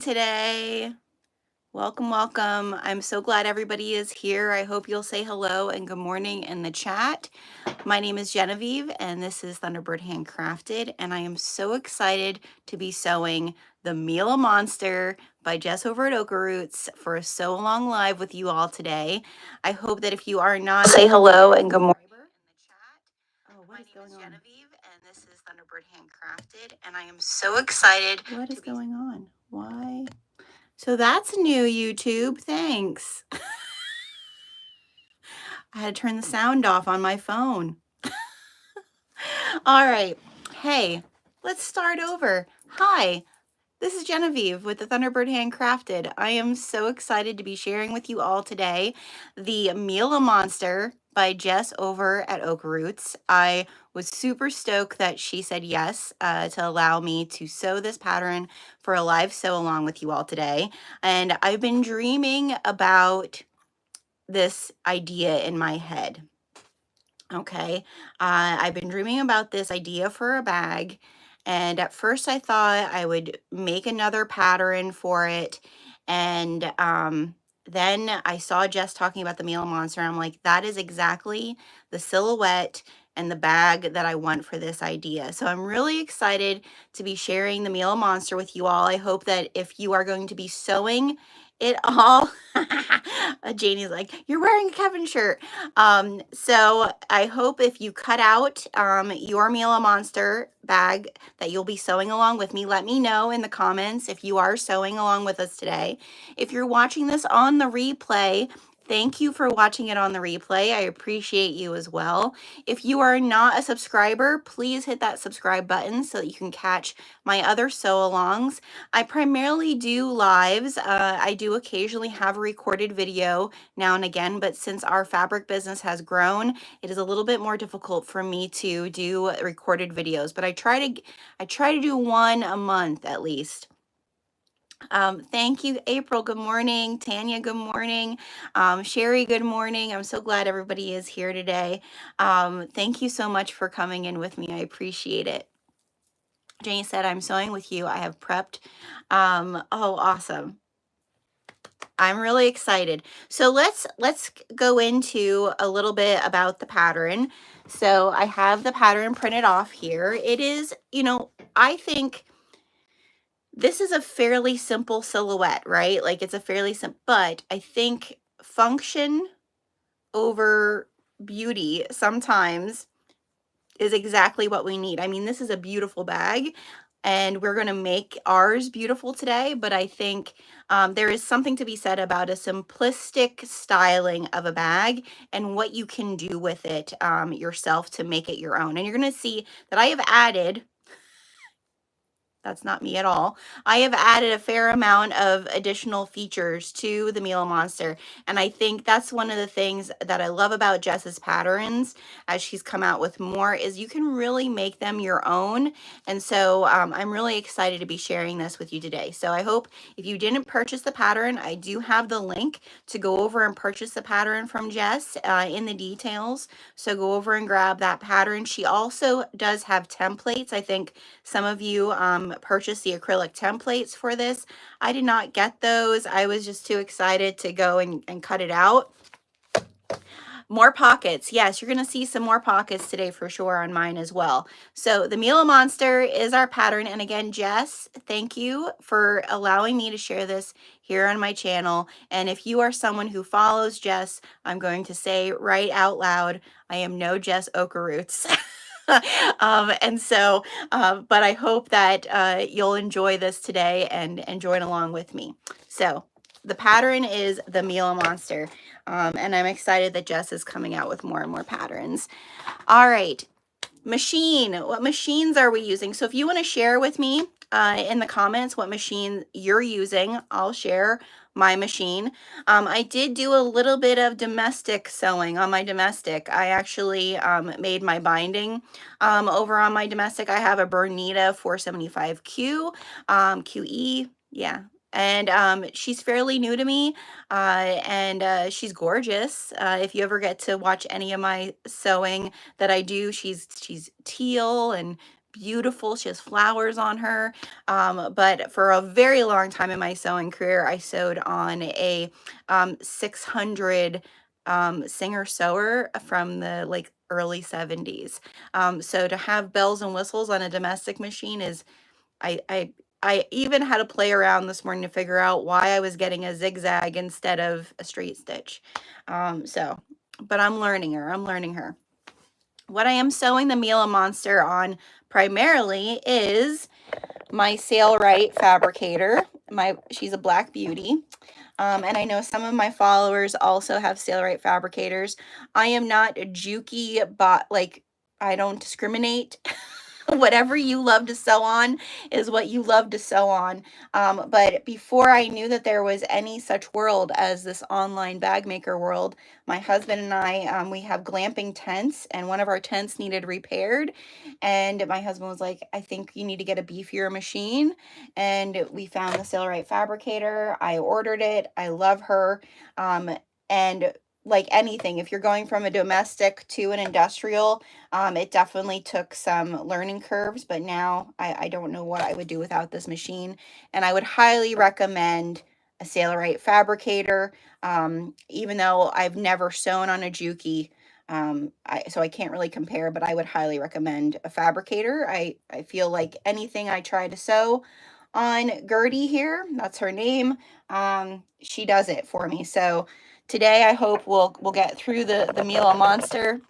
Today. Welcome, welcome. I'm so glad everybody is here. I hope you'll say hello and good morning in the chat. My name is Genevieve, and this is Thunderbird Handcrafted, and I am so excited to be sewing the Mila Monster by Jess over at OklaRoots for a Sew Along Live with you all today. I hope that if you are not Say hello and good morning. Oh, what is going on? Genevieve, and this is Thunderbird Handcrafted, and I am so excited. What is going on? Why? So that's new, YouTube. Thanks. I had to turn the sound off on my phone. All right. Hey, let's start over. Hi, this is Genevieve with the Thunderbird Handcrafted. I am so excited to be sharing with you all today the Mila Monster by Jess over at OklaRoots. I was super stoked that she said yes to allow me to sew this pattern for a live sew along with you all today. And I've been dreaming about this idea in my head. Okay, I've been dreaming about this idea for a bag, and at first I thought I would make another pattern for it, and then I saw Jess talking about the Mila Monster, and I'm like, that is exactly the silhouette and the bag that I want for this idea. So I'm really excited to be sharing the Mila Monster with you all. I hope that if you are going to be sewing it all, Janie's like, you're wearing a Kevin shirt. So I hope if you cut out your Mila Monster bag that you'll be sewing along with me, let me know in the comments if you are sewing along with us today. If you're watching this on the replay, thank you for watching it on the replay. I appreciate you as well. If you are not a subscriber, please hit that subscribe button so that you can catch my other sew-alongs. I primarily do lives. I do occasionally have a recorded video now and again, but since our fabric business has grown, it is a little bit more difficult for me to do recorded videos, but I try to do one a month at least. Thank you, April. Good morning. Tanya, good morning. Sherry, good morning. I'm so glad everybody is here today. Thank you so much for coming in with me. I appreciate it. Janie said, I'm sewing with you. I have prepped. Oh, awesome. I'm really excited. So let's go into a little bit about the pattern. So I have the pattern printed off here. It is, I think this is a fairly simple silhouette, right? Like it's a fairly simple, but I think function over beauty sometimes is exactly what we need. I mean, this is a beautiful bag and we're going to make ours beautiful today, but I think there is something to be said about a simplistic styling of a bag and what you can do with it yourself to make it your own. And you're going to see that I have added, that's not me at all, I have added a fair amount of additional features to the Mila Monster. And I think that's one of the things that I love about Jess's patterns as she's come out with more is you can really make them your own. And so I'm really excited to be sharing this with you today. So I hope if you didn't purchase the pattern, I do have the link to go over and purchase the pattern from Jess in the details. So go over and grab that pattern. She also does have templates. I think some of you purchased the acrylic templates for this. I did not get those. I was just too excited to go and cut it out. More pockets. Yes, you're going to see some more pockets today for sure on mine as well. So the Mila Monster is our pattern. And again, Jess, thank you for allowing me to share this here on my channel. And if you are someone who follows Jess, I'm going to say right out loud, I am no Jess OklaRoots. But I hope that you'll enjoy this today and join along with me. So the pattern is the Mila Monster. And I'm excited that Jess is coming out with more and more patterns. All right, machine. What machines are we using? So if you want to share with me in the comments what machine you're using, I'll share my machine. I did do a little bit of domestic sewing on my domestic. I actually made my binding over on my domestic. I have a Bernita 475Q, QE, yeah. And she's fairly new to me, and she's gorgeous. If you ever get to watch any of my sewing that I do, she's teal and beautiful. She has flowers on her. But for a very long time in my sewing career, I sewed on a 600 Singer sewer from the like early 70s. So to have bells and whistles on a domestic machine is, I, I, I even had to play around this morning to figure out why I was getting a zigzag instead of a straight stitch. But I'm learning her. I'm learning her. What I am sewing the Mila Monster on primarily is my Sailrite fabricator. She's a black beauty. And I know some of my followers also have Sailrite fabricators. I am not a jukey, but like, I don't discriminate. Whatever you love to sew on is what you love to sew on. But before I knew that there was any such world as this online bag maker world, my husband and I, we have glamping tents, and one of our tents needed repaired. And my husband was like, I think you need to get a beefier machine. And we found the Sailrite fabricator. I ordered it. I love her. And like anything, if you're going from a domestic to an industrial, it definitely took some learning curves, but now I don't know what I would do without this machine. And I would highly recommend a Sailrite fabricator, even though I've never sewn on a Juki. So I can't really compare, but I would highly recommend a fabricator. I feel like anything I try to sew on Gertie here, that's her name, she does it for me. So today I hope we'll get through the Mila Monster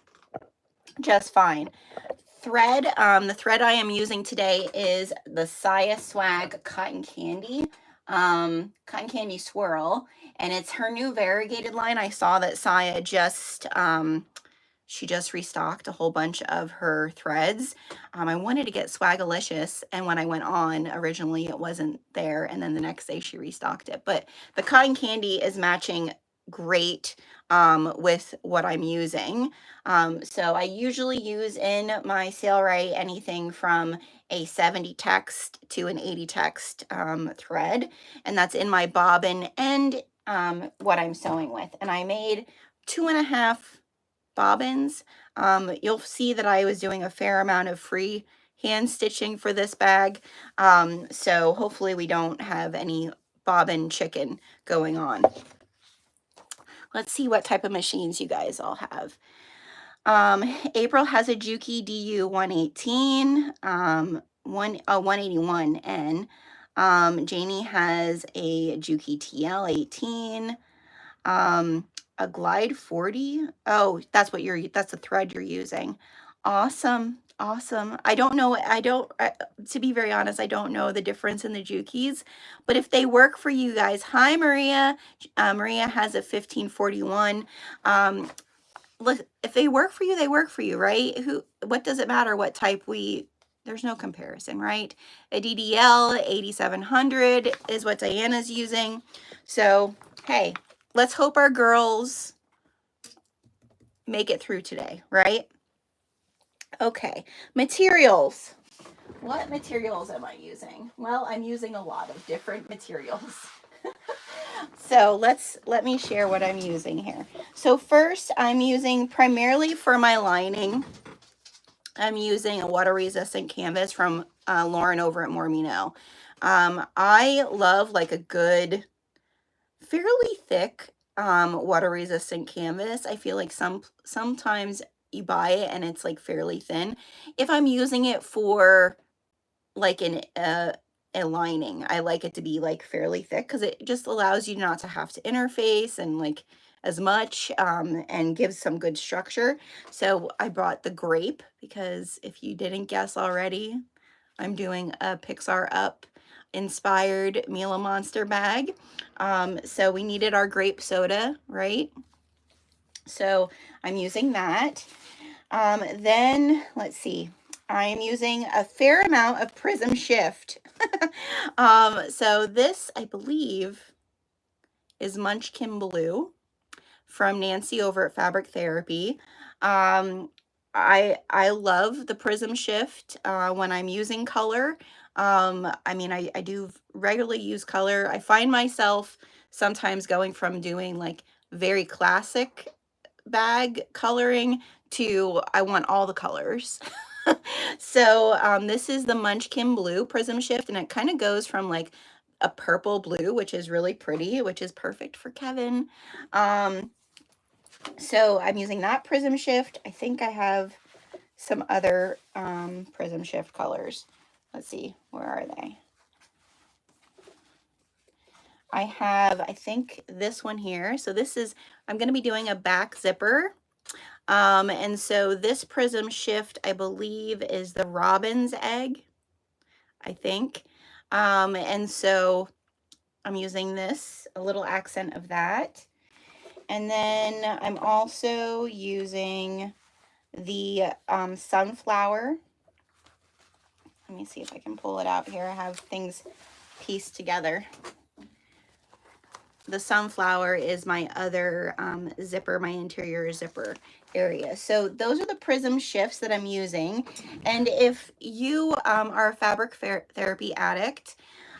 just fine. Thread, the thread I am using today is the Saya Swag Cotton Candy Swirl, and it's her new variegated line. I saw that Saya just she just restocked a whole bunch of her threads. I wanted to get Swagalicious, and when I went on, originally it wasn't there, and then the next day she restocked it. But the cotton candy is matching great with what I'm using. So I usually use in my Sailrite anything from a 70 text to an 80 text thread, and that's in my bobbin and what I'm sewing with. And I made 2.5 bobbins. You'll see that I was doing a fair amount of free hand stitching for this bag. So hopefully we don't have any bobbin chicken going on. Let's see what type of machines you guys all have. April has a Juki DU 118, 181N. Janie has a Juki TL 18. A Glide 40. Oh, that's the thread you're using. Awesome. Awesome. I don't know. To be very honest, I don't know the difference in the Jukis, but if they work for you guys, hi, Maria. Maria has a 1541. Look, if they work for you, they work for you, right? What does it matter what type there's no comparison, right? A DDL 8700 is what Diana's using. So, hey, let's hope our girls make it through today, right? Okay, materials. What materials am I using? Well, I'm using a lot of different materials. So let me share what I'm using here. So first, I'm using primarily for my lining, I'm using a water resistant canvas from Lauren over at Mormino. I love like a good, fairly thick water resistant canvas. I feel like sometimes you buy it and it's like fairly thin. If I'm using it for like a lining, I like it to be like fairly thick because it just allows you not to have to interface and like as much and gives some good structure. So I brought the grape because if you didn't guess already, I'm doing a Pixar Up inspired Mila Monster bag. So we needed our grape soda, right? So I'm using that. Then let's see. I'm using a fair amount of Prism Shift. So this, I believe, is Munchkin Blue from Nancy over at Fabric Therapy. I love the Prism Shift when I'm using color. I mean, I do regularly use color. I find myself sometimes going from doing like very classic bag coloring to I want all the colors. So this is the Munchkin Blue Prism Shift, and it kind of goes from like a purple blue, which is really pretty, which is perfect for Kevin. So I'm using that Prism Shift. I think I have some other Prism Shift colors. Let's see, where are they? I have, I think, this one here. So this is, I'm going to be doing a back zipper. And so this Prism Shift, I believe, is the robin's egg, I think. And so I'm using this, a little accent of that. And then I'm also using the sunflower. Let me see if I can pull it out here. I have things pieced together. The sunflower is my other zipper, my interior zipper area. So those are the Prism Shifts that I'm using. And if you are a fabric therapy addict,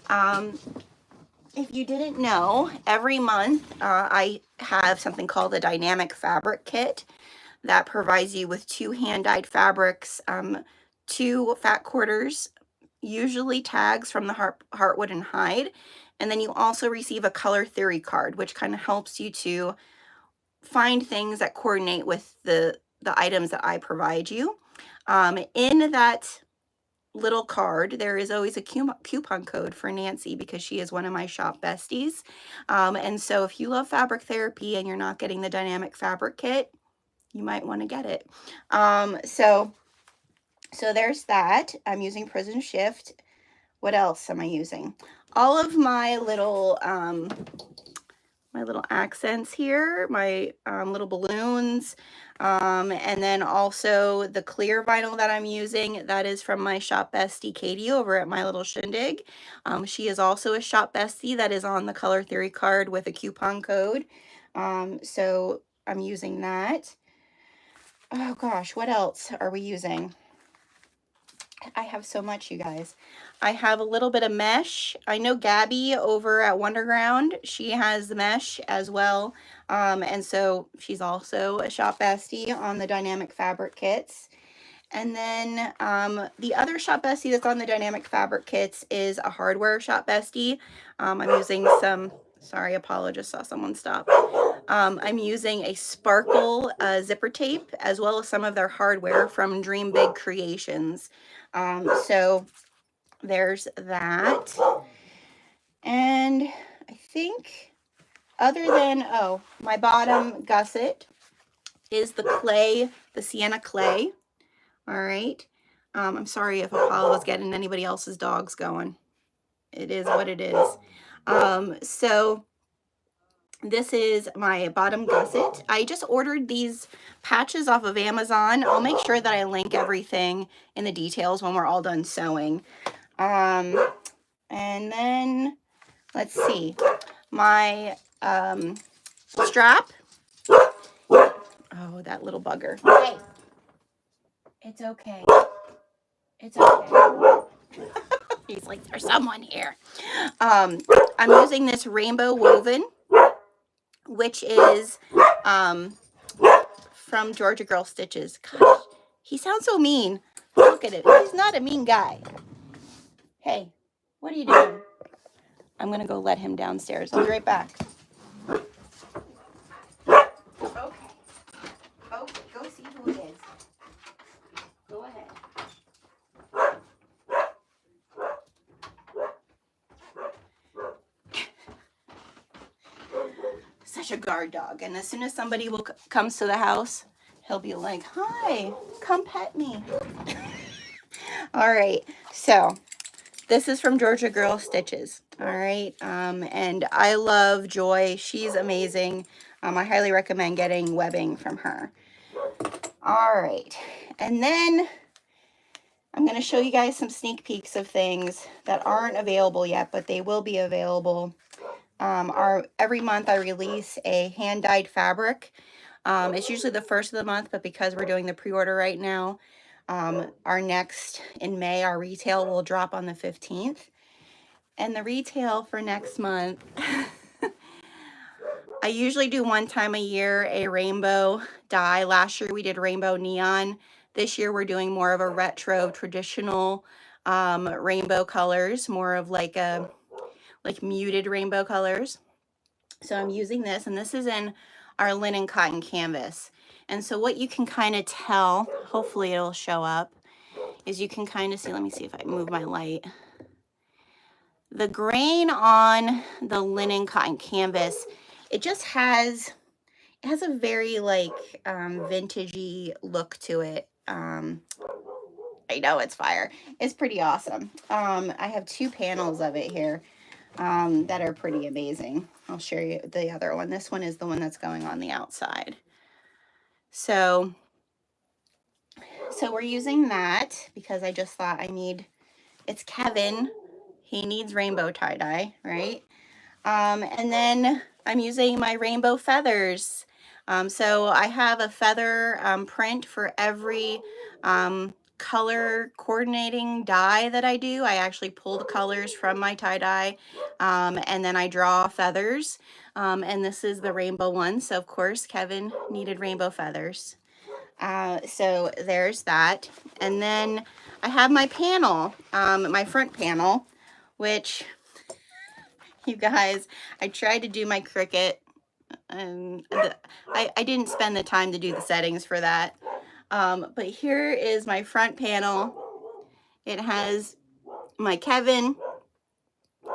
if you didn't know, every month I have something called the Dynamic Fabric Kit that provides you with 2 hand-dyed fabrics, 2 fat quarters, usually tags from the Heartwood and Hide. And then you also receive a color theory card, which kind of helps you to find things that coordinate with the items that I provide you. In that little card, there is always a coupon code for Nancy because she is one of my shop besties. And so if you love fabric therapy and you're not getting the Dynamic Fabric Kit, you might want to get it. So there's that. I'm using Prism Shift. What else am I using? All of my little accents here, my little balloons, and then also the clear vinyl that I'm using, that is from my shop bestie Katie over at My Little Shindig. She is also a shop bestie that is on the color theory card with a coupon code. So I'm using that. Oh gosh, what else are we using? I have so much, you guys. I have a little bit of mesh. I know Gabby over at Wonderground, she has the mesh as well. And so she's also a shop bestie on the Dynamic Fabric Kits. And then the other shop bestie that's on the Dynamic Fabric Kits is a hardware shop bestie. I'm using some, sorry, Apollo just saw someone stop. I'm using a sparkle zipper tape as well as some of their hardware from Dream Big Creations. So there's that. And I think other than, oh, my bottom gusset is the clay, the sienna clay. All right. I'm sorry if Apollo is getting anybody else's dogs going. It is what it is. So this is my bottom gusset. I just ordered these patches off of Amazon. I'll make sure that I link everything in the details when we're all done sewing. And then, let's see, my strap. Oh, that little bugger. Hey, it's okay. It's okay. He's like, there's someone here. I'm using this rainbow woven, which is from Georgia Girl Stitches. Gosh, he sounds so mean. Look at it. He's not a mean guy. Hey, what are you doing? I'm going to go let him downstairs. I'll be right back. Okay. Okay, go see who it is. Go ahead. Such a guard dog. And as soon as somebody comes to the house, he'll be like, hi, come pet me. All right. So this is from Georgia Girl Stitches. All right. And I love Joy. She's amazing. I highly recommend getting webbing from her. All right. And then I'm going to show you guys some sneak peeks of things that aren't available yet, but they will be available. Every month I release a hand-dyed fabric. It's usually the first of the month, but because we're doing the pre-order right now, our next, in May, our retail will drop on the 15th. And the retail for next month, I usually do one time a year a rainbow dye. Last year we did rainbow neon. This year we're doing more of a retro traditional rainbow colors, more of like muted rainbow colors. So I'm using this, and this is in our linen cotton canvas. And so what you can kind of tell, hopefully it'll show up, is you can kind of see, let me see if I move my light. The grain on the linen cotton canvas, it just has, it has a very like vintagey look to it. I know it's fire. It's pretty awesome. I have 2 panels of it here that are pretty amazing. I'll show you the other one. This one is the one that's going on the outside. So we're using that because I just thought it's Kevin. He needs rainbow tie-dye, right? And then I'm using my rainbow feathers. So I have a feather print for every color coordinating dye that I do. I actually pull the colors from my tie-dye and then I draw feathers. And this is the rainbow one. So of course, Kevin needed rainbow feathers. So there's that. And then I have my panel, my front panel, which you guys, I tried to do my Cricut and I didn't spend the time to do the settings for that. But here is my front panel. It has my Kevin.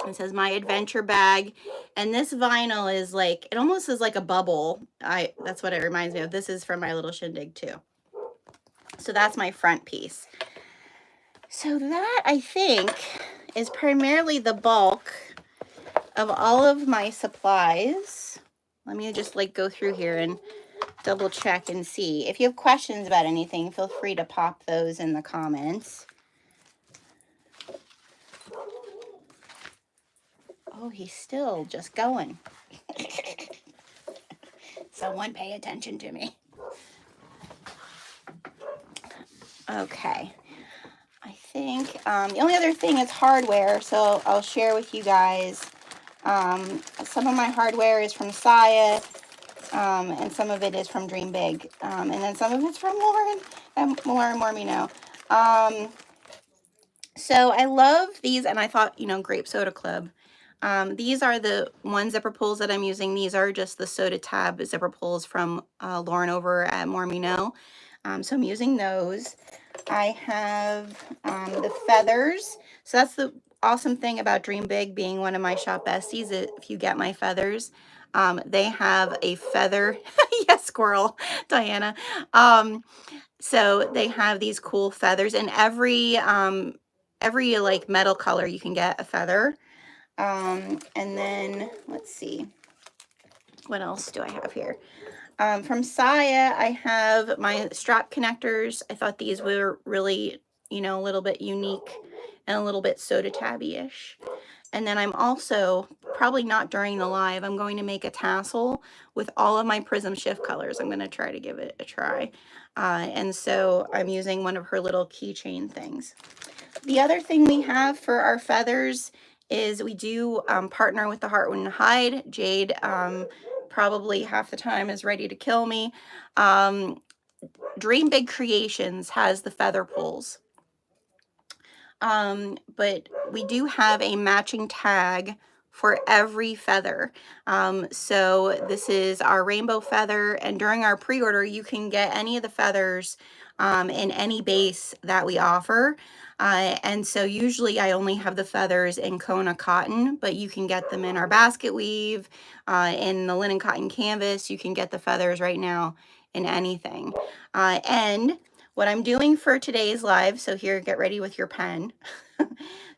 It says my adventure bag. And this vinyl is like, it almost is like a bubble. That's what it reminds me of. This is from my little shindig too. So that's my front piece. So that, I think, is primarily the bulk of all of my supplies. Let me just like go through here and double check and see. If you have questions about anything, feel free to pop those in the comments. Oh, he's still just going. Someone pay attention to me. Okay. I think the only other thing is hardware, so I'll share with you guys. Some of my hardware is from Saya, and some of it is from Dream Big, and then some of it's from Lauren, and Lauren Mormino. So I love these, and I thought, you know, Grape Soda Club. These are the 1 zipper pulls that I'm using. These are just the Soda Tab zipper pulls from Lauren over at Mormino. So I'm using those. I have the feathers. So that's the awesome thing about Dream Big being one of my shop besties. If you get my feathers, they have a feather. Yes, squirrel, Diana. So they have these cool feathers, and every like metal color you can get a feather. And then let's see, what else do I have here? From Saya, I have my strap connectors. I thought these were really, you know, a little bit unique and a little bit Soda Tabby-ish. And then I'm also, probably not during the live, I'm going to make a tassel with all of my Prism Shift colors. I'm going to try to give it a try. And so I'm using one of her little keychain things. The other thing we have for our feathers is we do partner with the Heartwood and Hide. Jade probably half the time is ready to kill me. Dream Big Creations has the feather pulls. But we do have a matching tag for every feather. So this is our rainbow feather, and during our pre-order you can get any of the feathers in any base that we offer. And so usually I only have the feathers in Kona cotton, but you can get them in our basket weave, in the linen cotton canvas. You can get the feathers right now in anything. And what I'm doing for today's live, so here, get ready with your pen.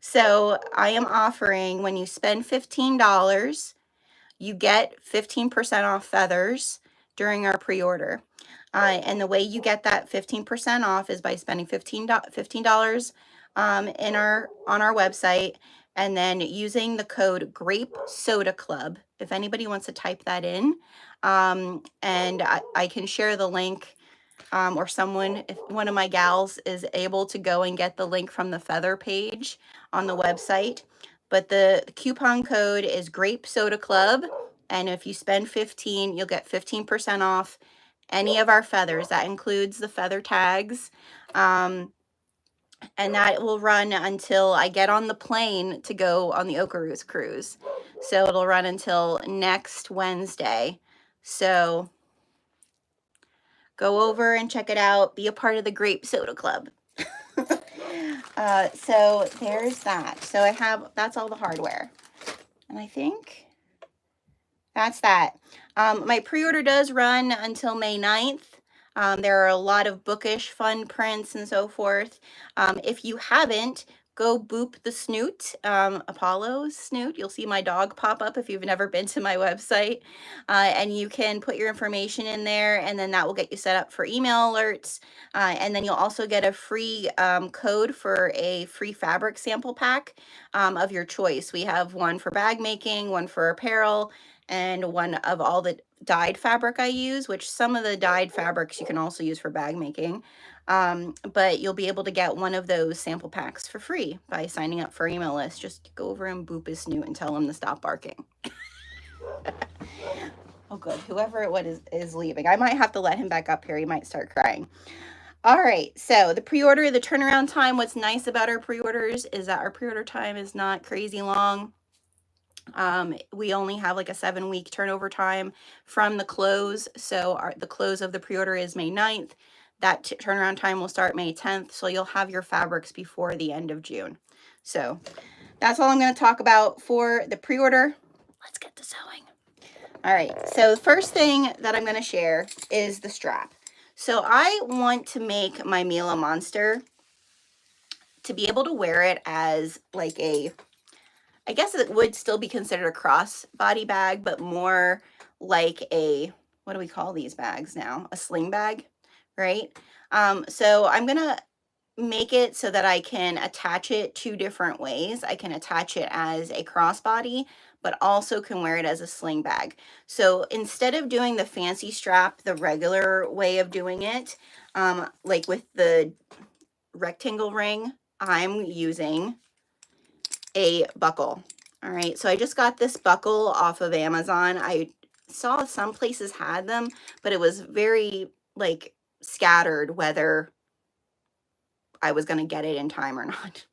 So I am offering, when you spend $15, you get 15% off feathers during our pre-order. And the way you get that 15% off is by spending $15 on our website, and then using the code Grape Soda Club. If anybody wants to type that in, and I can share the link, or someone, if one of my gals is able to go and get the link from the feather page on the website. But the coupon code is Grape Soda Club, and if you spend $15, you'll get 15% off. any of our feathers. That includes the feather tags. And that will run until I get on the plane to go on the OklaRoots cruise. So it'll run until next Wednesday. So go over and check it out. Be a part of the Grape Soda Club. So there's that. So I have, that's all the hardware. And I think that's that. My pre-order does run until May 9th. There are a lot of bookish, fun prints and so forth. If you haven't, go boop the snoot, Apollo's snoot. You'll see my dog pop up if you've never been to my website. And you can put your information in there, and then that will get you set up for email alerts. And then you'll also get a free code for a free fabric sample pack of your choice. We have one for bag making, one for apparel, and one of all the dyed fabric I use, which some of the dyed fabrics you can also use for bag making. But you'll be able to get one of those sample packs for free by signing up for our email list. Just go over and boop his snoot and tell him to stop barking. Oh, good. Whoever it is leaving. I might have to let him back up here. He might start crying. All right. So the pre-order, the turnaround time, what's nice about our pre-orders is that our pre-order time is not crazy long. We only have like a 7-week turnover time from the close. So the close of the pre-order is May 9th. That turnaround time will start May 10th. So you'll have your fabrics before the end of June. So that's all I'm going to talk about for the pre-order. Let's get to sewing. All right. So the first thing that I'm going to share is the strap. So I want to make my Mila monster to be able to wear it as like a, I guess it would still be considered a crossbody bag, but more like a, what do we call these bags now? A sling bag, right? So I'm going to make it so that I can attach it 2 different ways. I can attach it as a crossbody, but also can wear it as a sling bag. So instead of doing the fancy strap, the regular way of doing it, like with the rectangle ring, I'm using a buckle. All right, so I just got this buckle off of Amazon. I saw some places had them, but it was very like scattered whether I was going to get it in time or not.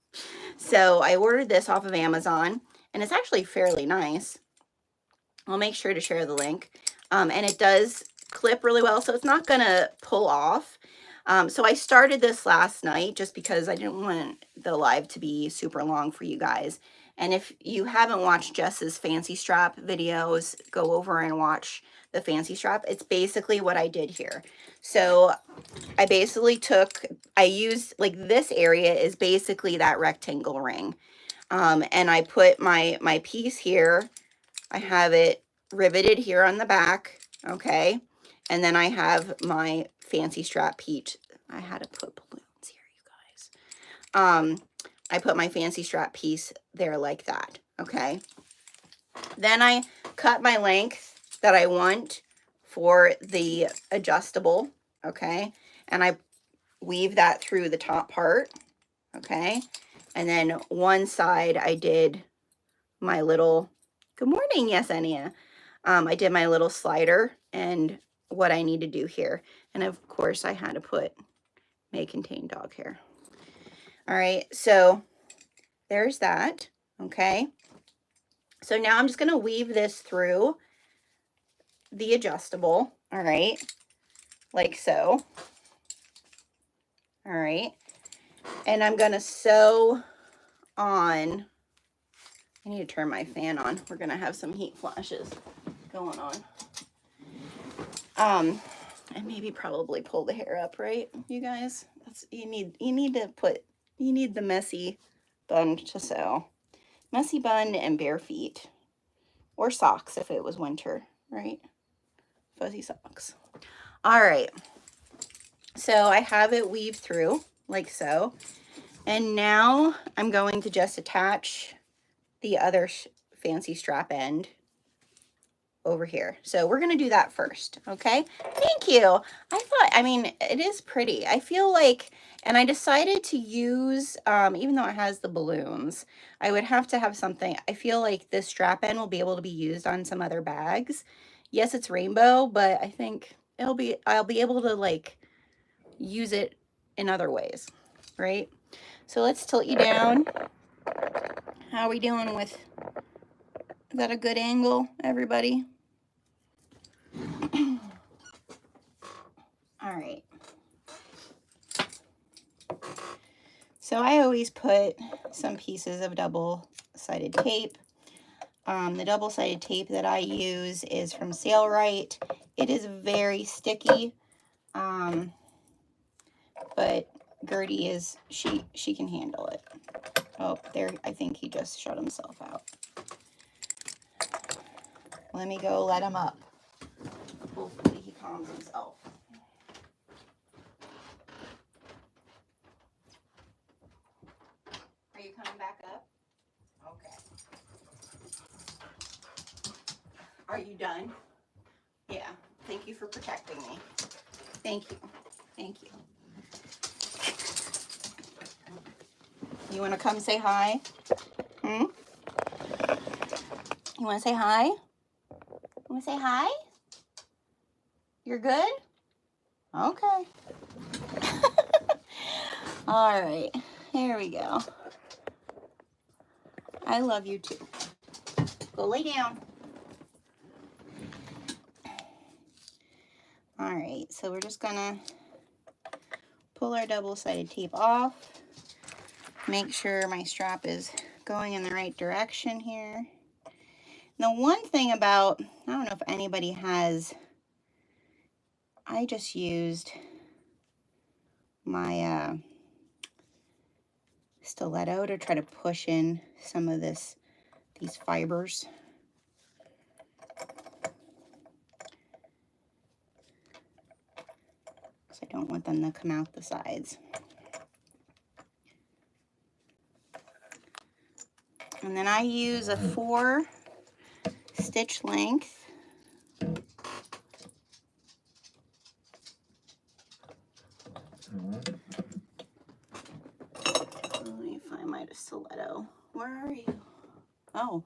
So I ordered this off of Amazon, and it's actually fairly nice. I'll make sure to share the link. And it does clip really well, so it's not going to pull off. So I started this last night just because I didn't want the live to be super long for you guys. And if you haven't watched Jess's fancy strap videos, go over and watch the fancy strap. It's basically what I did here. So I basically I used, like, this area is basically that rectangle ring. And I put my piece here. I have it riveted here on the back, okay? And then I have my fancy strap piece. I had to put balloons here, you guys. I put my fancy strap piece there like that, okay? Then I cut my length that I want for the adjustable, okay? And I weave that through the top part, okay? And then one side I did my little, good morning, Yesenia. I did my little slider and what I need to do here. And of course I had to put may contain dog hair. All right, so there's that, okay? So now I'm just gonna weave this through the adjustable, all right, like so. All right, and I'm gonna sew on, I need to turn my fan on. We're gonna have some heat flashes going on. And maybe probably pull the hair up, right, you guys? That's, you need the messy bun to sew. Messy bun and bare feet. Or socks if it was winter, right? Fuzzy socks. All right. So I have it weaved through like so. And now I'm going to just attach the other fancy strap end over here. So we're going to do that first, okay? Thank you. I mean, it is pretty. I feel like, and I decided to use, even though it has the balloons, I would have to have something. I feel like this strap end will be able to be used on some other bags. Yes, it's rainbow, but I think I'll be able to like use it in other ways, right? So let's tilt you down. How are we doing with, is that a good angle, everybody? All right. So I always put some pieces of double-sided tape. The double-sided tape that I use is from Sailrite. It is very sticky, but Gertie is, she can handle it. Oh, there, I think he just shut himself out. Let me go let him up. Hopefully he calms himself. Are you coming back up? Okay. Are you done? Yeah. Thank you for protecting me. Thank you. Thank you. You want to come say hi? Hmm? You want to say hi? You want to say hi? You're good? Okay. All right. Here we go. I love you too. Go lay down. All right. So we're just going to pull our double-sided tape off. Make sure my strap is going in the right direction here. Now, one thing about, I don't know if anybody has, I just used my stiletto to try to push in some of these fibers. Because I don't want them to come out the sides. And then I use a 4 stitch length. Let me find my stiletto. Where are you? Oh,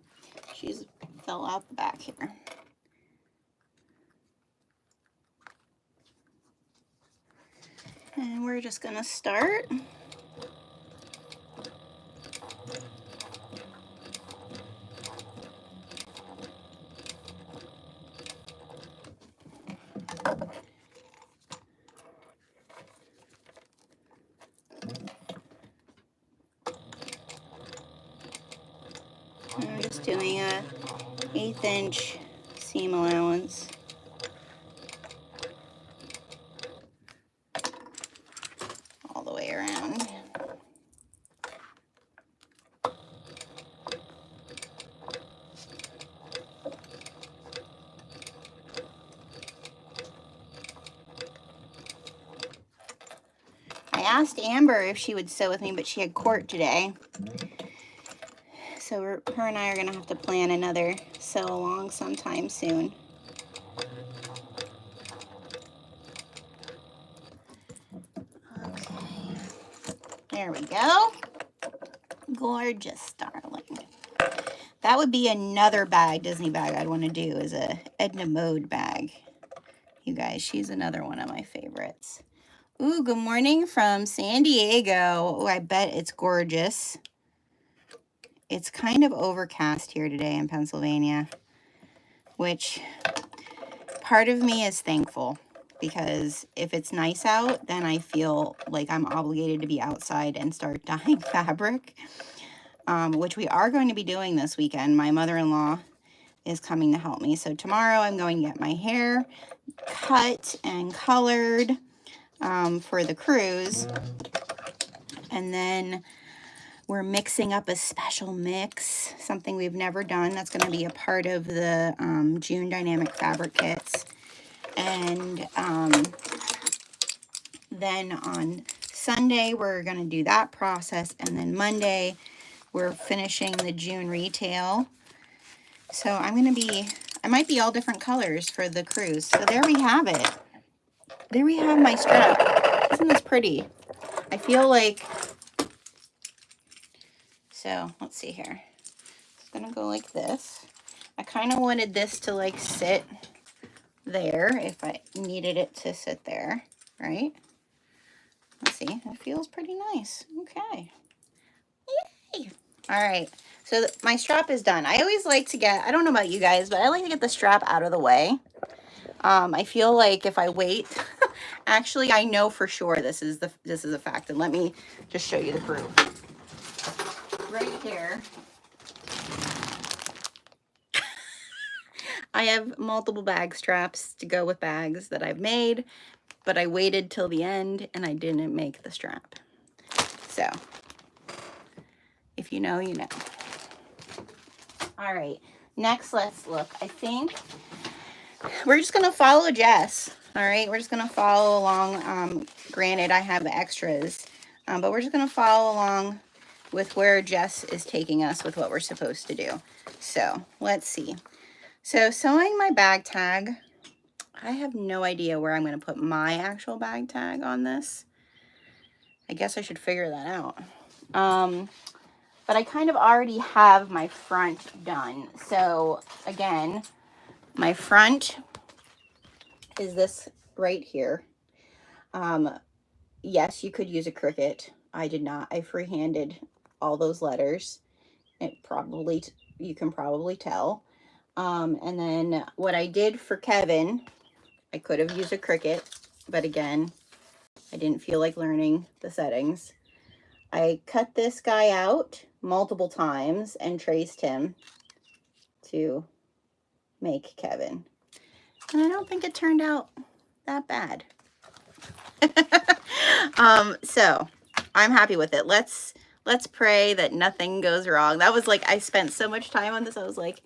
she's fell out the back here. And we're just gonna start. I'm just doing a 1/8 inch seam allowance. All the way around. I asked Amber if she would sew with me, but she had court today. So her and I are gonna have to plan another sew along sometime soon. Okay, there we go. Gorgeous, darling. That would be another bag, Disney bag I'd want to do, is a Edna Mode bag. You guys, she's another one of my favorites. Ooh, good morning from San Diego. Oh, I bet it's gorgeous. It's kind of overcast here today in Pennsylvania, which part of me is thankful, because if it's nice out, then I feel like I'm obligated to be outside and start dyeing fabric, which we are going to be doing this weekend. My mother-in-law is coming to help me. So tomorrow I'm going to get my hair cut and colored for the cruise. And then we're mixing up a special mix, something we've never done. That's going to be a part of the June Dynamic Fabric Kits. And then on Sunday, we're going to do that process. And then Monday, we're finishing the June retail. So I'm going to be, I might be all different colors for the cruise. So there we have it. There we have my strap. Isn't this pretty? I feel like, so let's see here. It's going to go like this. I kind of wanted this to like sit there if I needed it to sit there, right? Let's see, it feels pretty nice. Okay. Yay. All right, so my strap is done. I always like to get, I don't know about you guys, but I like to get the strap out of the way. I feel like if I wait, actually, I know for sure this is a fact. And let me just show you the proof. Right here, I have multiple bag straps to go with bags that I've made, but I waited till the end and I didn't make the strap. So, if you know, you know. All right, next let's look. I think we're just gonna follow Jess. All right, we're just gonna follow along. Granted, I have extras, but we're just gonna follow along with where Jess is taking us with what we're supposed to do. So let's see. So sewing my bag tag, I have no idea where I'm gonna put my actual bag tag on this. I guess I should figure that out. But I kind of already have my front done. So again, my front is this right here. Yes, you could use a Cricut. I did not. I freehanded all those letters. It probably, you can probably tell. And then what I did for Kevin, I could have used a Cricut, but again, I didn't feel like learning the settings. I cut this guy out multiple times and traced him to make Kevin. And I don't think it turned out that bad. So I'm happy with it. Let's pray that nothing goes wrong. That was like, I spent so much time on this. I was like,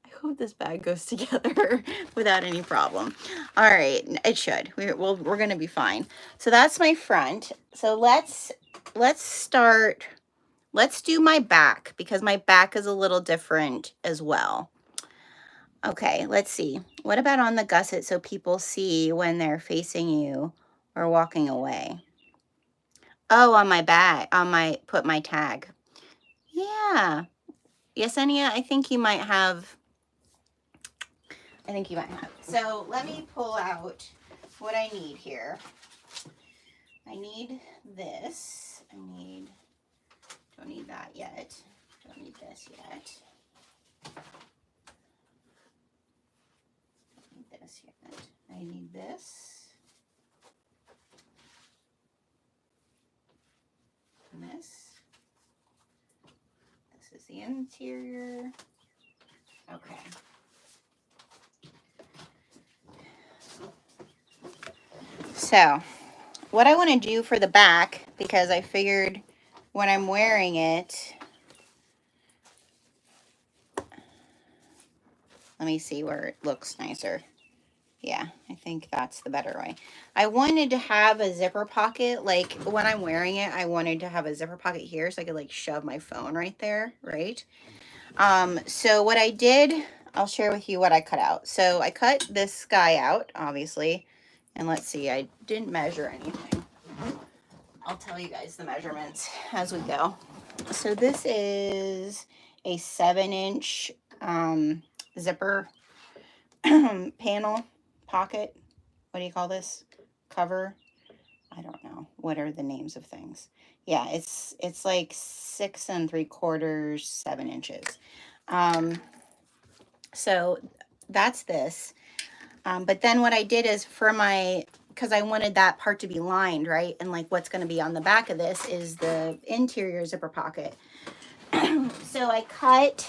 I hope this bag goes together without any problem. All right, it should. We're gonna be fine. So that's my front. So let's start. Let's do my back because my back is a little different as well. Okay, let's see. What about on the gusset so people see when they're facing you or walking away? Oh, on my back, put my tag. Yeah. Yesenia, I think you might have. So let me pull out what I need here. I need this. Don't need that yet. Don't need this yet. Don't need this yet. I need this. And this. This is the interior. Okay. So what I want to do for the back, because I figured when I'm wearing it, let me see where it looks nicer. Yeah, I think that's the better way. I wanted to have a zipper pocket, like when I'm wearing it, I wanted to have a zipper pocket here so I could like shove my phone right there, right? So what I did, I'll share with you what I cut out. So I cut this guy out, obviously, and let's see, I didn't measure anything. I'll tell you guys the measurements as we go. So this is a 7-inch zipper panel pocket. What do you call this? Cover? I don't know. What are the names of things? Yeah, it's like 6 3/4, 7 inches. So that's this. But then what I did is for my, because I wanted that part to be lined, right? And like what's going to be on the back of this is the interior zipper pocket. So I cut,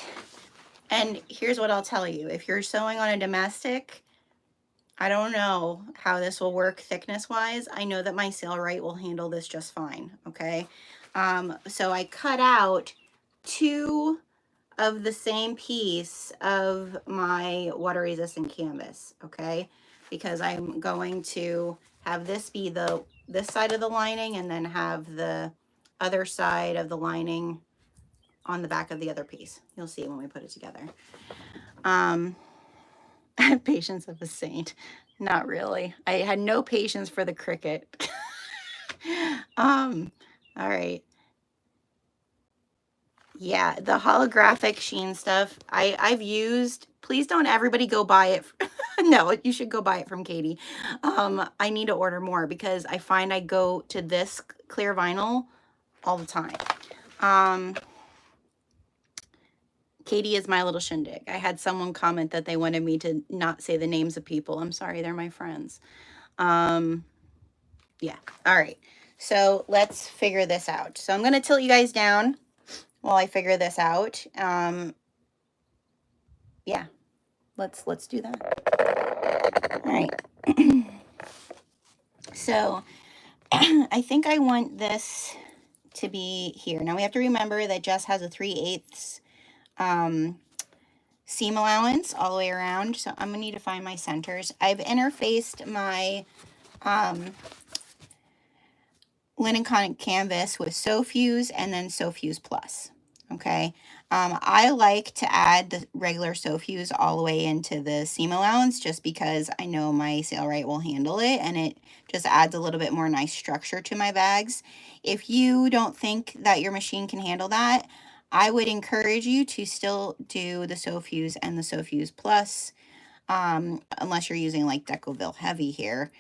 and here's what I'll tell you. If you're sewing on a domestic, I don't know how this will work thickness wise. I know that my Sailrite will handle this just fine, okay? So I cut out 2 of the same piece of my water resistant canvas, okay? Because I'm going to have this be this side of the lining and then have the other side of the lining on the back of the other piece. You'll see when we put it together. I have patience of a saint. Not really. I had no patience for the Cricut. All right. Yeah, the holographic sheen stuff I've used. Please don't everybody go buy it. No, you should go buy it from Katie. I need to order more because I find I go to this clear vinyl all the time. Katie is my little shindig. I had someone comment that they wanted me to not say the names of people. I'm sorry, they're my friends. Yeah, all right. So let's figure this out. So I'm going to tilt you guys down while I figure this out. Yeah, let's do that. All right. So I think I want this to be here. Now we have to remember that Jess has a 3/8 seam allowance all the way around. So I'm gonna need to find my centers. I've interfaced my linen cotton canvas with SoFuse and then SoFuse Plus. Okay. I like to add the regular SoFuse all the way into the seam allowance just because I know my Sailrite will handle it, and it just adds a little bit more nice structure to my bags. If you don't think that your machine can handle that, I would encourage you to still do the SoFuse and the SoFuse Plus, unless you're using like Decoville Heavy here.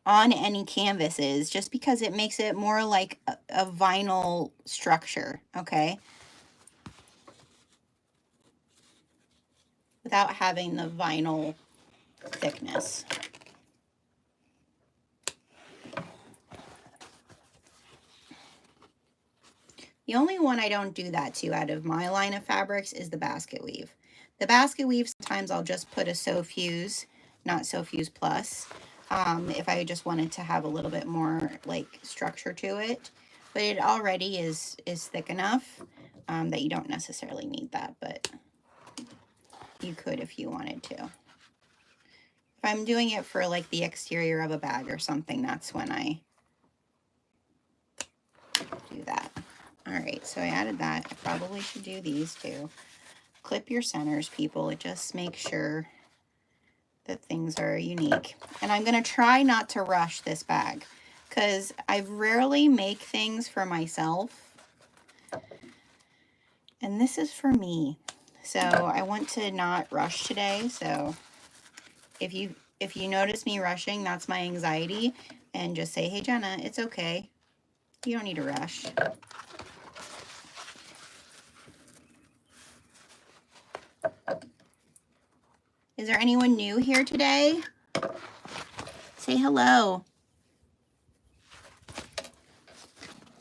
On any canvases, just because it makes it more like a vinyl structure, okay? Without having the vinyl thickness. The only one I don't do that to out of my line of fabrics is the basket weave. The basket weave, sometimes I'll just put a SoFuse, not SoFuse Plus, if I just wanted to have a little bit more like structure to it. But it already is thick enough that you don't necessarily need that, but you could if you wanted to. If I'm doing it for like the exterior of a bag or something, that's when I do that. All right, so I added that. I probably should do these too. Clip your centers, people. It just makes sure that things are unique. And I'm going to try not to rush this bag because I rarely make things for myself. And this is for me. So I want to not rush today. So if you notice me rushing, that's my anxiety. And just say, hey, Jenna, it's okay. You don't need to rush. Is there anyone new here today? Say hello.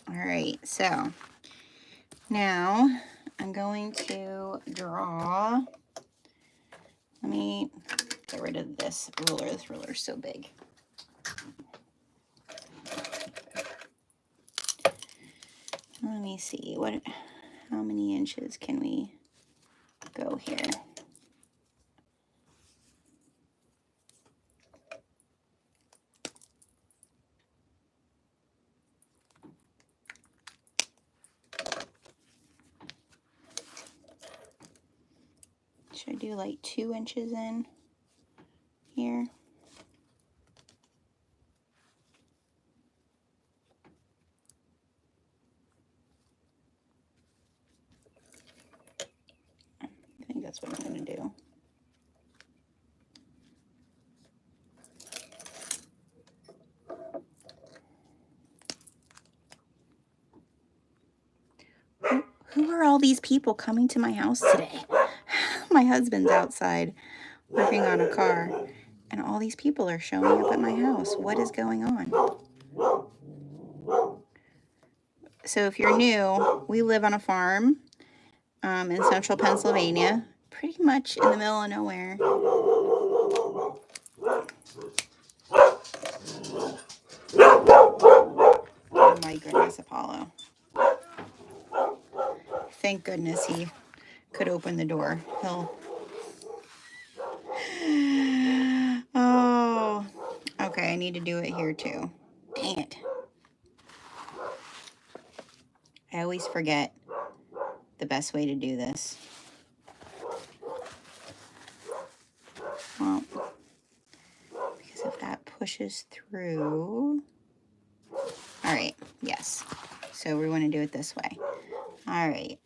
All right, so now I'm going to draw. Let me get rid of this ruler. This ruler is so big. Let me see, how many inches can we go here? Should I do like 2 inches in here? I think that's what I'm going to do. Who are all these people coming to my house today? My husband's outside working on a car, and all these people are showing up at my house. What is going on? So if you're new, we live on a farm in central Pennsylvania, pretty much in the middle of nowhere. Oh my goodness, Apollo. Thank goodness he could open the door. Oh, okay, I need to do it here too. Dang it. I always forget the best way to do this. Well, because if that pushes through... All right, yes. So we want to do it this way. All right.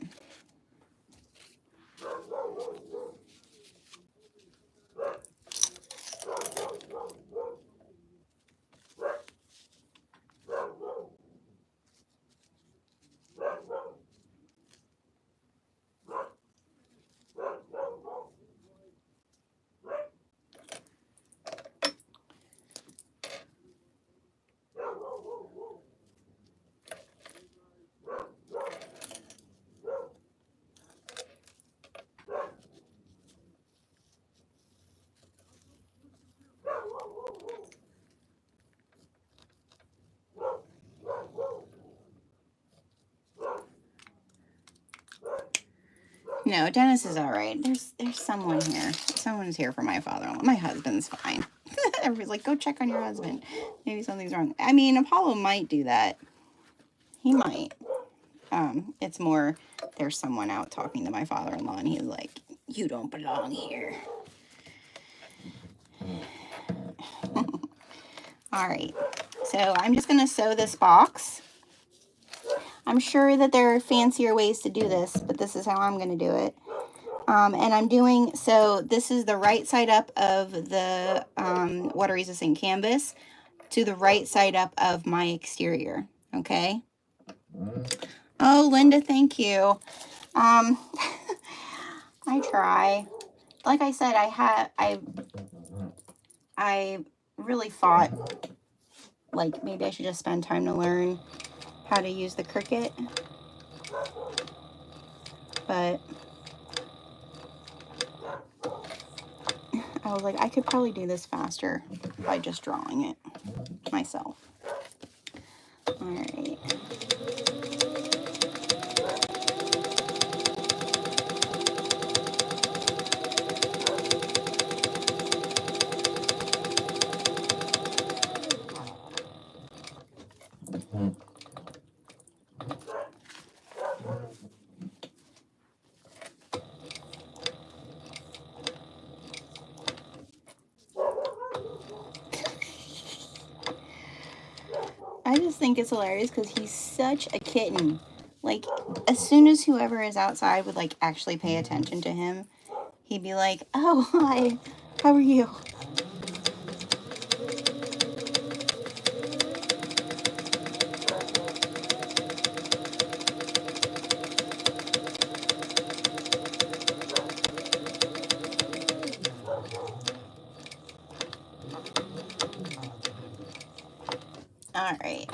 No, Dennis is all right. There's someone here. Someone's here for my father-in-law. My husband's fine. Everybody's like, go check on your husband. Maybe something's wrong. I mean, Apollo might do that. He might. It's more, there's someone out talking to my father-in-law, and he's like, you don't belong here. All right. So I'm just going to sew this box. I'm sure that there are fancier ways to do this, but this is how I'm going to do it. And I'm doing, so this is the right side up of the water resistant canvas to the right side up of my exterior. Okay. Oh, Linda, thank you. I try. Like I said, I really thought like maybe I should just spend time to learn how to use the Cricut, but I was like, I could probably do this faster by just drawing it myself. All right. I just think it's hilarious because he's such a kitten. Like, as soon as whoever is outside would, like, actually pay attention to him, he'd be like, oh, hi, how are you? All right.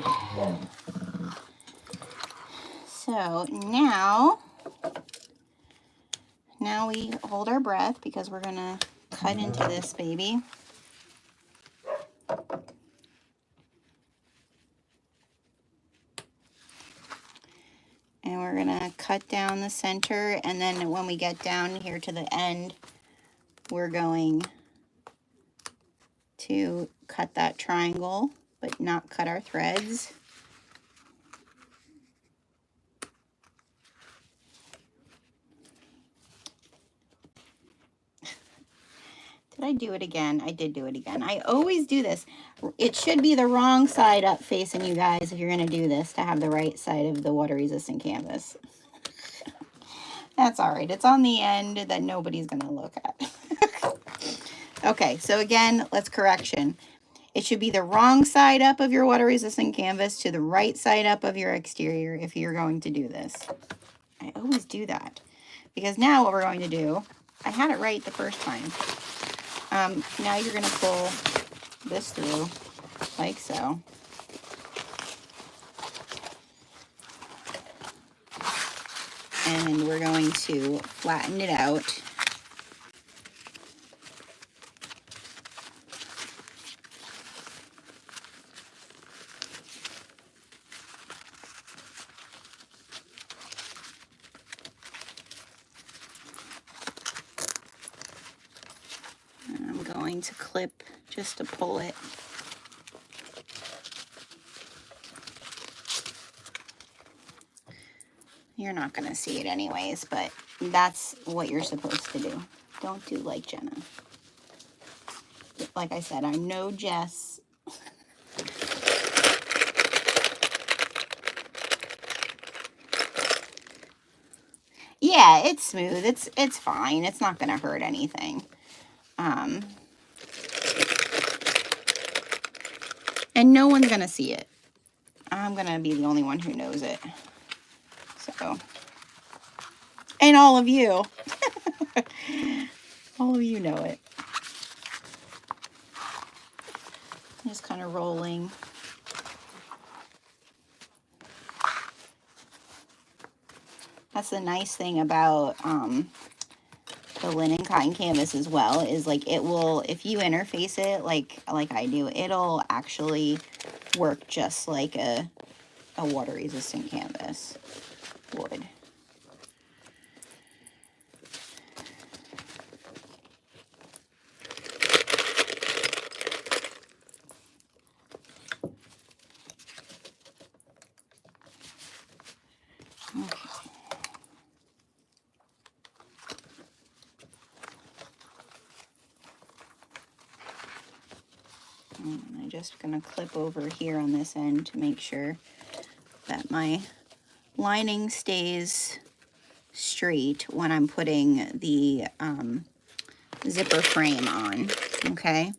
So now we hold our breath because we're gonna cut into this baby. And we're gonna cut down the center, and then when we get down here to the end, we're going to cut that triangle, but not cut our threads. Did I do it again? I did do it again. I always do this. It should be the wrong side up facing you guys if you're going to do this to have the right side of the water resistant canvas. That's all right. It's on the end that nobody's going to look at. Okay, so again, let's correction. It should be the wrong side up of your water resistant canvas to the right side up of your exterior if you're going to do this. I always do that because now what we're going to do, I had it right the first time. Now you're going to pull this through like so. And we're going to flatten it out. To clip just to pull it. You're not going to see it anyways, but that's what you're supposed to do. Don't do like Jenna. Like I said, I'm no Jess. Yeah, it's smooth. It's fine. It's not going to hurt anything. And no one's going to see it. I'm going to be the only one who knows it. So, and all of you. All of you know it. Just kind of rolling. That's the nice thing about the linen cotton canvas as well, is like it will, if you interface it like I do, it'll actually work just like a water resistant canvas would. And I'm just gonna clip over here on this end to make sure that my lining stays straight when I'm putting the zipper frame on, okay?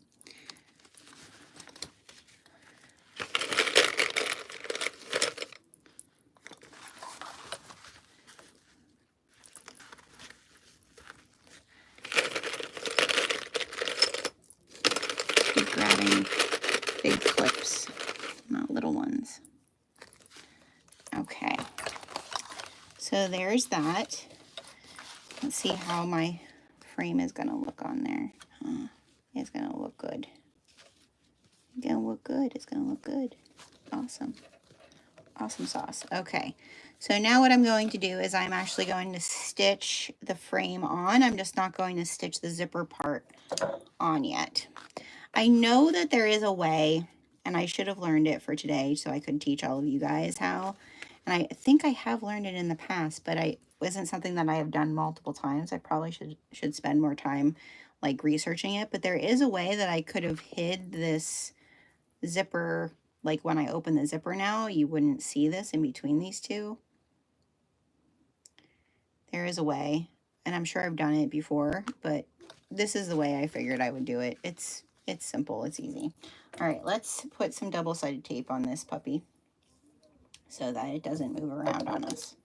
Keep grabbing big clips, not little ones. Okay, so there's that. Let's see how my frame is gonna look on there. It's gonna look good. It's gonna look good. It's gonna look good. Awesome. Awesome sauce. Okay, so now what I'm going to do is I'm actually going to stitch the frame on. I'm just not going to stitch the zipper part on yet. I know that there is a way, and I should have learned it for today so I could teach all of you guys how. And I think I have learned it in the past, but it wasn't something that I have done multiple times. I probably should spend more time like researching it, but there is a way that I could have hid this zipper. Like when I open the zipper now, you wouldn't see this in between these two. There is a way, and I'm sure I've done it before, but this is the way I figured I would do it. It's simple, it's easy. All right, let's put some double-sided tape on this puppy so that it doesn't move around on us.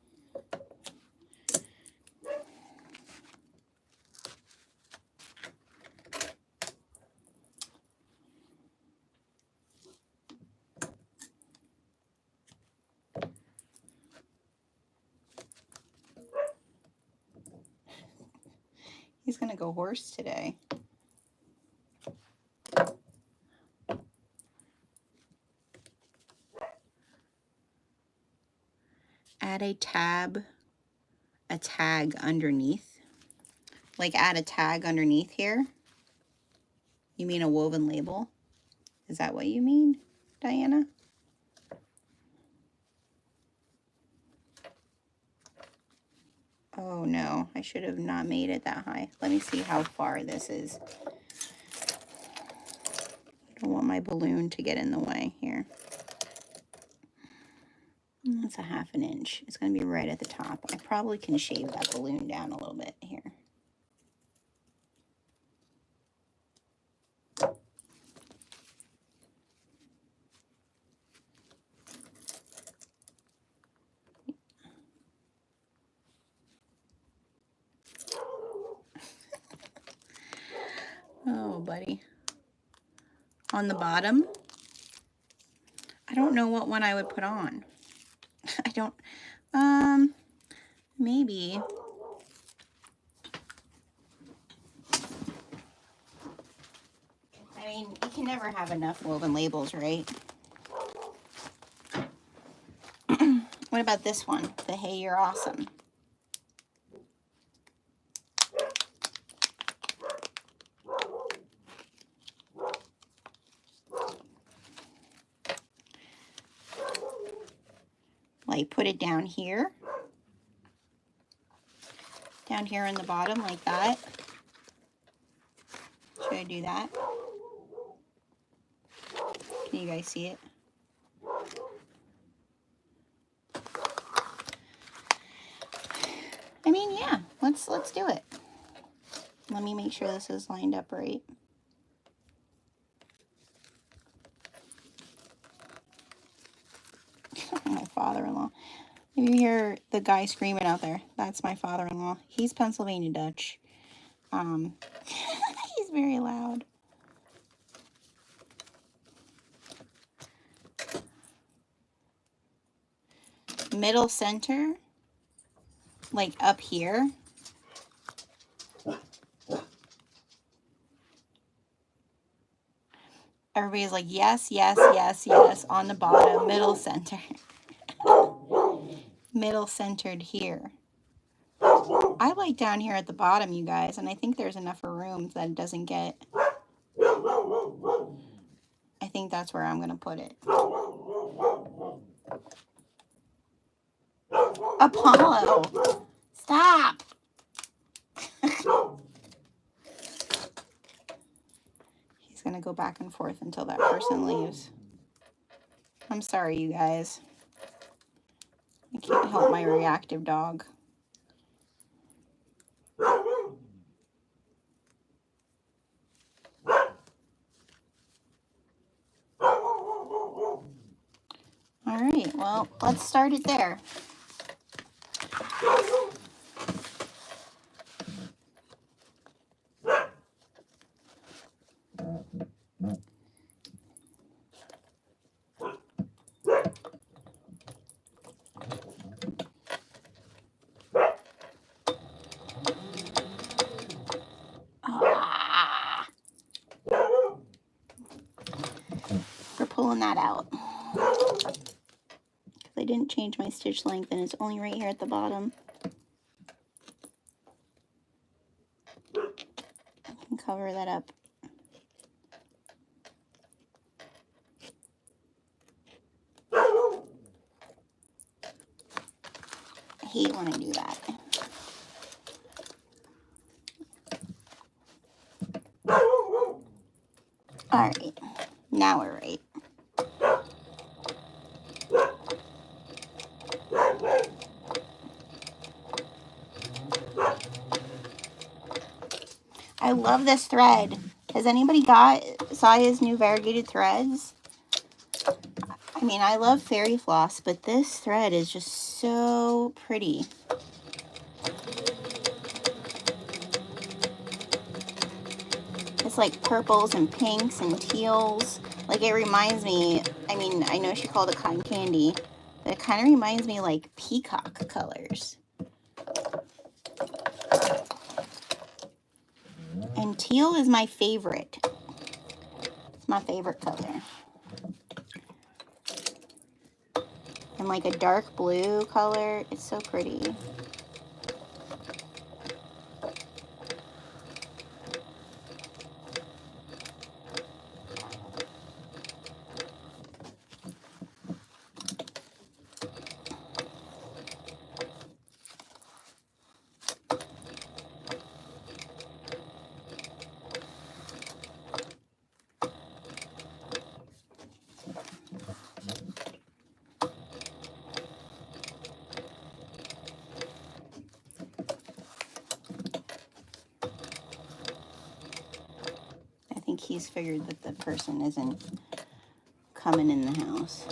He's gonna go horse today. Add a tag underneath. Like add a tag underneath here. You mean a woven label? Is that what you mean, Diana? Oh no, I should have not made it that high. Let me see how far this is. I don't want my balloon to get in the way here. That's a 1/2 inch. It's going to be right at the top. I probably can shave that balloon down a little bit here. Oh, buddy. On the bottom, I don't know what one I would put on. I don't, maybe. I mean, you can never have enough woven labels, right? What about this one? The Hey, You're Awesome. Like put it down here in the bottom like that. Should I do that? Can you guys see it? I mean, yeah, let's do it. Let me make sure this is lined up right. My father-in-law. If you hear the guy screaming out there, that's my father-in-law. He's Pennsylvania Dutch. He's very loud. Middle center, like up here. Everybody's like, yes, yes, yes, yes, on the bottom, middle center. Middle centered here. I like down here at the bottom, you guys, and I think there's enough room that it doesn't get. I think that's where I'm going to put it. Apollo, stop. He's gonna go back and forth until that person leaves. I'm sorry, you guys. I can't help my reactive dog. All right, well, let's start it there. Ah, we're pulling that out. I didn't change my stitch length and it's only right here at the bottom. I can cover that up. I hate when I do that. All right, now we're right. I love this thread. Has anybody got Saya's new variegated threads? I mean, I love fairy floss, but this thread is just so pretty. It's like purples and pinks and teals. Like, it reminds me, I mean, I know she called it cotton candy, but it kind of reminds me like peacock colors. And teal is my favorite. It's my favorite color. And like a dark blue color. It's so pretty. I think he's figured that the person isn't coming in the house.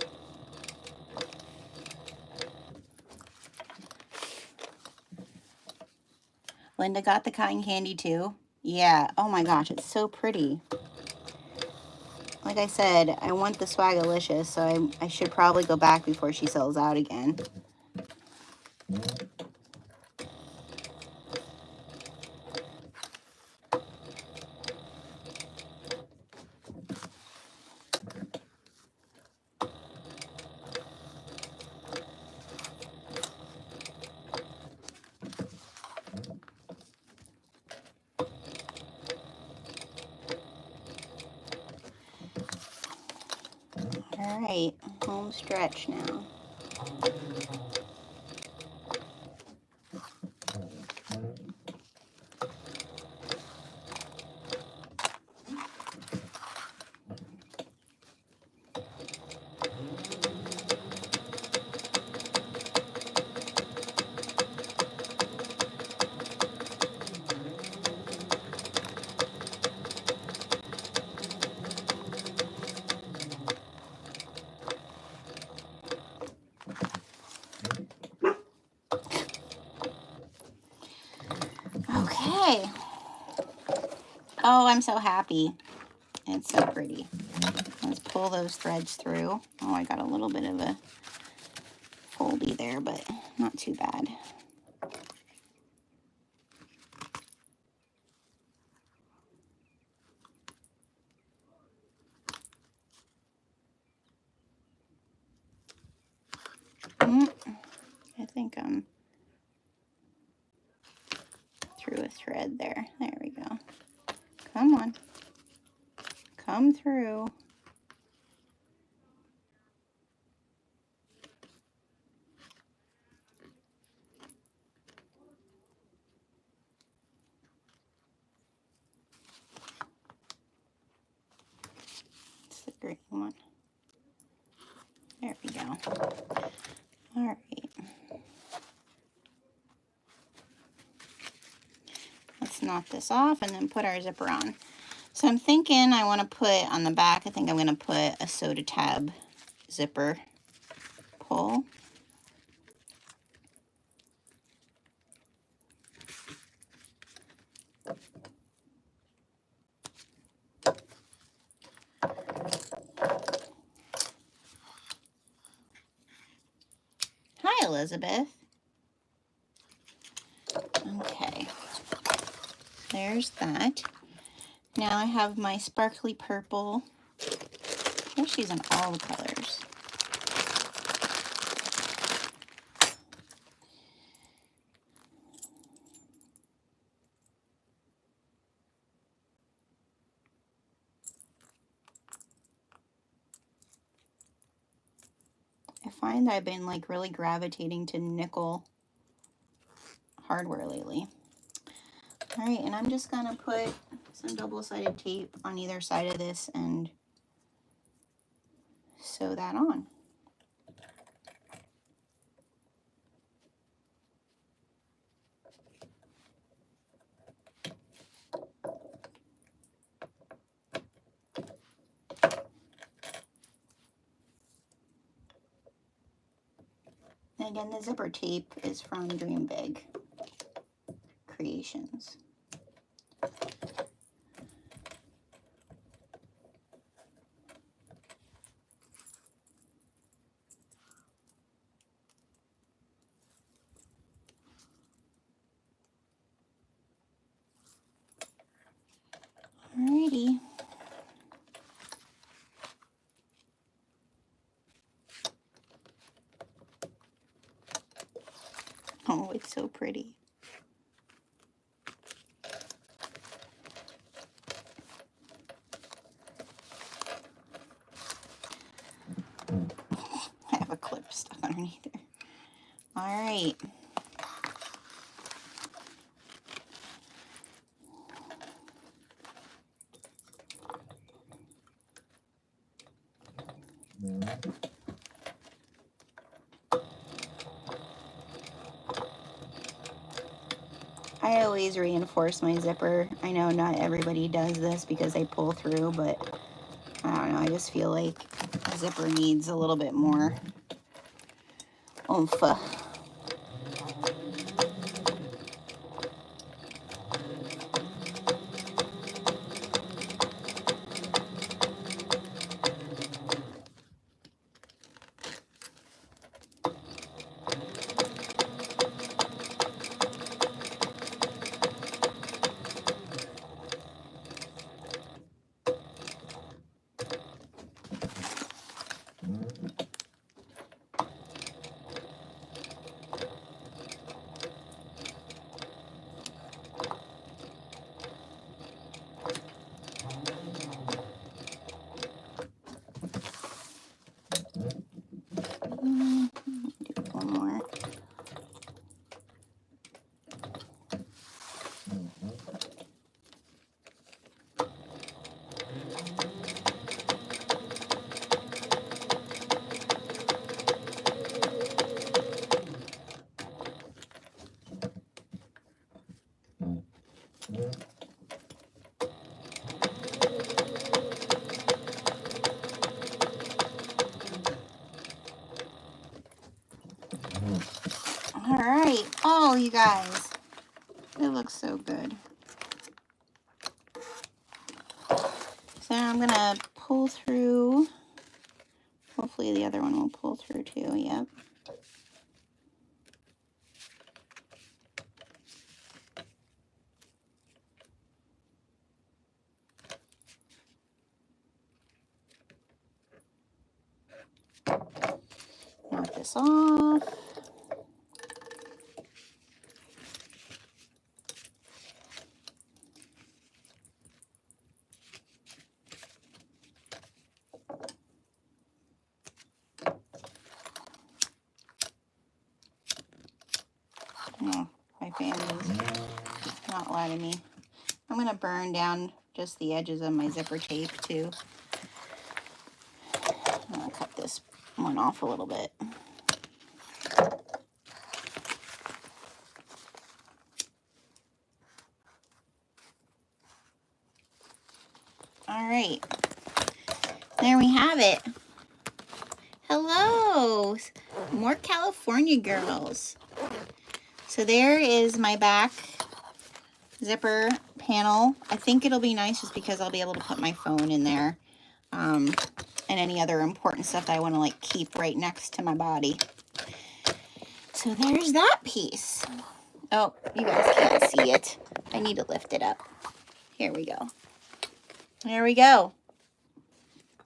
Linda got the cotton candy too. Yeah, oh my gosh, it's so pretty. Like I said, I want the Swagalicious, so I should probably go back before she sells out again. All right, home stretch now. Okay. Oh, I'm so happy. It's so pretty. Let's pull those threads through. Oh, I got a little bit of a foldy there, but not too bad. I think I'm through a thread there. There we go. Come on. Come through. green one. There we go. All right. Let's knock this off and then put our zipper on. So I'm thinking I want to put on the back, I think I'm going to put a soda tab zipper pull. Hi, Elizabeth. Okay, there's that. Now I have my sparkly purple. I wish she's in all the colors. I find I've been like really gravitating to nickel hardware lately. All right, and I'm just gonna put some double-sided tape on either side of this and sew that on. And again, the zipper tape is from Dream Big Creations. Alrighty. Oh, it's so pretty. I have a clip stuck underneath there. All right. I always reinforce my zipper. I know not everybody does this because they pull through, but I don't know, I just feel like a zipper needs a little bit more oomph. Do one more. All right. Oh, you guys, it looks so good. So I'm gonna pull through. Hopefully the other one will pull through too. Yep. Knock this off. Oh, my fan is not letting me. I'm going to burn down just the edges of my zipper tape too. went off a little bit. All right, there we have it. Hello, more California girls. So there is my back zipper panel. I think it'll be nice just because I'll be able to put my phone in there, and any other important stuff that I want to like keep right next to my body. So there's that piece. Oh, you guys can't see it. I need to lift it up. Here we go. There we go.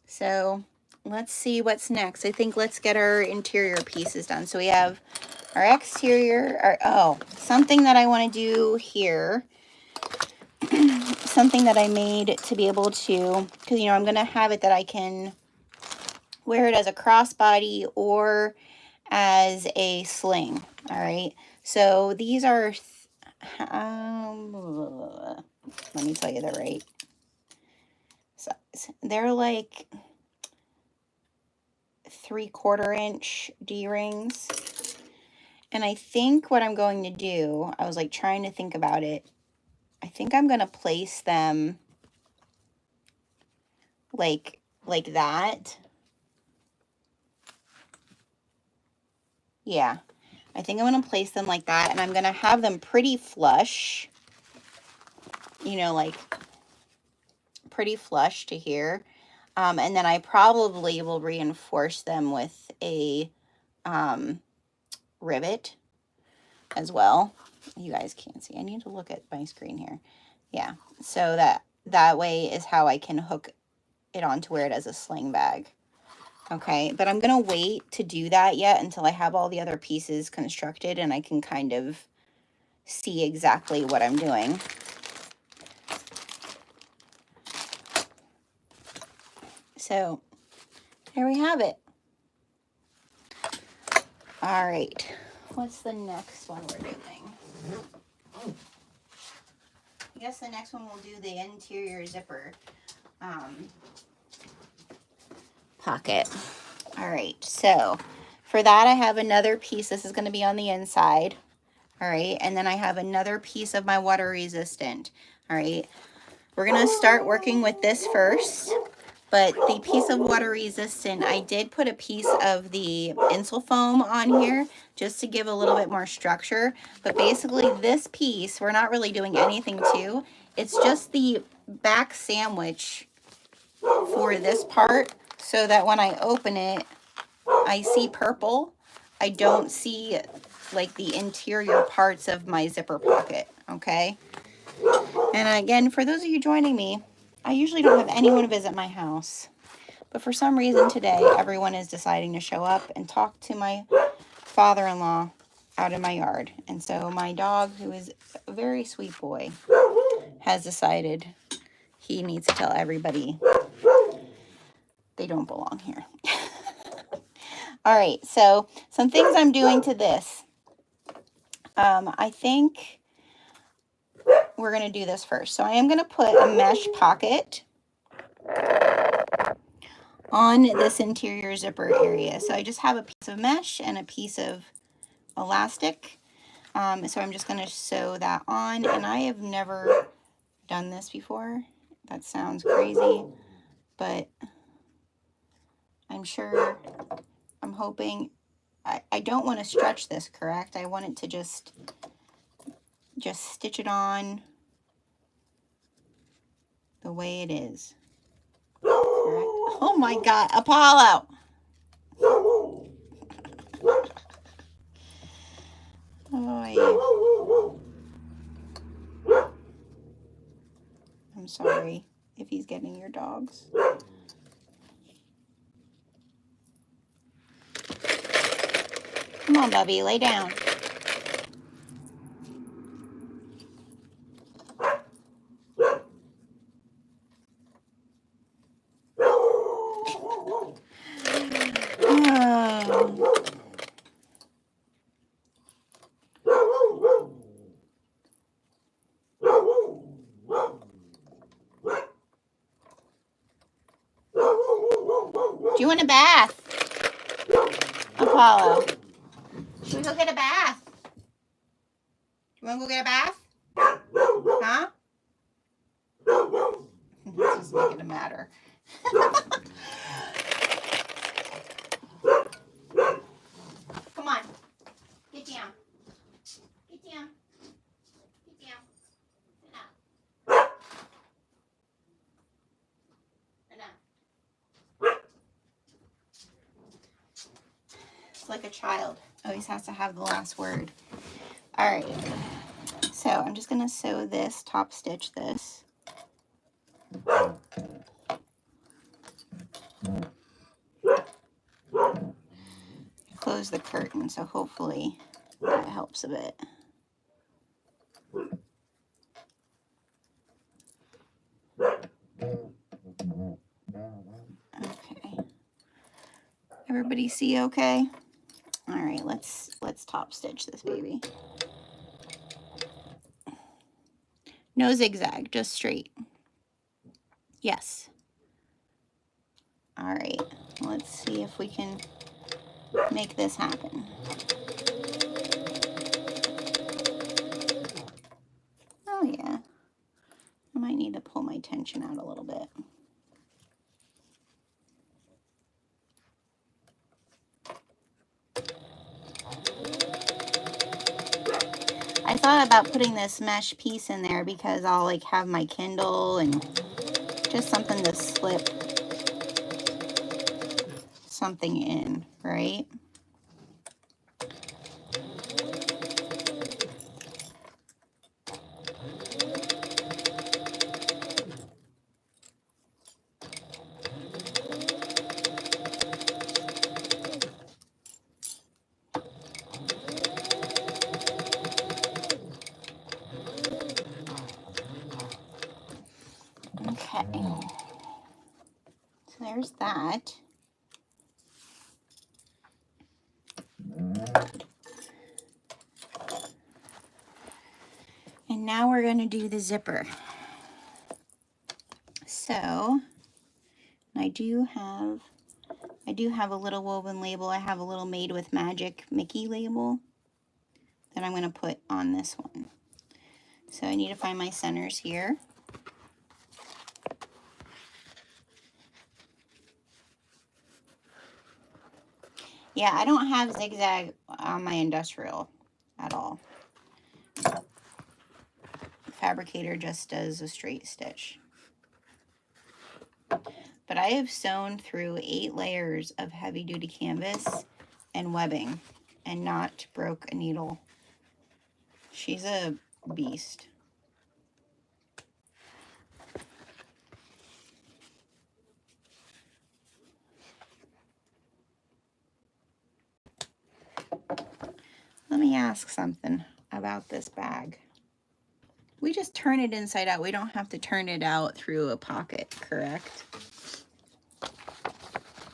So let's see what's next. I think let's get our interior pieces done. So we have our exterior, something that I want to do here. Something that I made to be able to, because, you know, I'm going to have it that I can wear it as a crossbody or as a sling. All right. So these are, let me tell you the right size. They're like 3/4 inch D-rings. And I think what I'm going to do, I was like trying to think about it. I think I'm going to place them like that. Yeah, I think I'm going to place them like that, and I'm going to have them pretty flush, you know, like pretty flush to here. And then I probably will reinforce them with a rivet as well. You guys can't see. I need to look at my screen here. Yeah, so that way is how I can hook it on to wear it as a sling bag. Okay, but I'm going to wait to do that yet until I have all the other pieces constructed and I can kind of see exactly what I'm doing. So there we have it. All right, what's the next one we're doing? I guess the next one we'll do the interior zipper pocket. All right, so for that I have another piece. This is going to be on the inside. All right, and then I have another piece of my water resistant. All right, we're going to start working with this first, but the piece of water resistant, I did put a piece of the insul foam on here just to give a little bit more structure. But basically this piece, we're not really doing anything to. It's just the back sandwich for this part, so that when I open it, I see purple. I don't see like the interior parts of my zipper pocket, okay? And again, for those of you joining me, I usually don't have anyone visit my house. But for some reason today, everyone is deciding to show up and talk to my father-in-law out in my yard. And so my dog, who is a very sweet boy, has decided he needs to tell everybody they don't belong here. All right, so some things I'm doing to this. I think we're going to do this first. So I am going to put a mesh pocket on this interior zipper area. So I just have a piece of mesh and a piece of elastic. So I'm just going to sew that on, and I have never done this before. That sounds crazy, but I'm sure, I'm hoping, I don't want to stretch this, correct? I want it to just stitch it on the way it is. Correct? Oh my God, Apollo! Oh, yeah. I'm sorry if he's getting your dogs. Come on, Bubby, lay down. Do you want a bath? Apollo, should we go get a bath? You want to go get a bath? Huh? This is making it matter. Come on. Get down. Get down. Get down. Sit down. Sit down. It's like a child. Always has to have the last word. All right. So I'm just going to sew this, top stitch this. Close the curtain, so hopefully that helps a bit. Okay. Everybody see okay? All right, let's top stitch this baby. No zigzag, just straight. Yes. All right, let's see if we can make this happen. Oh yeah, I might need to pull my tension out a little bit. I thought about putting this mesh piece in there because I'll like have my Kindle and just something to slip something in, right? Okay, so there's that. And now we're going to do the zipper. So I do have a little woven label. I have a little Made with Magic Mickey label that I'm going to put on this one. So I need to find my centers here. Yeah, I don't have zigzag on my industrial at all. Fabricator just does a straight stitch. But I have sewn through 8 layers of heavy duty canvas and webbing and not broke a needle. She's a beast. Let me ask something about this bag. We just turn it inside out. We don't have to turn it out through a pocket, correct?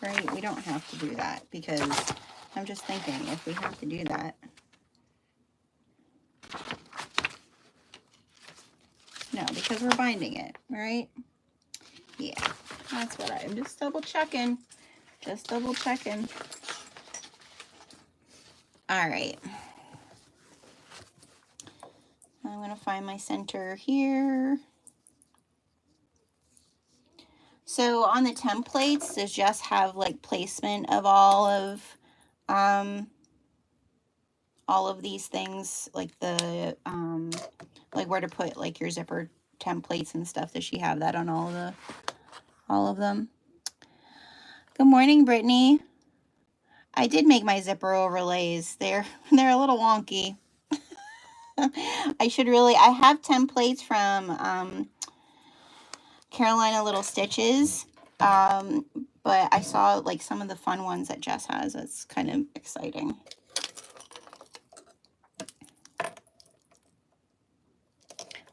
Right? We don't have to do that because I'm just thinking if we have to do that. No, because we're binding it, right? Yeah, that's what I'm just double checking. Just double checking. All right. I'm going to find my center here. So on the templates, does just have like placement of all of these things, like the like where to put like your zipper templates and stuff. Does she have that on all of them? Good morning, Brittany. I did make my zipper overlays. They're a little wonky. I have templates from Carolina Little Stitches, but I saw like some of the fun ones that Jess has. It's kind of exciting.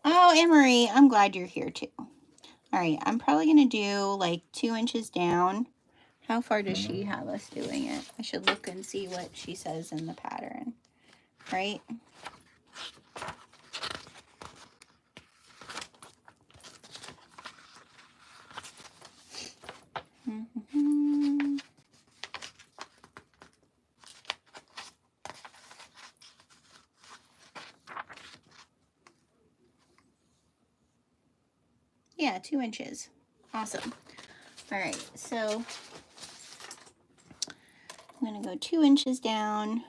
Oh, Emery, I'm glad you're here too. All right, I'm probably going to do like 2 inches down. How far does she have us doing it? I should look and see what she says in the pattern, right? 2 inches. Awesome. All right, so I'm going to go 2 inches down.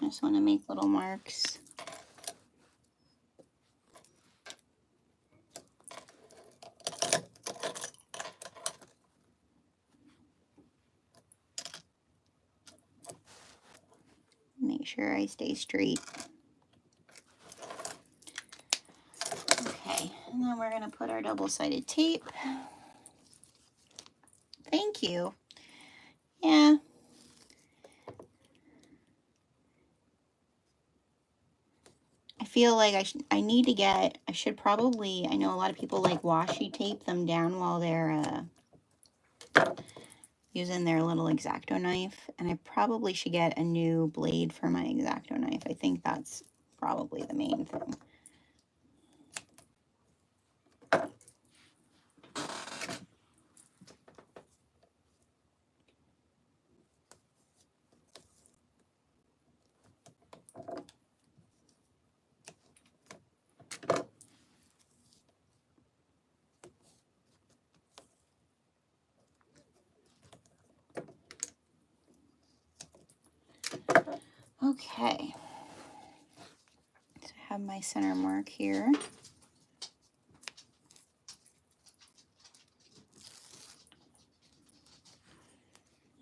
I just want to make little marks. Make sure I stay straight. Okay, and then we're going to put our double-sided tape. Thank you. Yeah. I feel like I need to get, I should probably, I know a lot of people like washi tape them down while they're using their little X-Acto knife, and I probably should get a new blade for my X-Acto knife. I think that's probably the main thing. Okay, so I have my center mark here.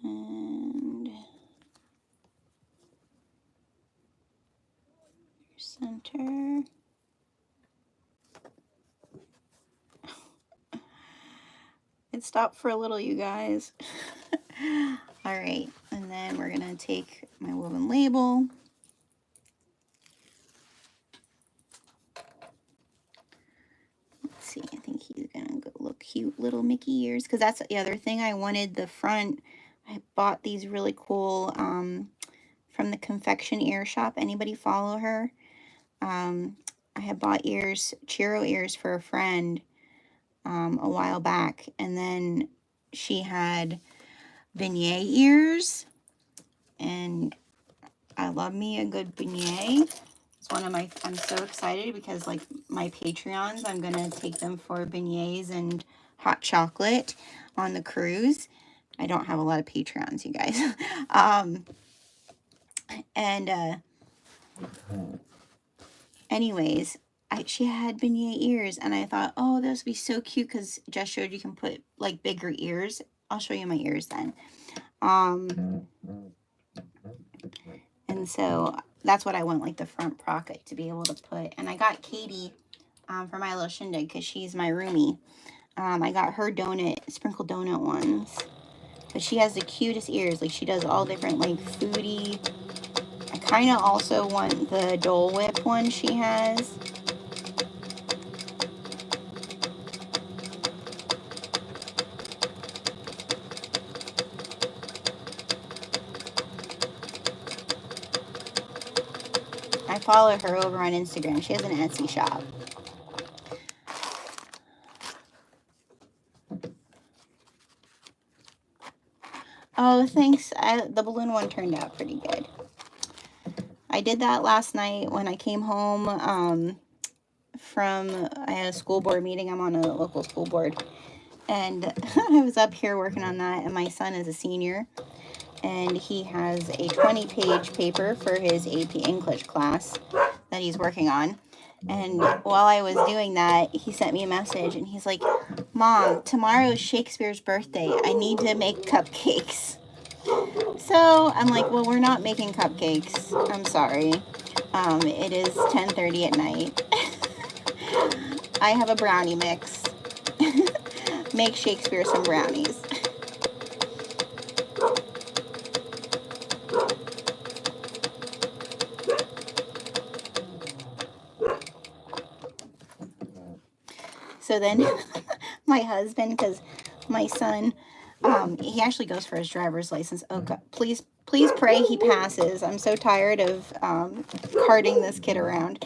And center. It stopped for a little, you guys. All right, and then we're gonna take my woven label. Let's see, I think he's gonna go look cute little Mickey ears, because that's the other thing. I wanted the front. I bought these really cool from the confection ear shop. Anybody follow her? I had bought ears, Chiro ears for a friend a while back, and then she had beignet ears, and I love me a good beignet. It's one of my, I'm so excited because like my Patreons, I'm gonna take them for beignets and hot chocolate on the cruise. I don't have a lot of Patreons, you guys. Anyways, she had beignet ears, and I thought, oh, this would be so cute, because Jess showed you can put like bigger ears. I'll show you my ears then. And so that's what I want, like the front pocket to be able to put. And I got Katie for my little shindig, because she's my roomie. I got her sprinkle donut ones. But she has the cutest ears. Like, she does all different, like, foodie. I kind of also want the Dole Whip one she has. I follow her over on Instagram. She has an Etsy shop. Oh, thanks. The balloon one turned out pretty good. I did that last night when I came home I had a school board meeting. I'm on a local school board. And I was up here working on that, and my son is a senior. And he has a 20-page paper for his AP English class that he's working on. And while I was doing that, he sent me a message, and he's like, Mom, tomorrow is Shakespeare's birthday. I need to make cupcakes. So I'm like, well, we're not making cupcakes. I'm sorry. It is 10:30 at night. I have a brownie mix. Make Shakespeare some brownies. So then my husband, because my son, he actually goes for his driver's license. Oh God, please pray he passes. I'm so tired of carting this kid around.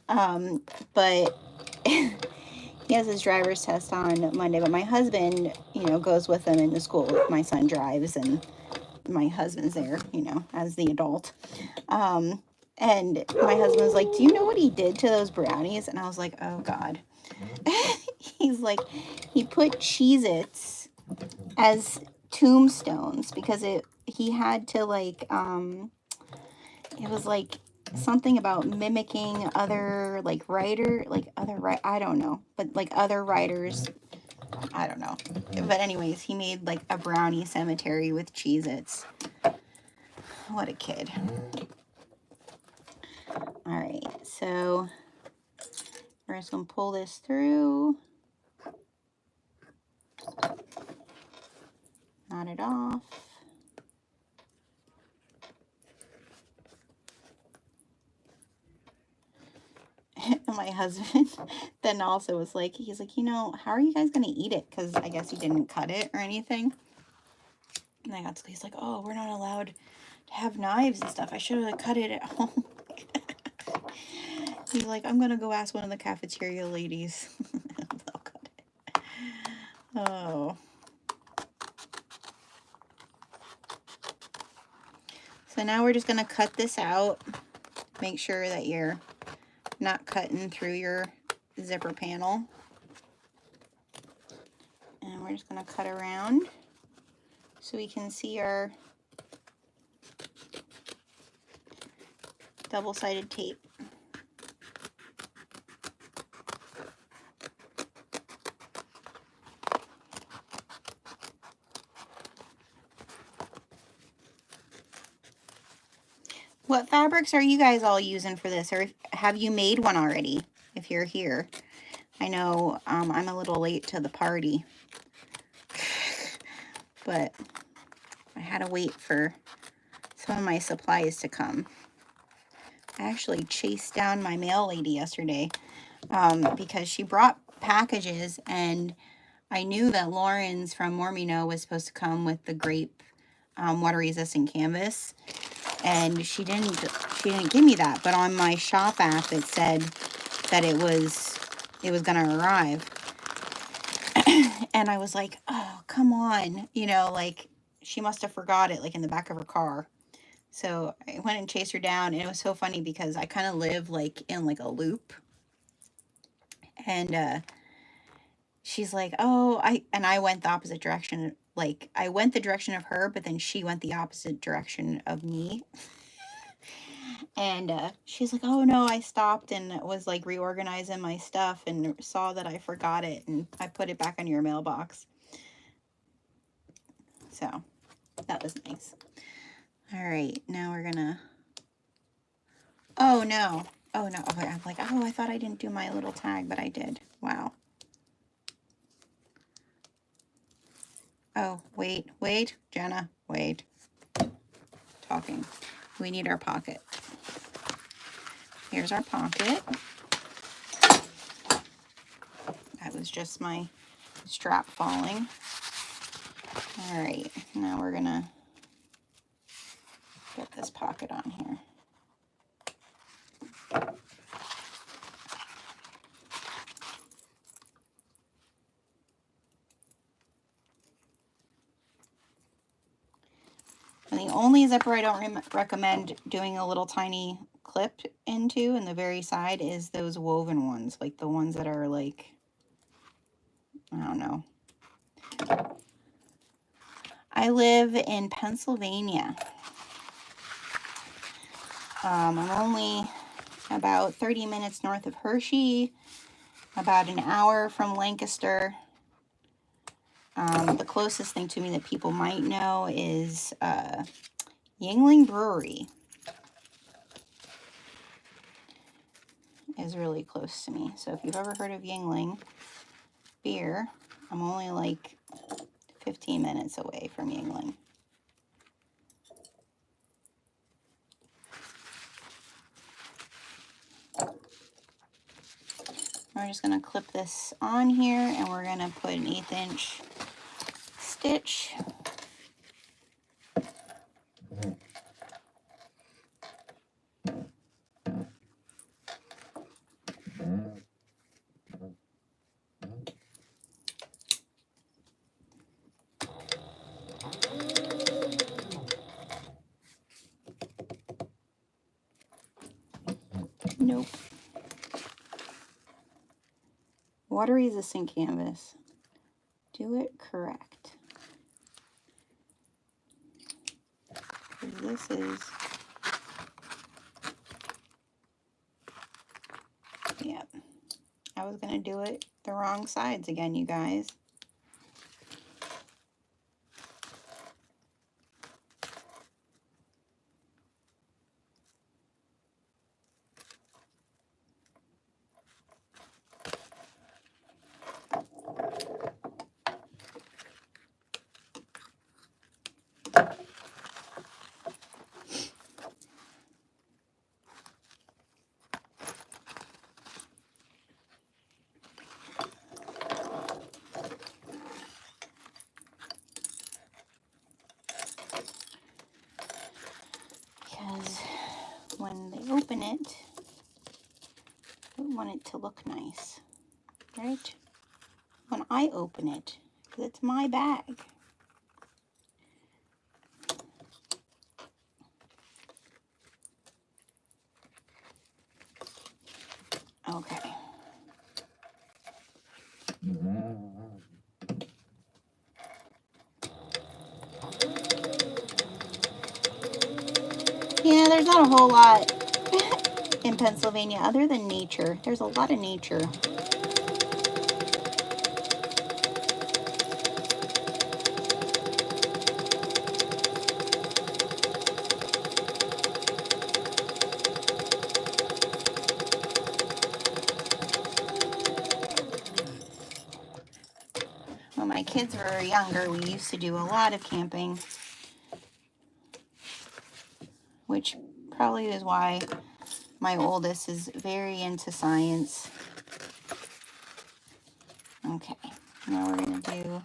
But he has his driver's test on Monday. But my husband, goes with him into school. My son drives, and my husband's there, as the adult. And my husband was like, do you know what he did to those brownies? And I was like, oh God. He's like, he put Cheez-Its as tombstones because he had to like, it was like something about mimicking other like I don't know, but like other writers, I don't know. But anyways, he made like a brownie cemetery with Cheez-Its. What a kid. All right, so we're just gonna pull this through. Knot it off. And my husband then also was like, he's like, you know, how are you guys gonna eat it? Because I guess he didn't cut it or anything. And he's like, oh, we're not allowed to have knives and stuff. I should have cut it at home. He's like, I'm gonna go ask one of the cafeteria ladies. They'll cut it. Oh. So now we're just gonna cut this out. Make sure that you're not cutting through your zipper panel. And we're just gonna cut around so we can see our double-sided tape. What fabrics are you guys all using for this? Or have you made one already, if you're here? I know I'm a little late to the party. But I had to wait for some of my supplies to come. I actually chased down my mail lady yesterday because she brought packages, and I knew that Lauren's from Mormino was supposed to come with the grape water-resistant canvas, and she didn't give me that. But on my shop app, it said that it was gonna arrive, and I was like, oh, come on, you know, like she must have forgot it like in the back of her car. So I went and chased her down, and it was so funny because I kind of live like in like a loop. And she's like, oh, I went the opposite direction. Like I went the direction of her, but then she went the opposite direction of me. And she's like, oh no, I stopped and was like reorganizing my stuff and saw that I forgot it, and I put it back on your mailbox. So that was nice. All right, now we're gonna, oh no. Oh no, okay, I'm like, oh, I thought I didn't do my little tag, but I did. Wow. Oh, wait, Jenna, wait. Talking. We need our pocket. Here's our pocket. That was just my strap falling. All right, now we're gonna get this pocket on here. And the only zipper I don't recommend doing a little tiny clip into in the very side is those woven ones, like the ones that are like, I don't know. I live in Pennsylvania. I'm only about 30 minutes north of Hershey, about an hour from Lancaster. The closest thing to me that people might know is Yuengling Brewery is really close to me. So if you've ever heard of Yuengling beer, I'm only like 15 minutes away from Yuengling. We're just going to clip this on here, and we're going to put an 1/8 inch stitch. Nope. water-resistant canvas. Do it correct. This is, yeah, I was going to do it the wrong sides again, you guys. Because when they open it, I want it to look nice, right? When I open it, because it's my bag. Okay. Yeah, there's not a whole lot in Pennsylvania other than nature. There's a lot of nature. When my kids were younger, we used to do a lot of camping, which probably is why my oldest is very into science. Okay, now we're going to do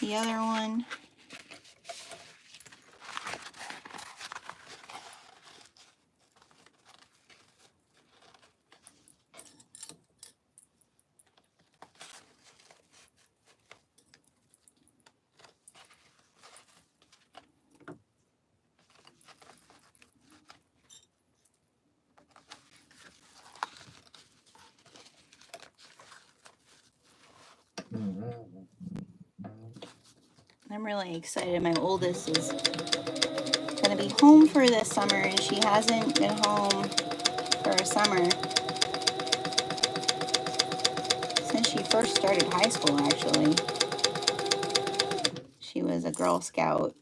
the other one. I'm really excited. My oldest is going to be home for this summer, and she hasn't been home for a summer since she first started high school, actually. She was a Girl Scout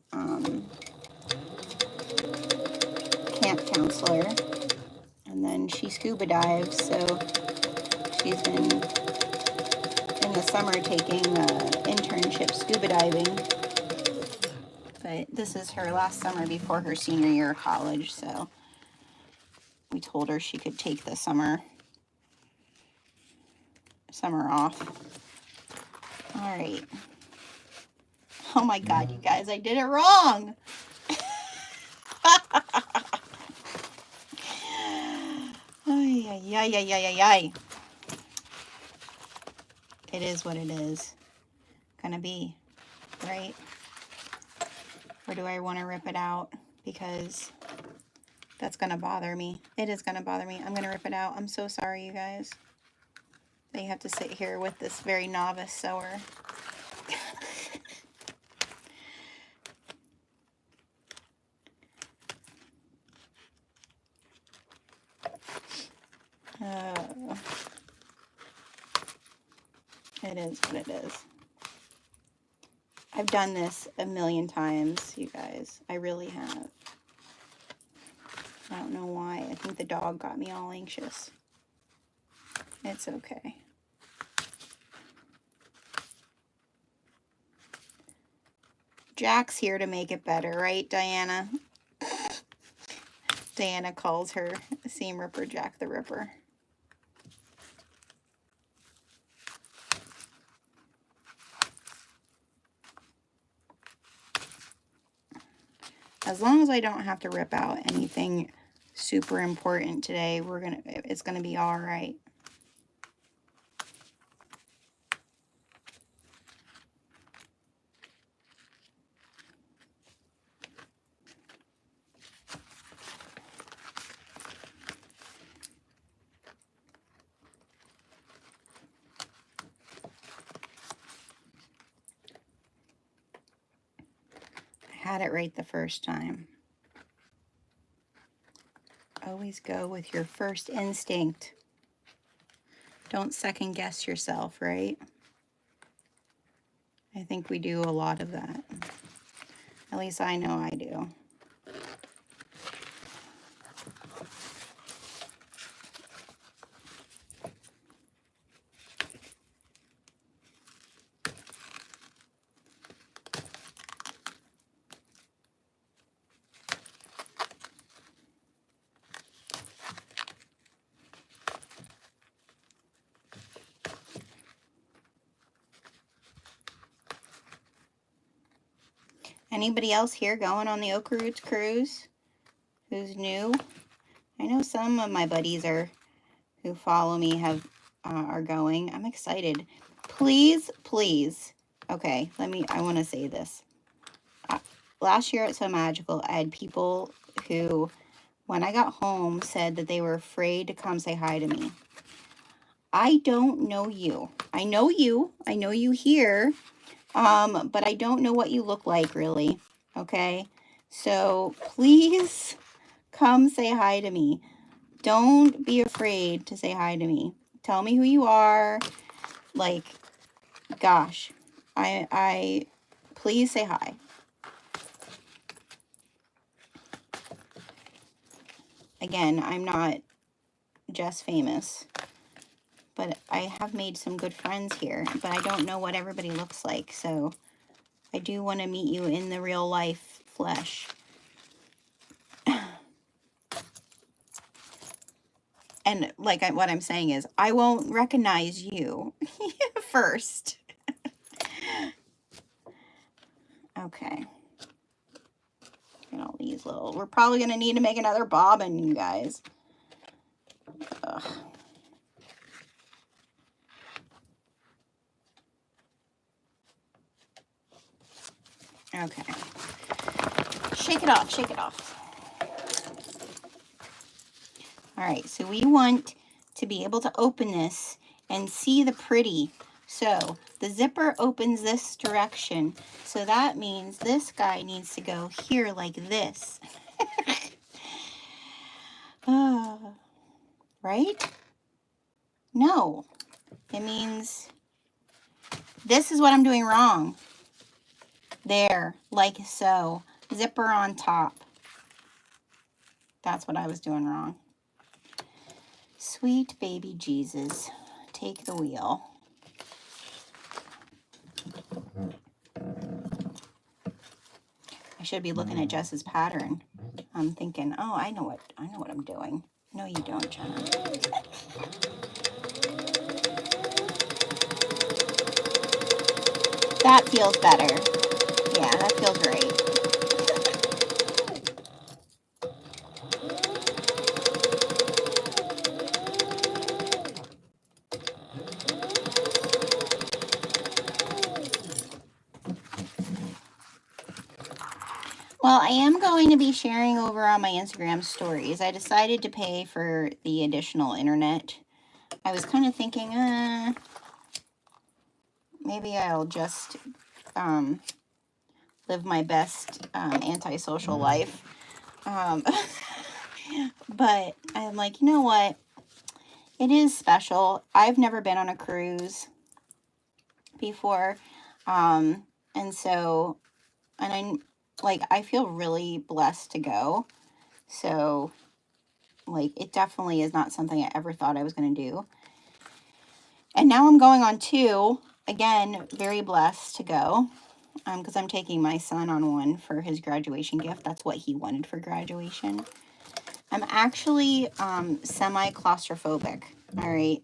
camp counselor, and then she scuba dives, so she's been in the summer taking internship scuba diving. But this is her last summer before her senior year of college, so we told her she could take the summer off. All right. Oh my God, you guys, I did it wrong. Ay, ay, ay, ay, ay, ay. It is what it is gonna be, right? Or do I want to rip it out? Because that's gonna bother me. It is gonna bother me. I'm gonna rip it out. I'm so sorry, you guys. That you have to sit here with this very novice sewer. It is what it is. I've done this a million times, you guys. I really have. I don't know why. I think the dog got me all anxious. It's okay. Jack's here to make it better, right, Diana? Diana calls her seam ripper Jack the Ripper. As long as I don't have to rip out anything super important today, it's gonna be all right. had it right the first time. Always go with your first instinct. Don't second guess yourself, right? I think we do a lot of that. At least I know I do. Anybody else here going on the OklaRoots cruise who's new? I know some of my buddies who follow me are going. I'm excited. Please, please. Okay, I want to say this. Last year at So Magical, I had people who, when I got home, said that they were afraid to come say hi to me. I don't know you. I know you. I know you here. But I don't know what you look like, really. Okay? So please come say hi to me. Don't be afraid to say hi to me. Tell me who you are. Like, gosh. Please say hi. Again, I'm not just famous, but I have made some good friends here, but I don't know what everybody looks like, so I do want to meet you in the real life flesh. And like what I'm saying is, I won't recognize you first. Okay. Get all these little, we're probably going to need to make another bobbin, you guys. Ugh. Okay. Shake it off, shake it off. All right, so we want to be able to open this and see the pretty. So the zipper opens this direction. So that means this guy needs to go here like this. Right? No. It means this is what I'm doing wrong. There, like so. Zipper on top. That's what I was doing wrong. Sweet baby Jesus, take the wheel. I should be looking at Jess's pattern. I'm thinking, oh, I know what I'm doing. No, you don't, Jenna. That feels better. Yeah, that feels right. Well, I am going to be sharing over on my Instagram stories. I decided to pay for the additional internet. I was kind of thinking, maybe I'll just live my best antisocial life. But I'm like, you know what? It is special. I've never been on a cruise before. And I feel really blessed to go. So, like, it definitely is not something I ever thought I was going to do. And now I'm going on 2. Again, very blessed to go. Because I'm taking my son on one for his graduation gift. That's what he wanted for graduation. I'm actually semi-claustrophobic. All right.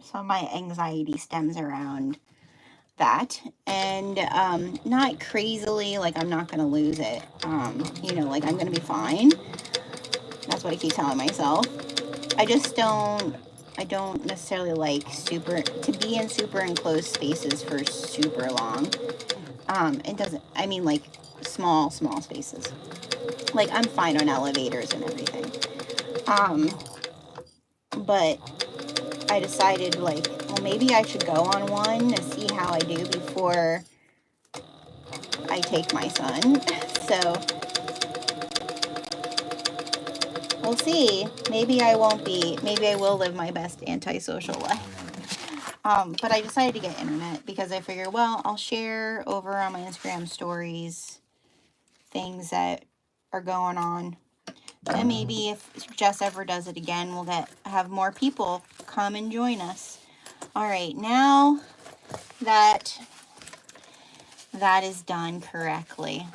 So my anxiety stems around that, and not crazily, like I'm not gonna lose it, like I'm gonna be fine. That's what I keep telling myself. I don't necessarily like to be in super enclosed spaces for super long. It doesn't, I mean, like small spaces. Like I'm fine on elevators and everything. But I decided, like, well, maybe I should go on one to see how I do before I take my son. So we'll see. Maybe I won't be, maybe I will live my best antisocial life. But I decided to get internet because I figured, well, I'll share over on my Instagram stories things that are going on. And maybe if Jess ever does it again, we'll have more people come and join us. All right, now that is done correctly.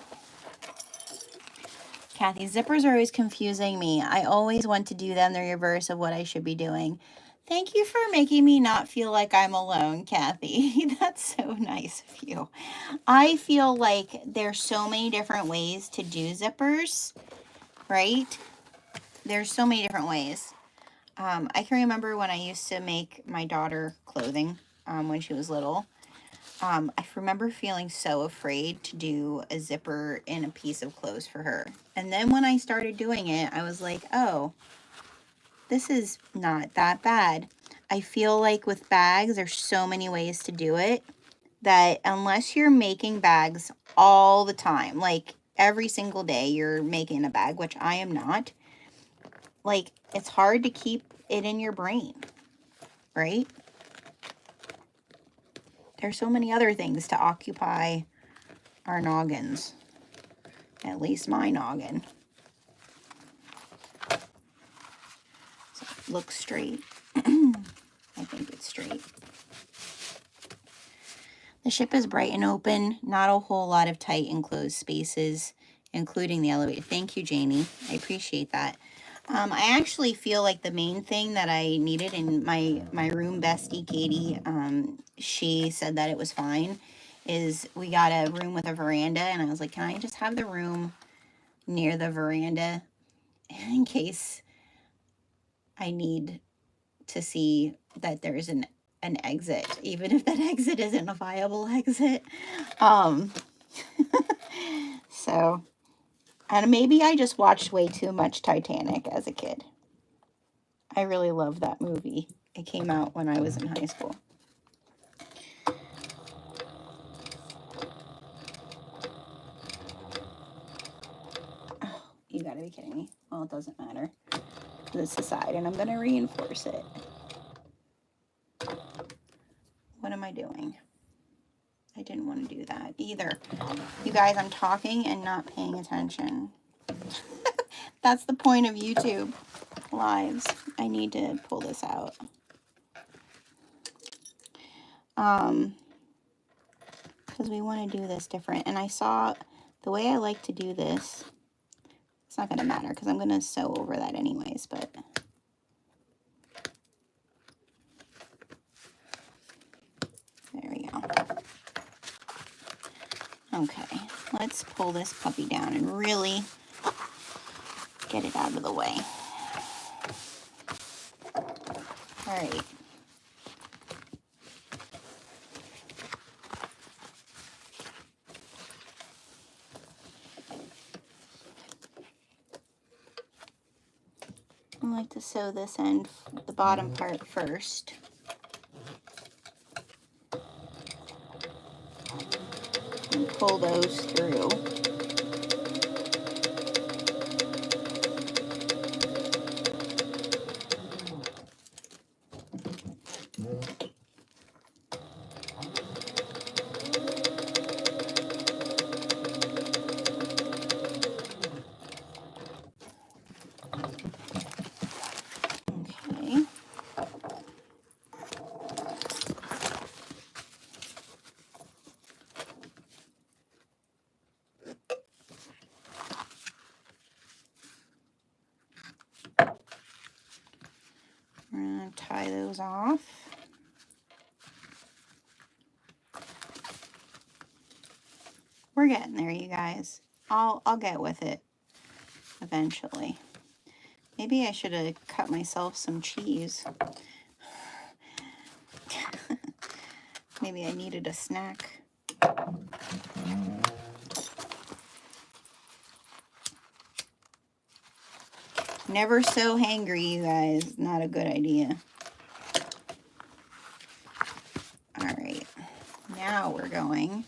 Kathy, zippers are always confusing me. I always want to do them the reverse of what I should be doing. Thank you for making me not feel like I'm alone, Kathy. That's so nice of you. I feel like there's so many different ways to do zippers, right? There's so many different ways. I can remember when I used to make my daughter clothing when she was little. I remember feeling so afraid to do a zipper in a piece of clothes for her. And then when I started doing it, I was like, oh, this is not that bad. I feel like with bags, there's so many ways to do it that unless you're making bags all the time, like every single day you're making a bag, which I am not, like it's hard to keep it in your brain, right? There's so many other things to occupy our noggins, at least my noggin. So it looks straight. I think it's straight. The ship is bright and open, not a whole lot of tight enclosed spaces, including the elevator. Thank you, Janie. I appreciate that. I actually feel like the main thing that I needed in my room bestie, Katie, she said that it was fine, is we got a room with a veranda, and I was like, can I just have the room near the veranda in case I need to see that there's an exit, even if that exit isn't a viable exit. So, and maybe I just watched way too much Titanic as a kid. I really love that movie. It came out when I was in high school. Oh, you gotta be kidding me. Well, it doesn't matter. It's the side, and I'm gonna reinforce it. What am I doing? I didn't want to do that either. You guys, I'm talking and not paying attention. That's the point of YouTube lives. I need to pull this out. Because we want to do this different. And I saw the way I like to do this. It's not going to matter because I'm going to sew over that anyways, but there we go. Okay, let's pull this puppy down and really get it out of the way. All right. I like to sew this end, the bottom part first. And pull those through. Okay. We're gonna tie those off. We're getting there, you guys. I'll get with it eventually. Maybe I should have cut myself some cheese. Maybe I needed a snack. Never so hangry, you guys. Not a good idea. All right. Now we're going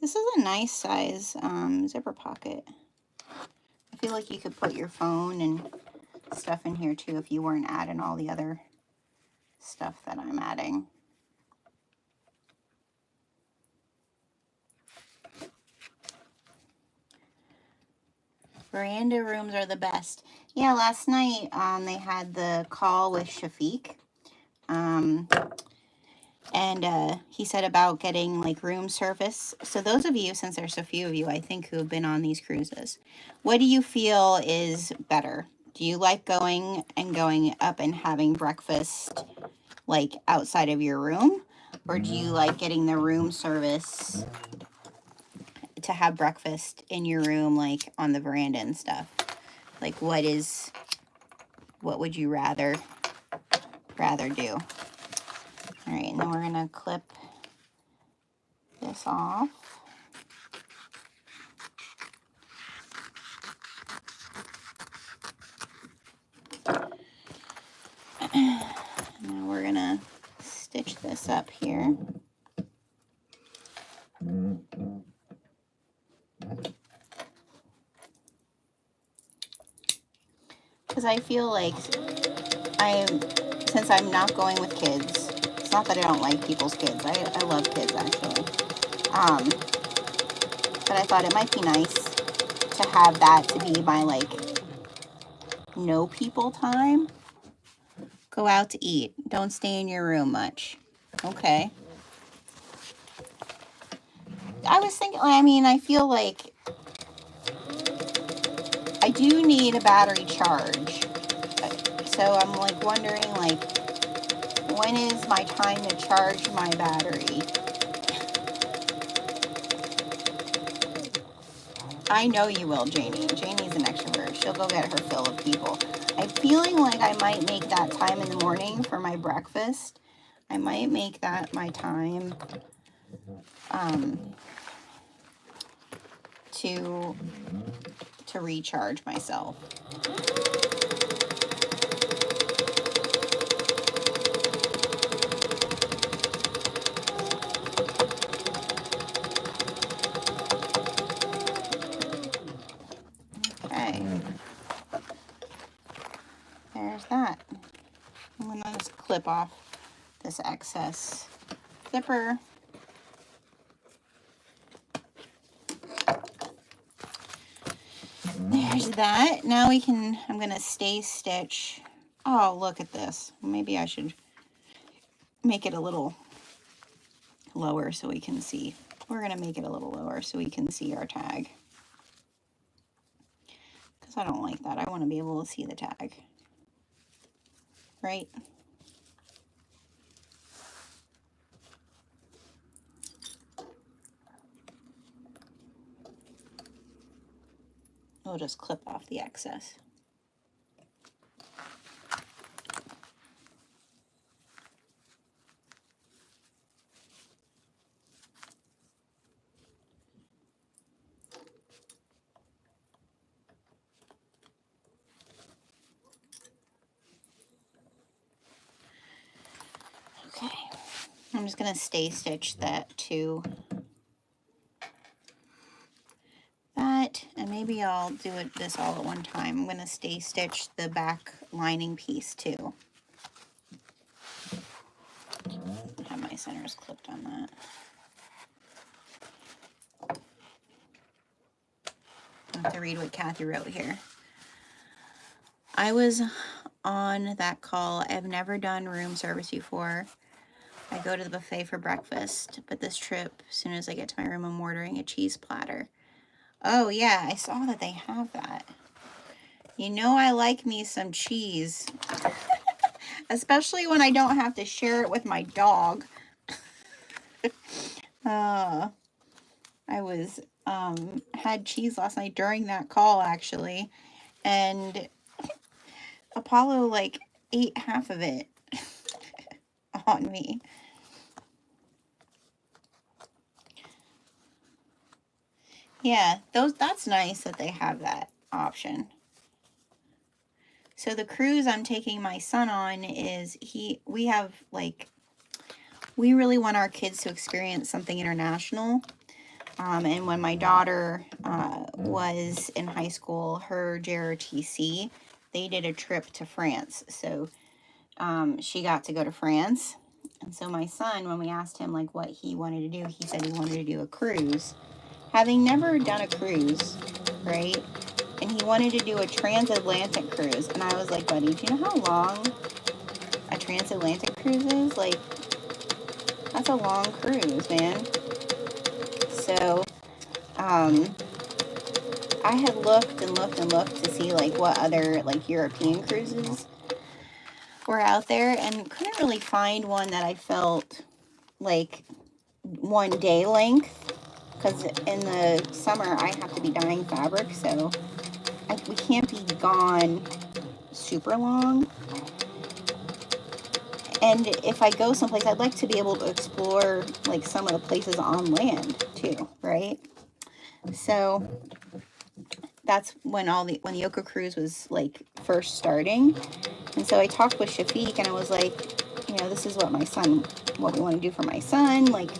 This is a nice size zipper pocket. I feel like you could put your phone and stuff in here too if you weren't adding all the other stuff that I'm adding. Veranda rooms are the best. Yeah, last night they had the call with Shafiq. And he said about getting like room service. So those of you, since there's so few of you, I think, who have been on these cruises, what do you feel is better? Do you like going up and having breakfast like outside of your room? Or do you like getting the room service to have breakfast in your room, like on the veranda and stuff? Like what would you rather do? All right, and then we're gonna clip this off. Now we're gonna stitch this up here. Because I feel like since I'm not going with kids, it's not that I don't like people's kids. I love kids actually. But I thought it might be nice to have that to be my like no people time. Go out to eat. Don't stay in your room much. Okay. I was thinking, I mean, I feel like I do need a battery charge. So I'm like wondering like, when is my time to charge my battery? I know you will, Janie. Janie's an extrovert. She'll go get her fill of people. I'm feeling like I might make that time in the morning for my breakfast. I might make that my time to recharge myself. Okay. There's that. I'm going to just clip off this excess zipper. There's that. Now I'm going to stay stitch. Oh, look at this. Maybe I should make it a little lower so we can see. We're going to make it a little lower so we can see our tag. Because I don't like that. I want to be able to see the tag. Right? We'll just clip off the excess. Okay, I'm just going to stay stitch that to that, and maybe I'll do this all at one time. I'm going to stay stitch the back lining piece too. I have my centers clipped on that. I have to read what Kathy wrote here. I was on that call. I've never done room service before. I go to the buffet for breakfast, but this trip, as soon as I get to my room, I'm ordering a cheese platter. Oh yeah, I saw that they have that. You know I like me some cheese. Especially when I don't have to share it with my dog. I was had cheese last night during that call actually, and Apollo like ate half of it on me. Yeah, that's nice that they have that option. So the cruise I'm taking my son on is we really want our kids to experience something international. And when my daughter was in high school, her JROTC, they did a trip to France. So she got to go to France. And so my son, when we asked him like what he wanted to do, he said he wanted to do a cruise. Having never done a cruise, right? And he wanted to do a transatlantic cruise. And I was like, buddy, do you know how long a transatlantic cruise is? Like, that's a long cruise, man. So, I had looked and looked and looked to see like what other like European cruises were out there, and couldn't really find one that I felt like 1 day length, because in the summer I have to be dyeing fabric, so we can't be gone super long. And if I go someplace, I'd like to be able to explore like some of the places on land too, right? So that's when when the OklaRoots was like first starting. And so I talked with Shafiq and I was like, you know, this is what we want to do for my son. Like,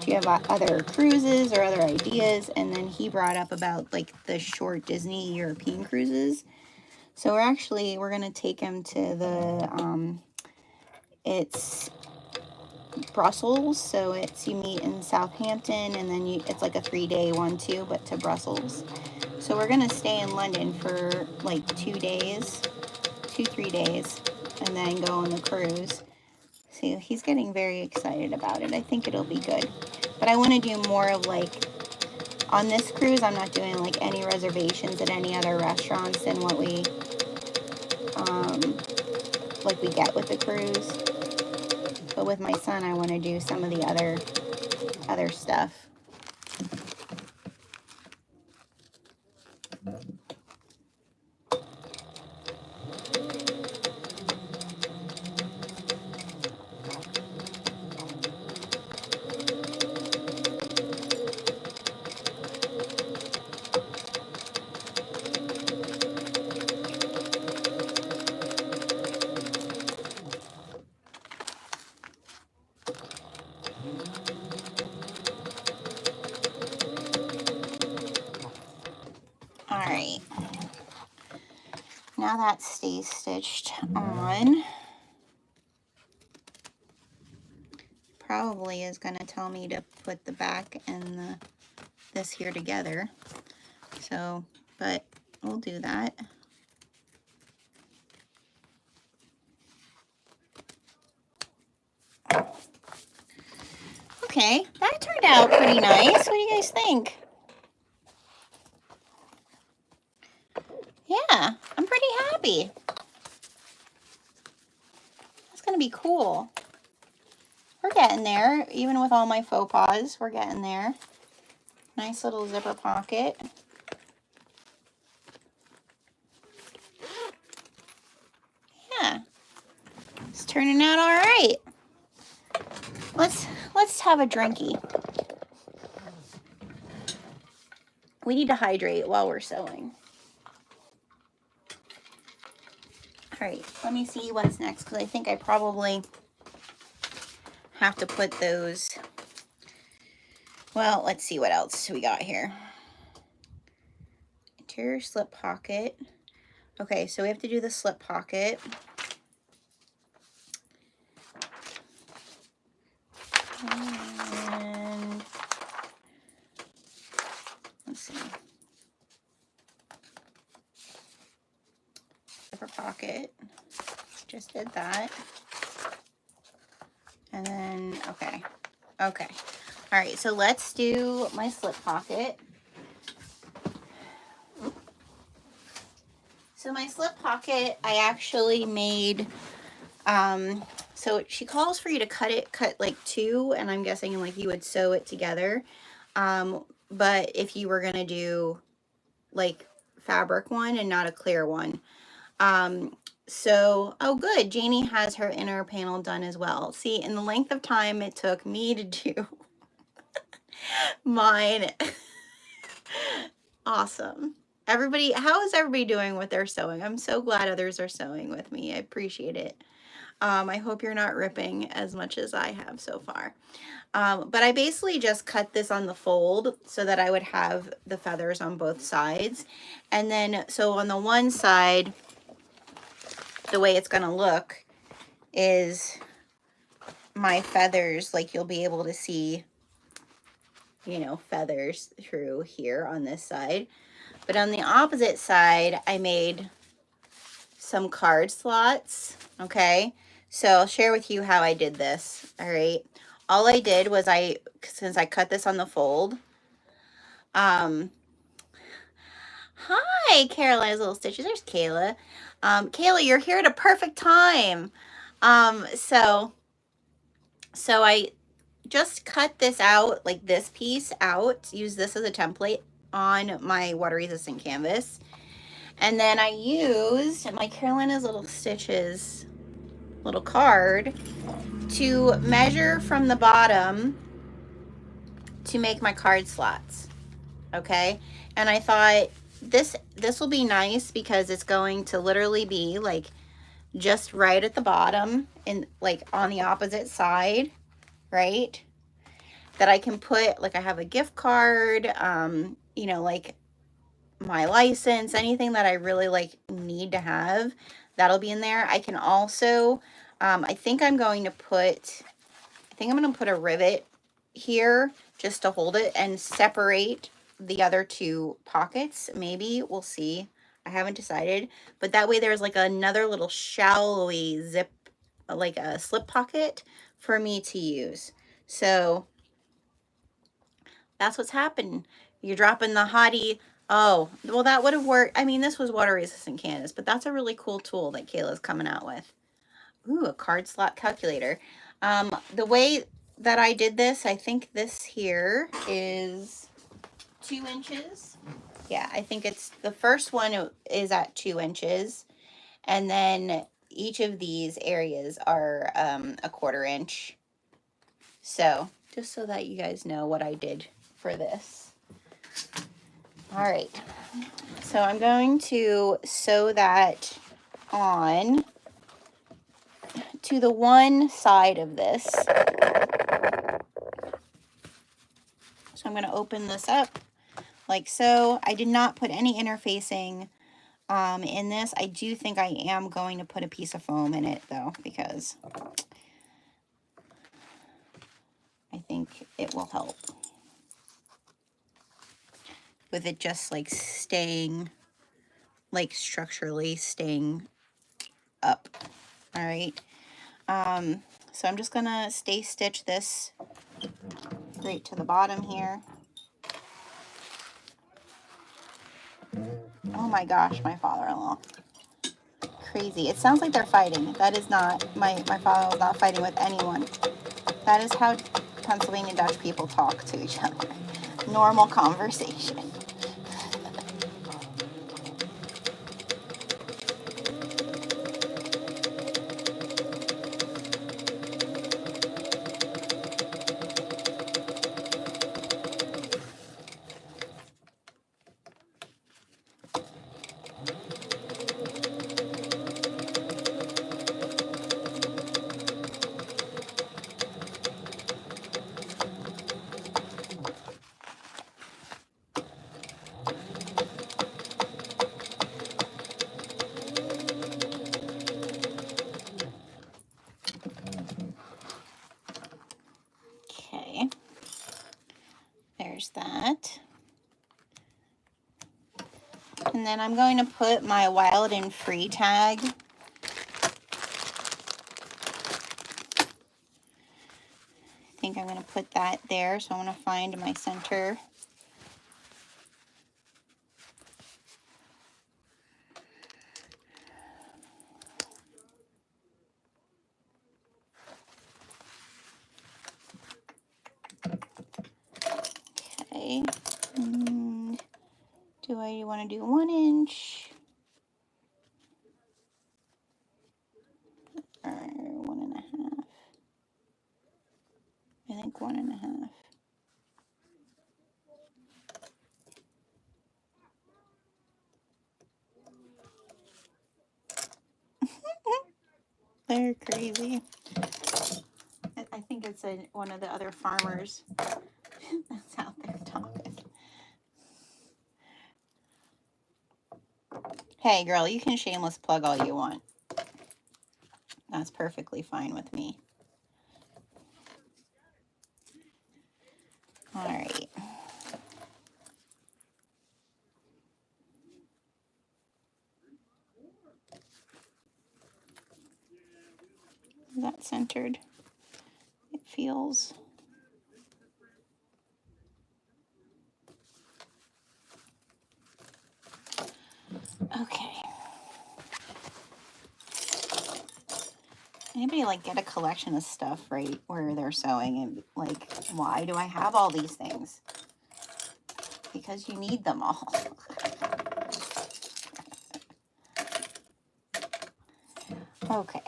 do you have other cruises or other ideas? And then he brought up about like the short Disney European cruises. So we're going to take him to it's Brussels. So you meet in Southampton and then it's like a 3-day one too, but to Brussels. So we're going to stay in London for like 2 days, 2-3 days, and then go on the cruise. So he's getting very excited about it. I think it'll be good. But I want to do more of like, on this cruise, I'm not doing like any reservations at any other restaurants than what we get with the cruise. But with my son, I want to do some of the other stuff. All right. Now that stays stitched on, probably is going to tell me to put the back and this here together. So, but we'll do that. Okay, that turned out pretty nice. What do you guys think? Yeah, I'm pretty happy. That's going to be cool. We're getting there, even with all my faux pas, we're getting there. Nice little zipper pocket. Yeah, it's turning out all right. Let's have a drinky. We need to hydrate while we're sewing. All right, let me see what's next, because I think I probably have to put those. Well, let's see what else we got here. Interior slip pocket. Okay, so we have to do the slip pocket. And let's see. Zipper pocket. Just did that. And then, okay. All right, so let's do my slip pocket. So my slip pocket, I actually made, so she calls for you to cut like 2, and I'm guessing like you would sew it together. But if you were gonna do like fabric one and not a clear one. So, oh good, Janie has her inner panel done as well. See, in the length of time it took me to do mine. Awesome. Everybody, how is everybody doing with their sewing? I'm so glad others are sewing with me. I appreciate it. I hope you're not ripping as much as I have so far. But I basically just cut this on the fold so that I would have the feathers on both sides. And then, so on the one side, the way it's gonna look is my feathers, like you'll be able to see, you know, feathers through here on this side. But on the opposite side, I made some card slots, okay? So I'll share with you how I did this, all right? All I did was since I cut this on the fold, hi, Caroline's Little Stitches, there's Kayla. Kayla, you're here at a perfect time. So I just cut this out, like this piece out, use this as a template on my water resistant canvas. And then I used my Carolina's Little Stitches little card to measure from the bottom to make my card slots. Okay. And I thought this will be nice because it's going to literally be like just right at the bottom and like on the opposite side, right? That I can put, like I have a gift card, you know, like my license, anything that I really like need to have, that'll be in there. I can also, I think I'm going to put a rivet here just to hold it and separate the other two pockets. Maybe, we'll see. I haven't decided, but that way there's like another little shallowy zip, like a slip pocket for me to use. So that's what's happening. You're dropping the hottie. Oh, well, that would have worked. I mean, this was water resistant canvas, but that's a really cool tool that Kayla's coming out with. Ooh, a card slot calculator. The way that I did this, I think this here is 2 inches. Yeah, I think it's the first one is at 2 inches. And then each of these areas are a 1/4 inch. So just so that you guys know what I did for this. All right, so I'm going to sew that on to the one side of this. So I'm going to open this up like so. I did not put any interfacing in this. I do think I am going to put a piece of foam in it though, because I think it will help with it just like staying, like structurally staying up. All right. So I'm just gonna stay stitch this right to the bottom here. Oh my gosh, my father-in-law. Crazy. It sounds like they're fighting. That is not, my father was not fighting with anyone. That is how Pennsylvania Dutch people talk to each other. Normal conversation. Okay. There's that. And then I'm going to put my Wild and Free tag I think I'm going to put that there. So I'm going to find my center. Okay. And do I want to do 1 inch? Or 1.5? I think 1.5. They're crazy. I think it's one of the other farmers that's out there talking. Hey, girl, you can shameless plug all you want. That's perfectly fine with me. All right. Is that centered? It feels. Okay. Anybody like get a collection of stuff right where they're sewing and like, why do I have all these things? Because you need them all. Okay.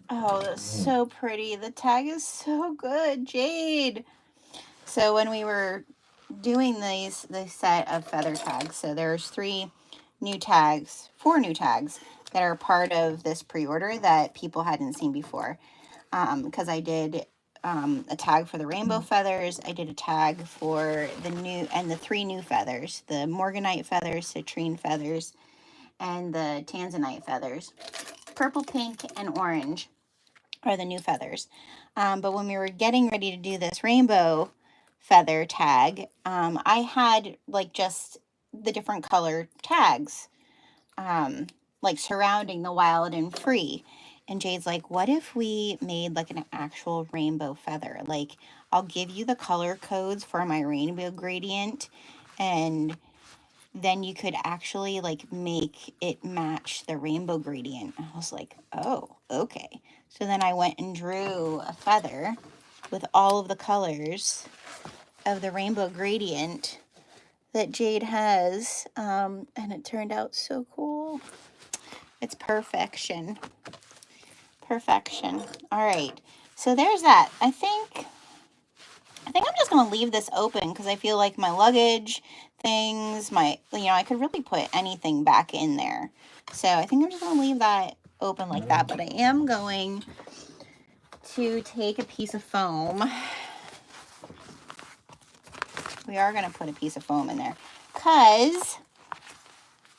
Oh, that's so pretty. The tag is so good, Jade. So when we were doing this set of feather tags, so there's 4 new tags that are part of this pre-order that people hadn't seen before. Because I did a tag for the rainbow feathers. I did a tag for the 3 new feathers, the morganite feathers, citrine feathers, and the tanzanite feathers. Purple, pink, and orange are the new feathers. But when we were getting ready to do this rainbow feather tag, I had like just the different color tags, like surrounding the wild and free. And Jade's like, what if we made like an actual rainbow feather? Like, I'll give you the color codes for my rainbow gradient, and then you could actually like make it match the rainbow gradient. I was like, oh, okay. So then I went and drew a feather with all of the colors of the rainbow gradient that Jade has, and it turned out so cool. It's perfection. Perfection. All right. So there's that. I think I'm just going to leave this open because I feel like my luggage things, I could really put anything back in there. So I think I'm just going to leave that open like that. But I am going to take a piece of foam. We are going to put a piece of foam in there because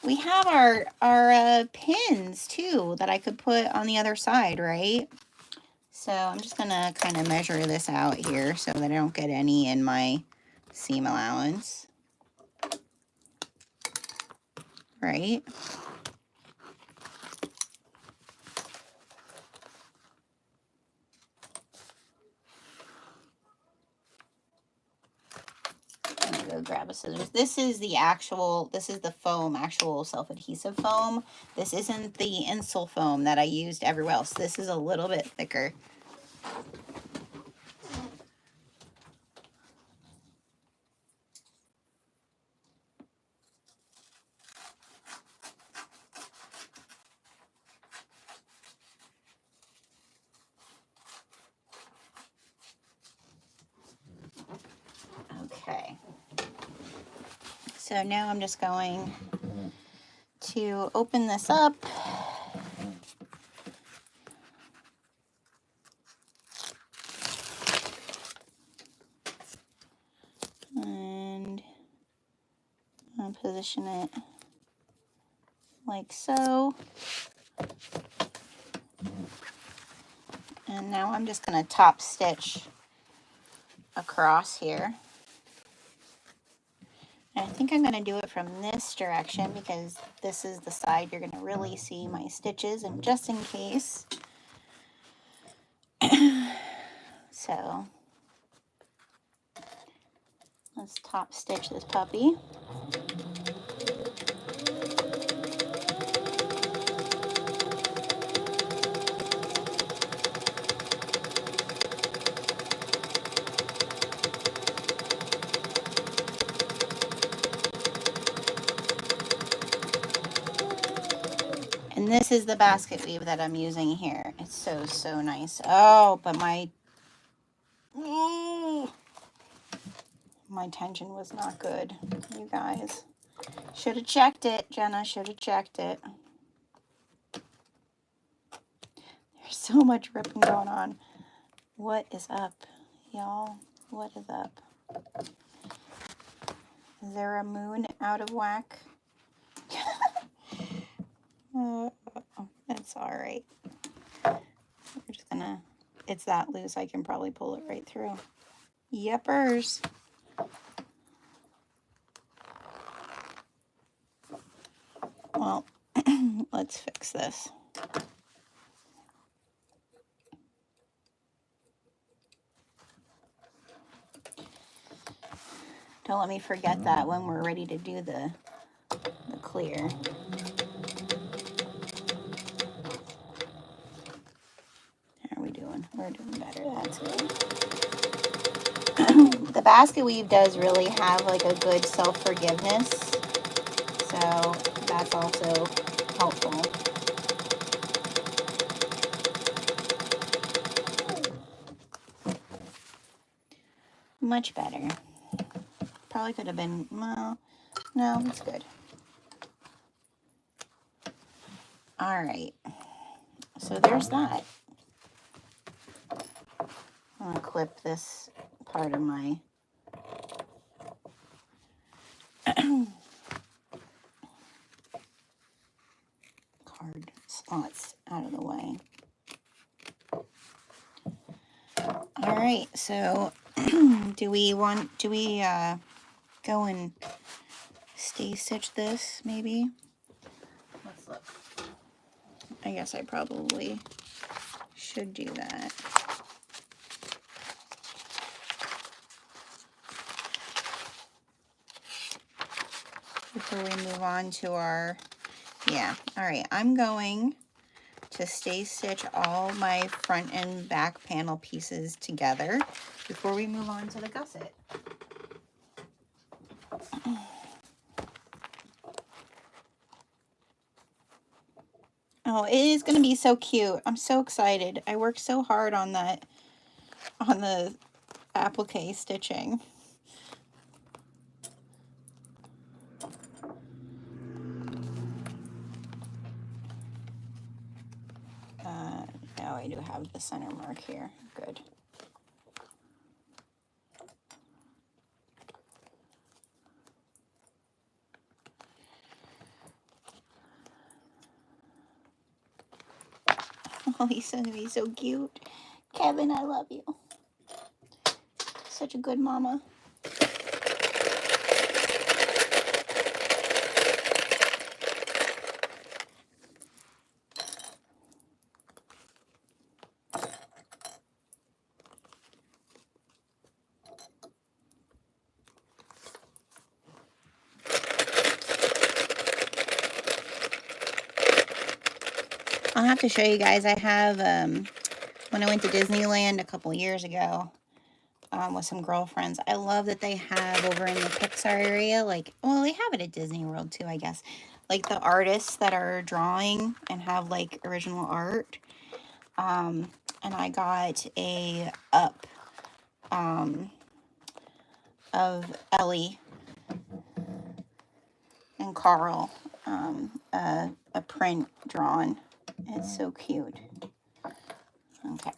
we have our pins too that I could put on the other side, right? So I'm just going to kind of measure this out here so that I don't get any in my seam allowance. Right? I'm going to go grab a scissors. This is the foam, actual self-adhesive foam. This isn't the Insul foam that I used everywhere else. This is a little bit thicker. Okay. So now I'm just going to open this up. And I'll position it like so. And now I'm just going to top stitch across here. And think I'm going to do it from this direction because this is the side you're going to really see my stitches, and just in case. So let's top stitch this puppy. And this is the basket weave that I'm using here. It's so, so nice. Oh, but my tension was not good, you guys. Should have checked it, Jenna. Should have checked it. There's so much ripping going on. What is up, y'all? What is up? Is there a moon out of whack? That's all right. We're just gonna, it's that loose, I can probably pull it right through. Yepers. Well, let's fix this. Don't let me forget that when we're ready to do the clear. How are we doing? We're doing better. That's good. The basket weave does really have like a good self-forgiveness, so that's also helpful. Much better. Probably could have been, well, no, it's good. All right, so there's that. I'm gonna clip this part of my card slots out of the way. All right, so do we go and stay stitch this maybe? Let's look. I guess I probably should do that. Before we move on to our, yeah, all right, I'm going to stay stitch all my front and back panel pieces together before we move on to the gusset. Oh, it is going to be so cute. I'm so excited. I worked so hard on that, on the applique stitching. Now I do have the center mark here. Good. Oh, he's going to be so cute. Kevin, I love you. Such a good mama. I'll have to show you guys. I have, when I went to Disneyland a couple years ago with some girlfriends, I love that they have over in the Pixar area, like, well, they have it at Disney World too, I guess, like the artists that are drawing and have like original art. And I got a up of Ellie and Carl, a print drawn. It's so cute. Okay.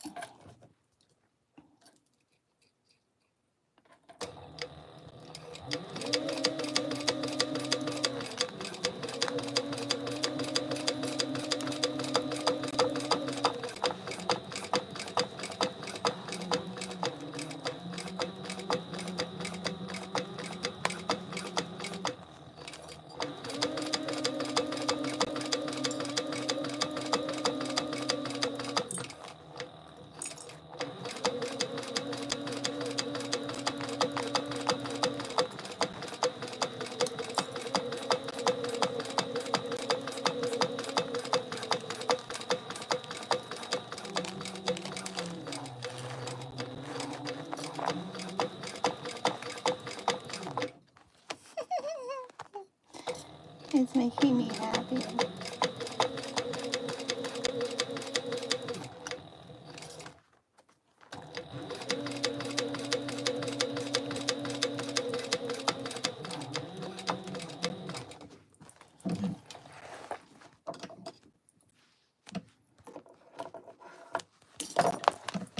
It's making me happy.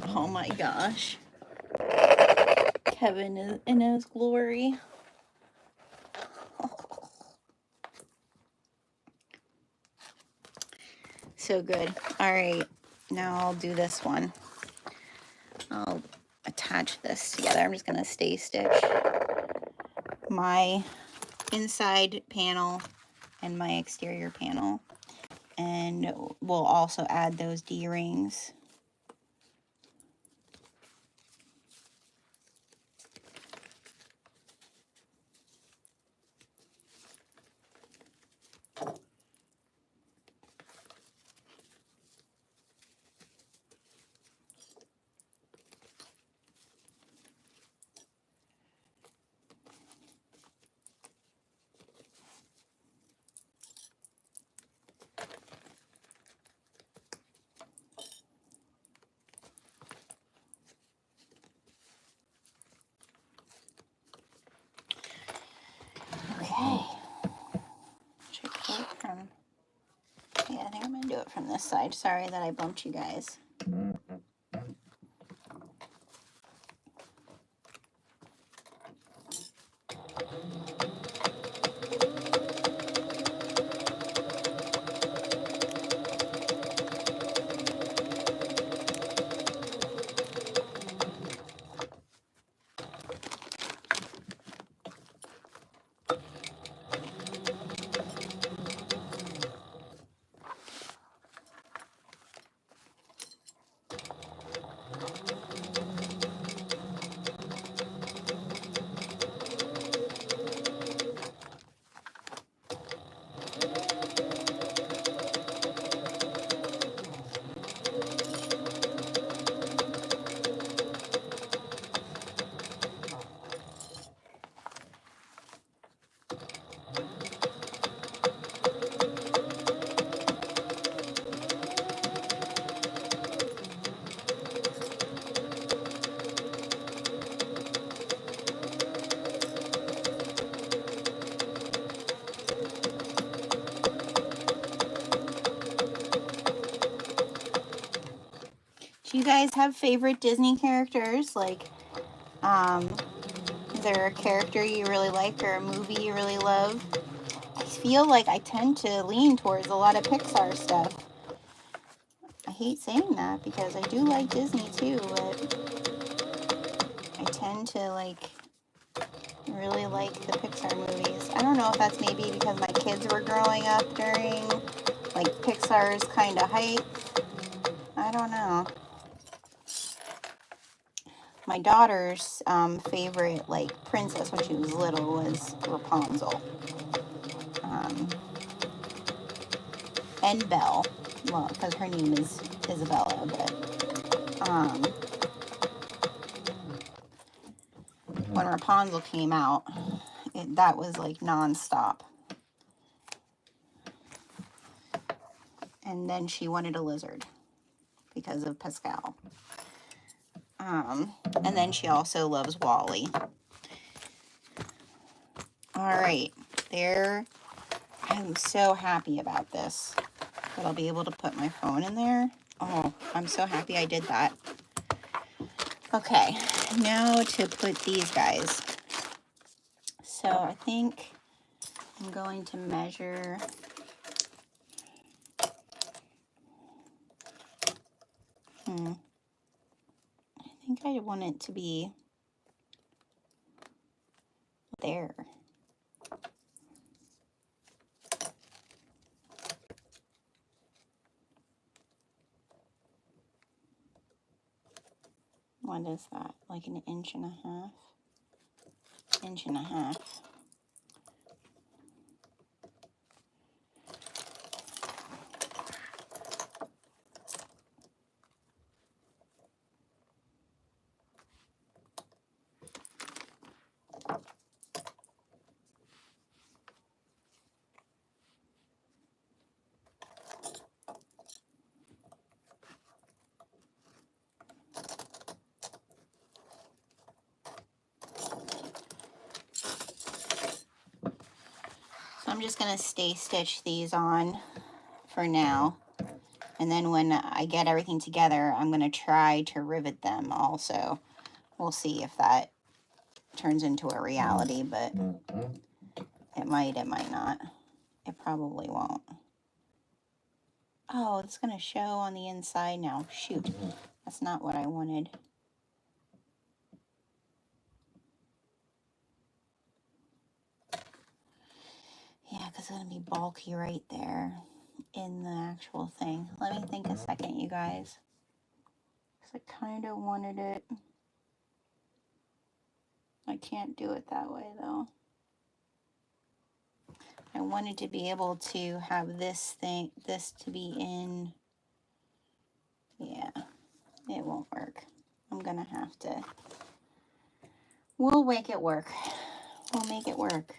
Oh my gosh. Kevin is in his glory. So good. All right, now I'll do this one. I'll attach this together. I'm just gonna stay stitch my inside panel and my exterior panel. And we'll also add those D-rings. Okay. Should I do it from... Yeah, I think I'm gonna do it from this side. Sorry that I bumped you guys. Do you guys have favorite Disney characters? Like, is there a character you really like or a movie you really love? I feel like I tend to lean towards a lot of Pixar stuff. I hate saying that because I do like Disney too, but I tend to really like the Pixar movies. I don't know if that's maybe because my kids were growing up during like Pixar's kind of hype. I don't know. My daughter's favorite like princess when she was little was Rapunzel. And Belle. Well, because her name is Isabella, but when Rapunzel came out, that was like non-stop. And then she wanted a lizard because of Pascal. And then she also loves Wally. All right, there. I'm so happy about this, that I'll be able to put my phone in there. Oh, I'm so happy I did that. Okay, now to put these guys. So I think I'm going to measure. I think I want it to be there. What is that? Like an inch and a half? Inch and a half. I'm just going to stay stitch these on for now. And then when I get everything together, I'm going to try to rivet them also. We'll see if that turns into a reality, but it might not. It probably won't. Oh, it's going to show on the inside now. Shoot, that's not what I wanted. Yeah, because it's going to be bulky right there in the actual thing. Let me think a second, you guys. Because I kind of wanted it. I can't do it that way, though. I wanted to be able to have this to be in. Yeah, it won't work. I'm going to have to. We'll make it work. We'll make it work.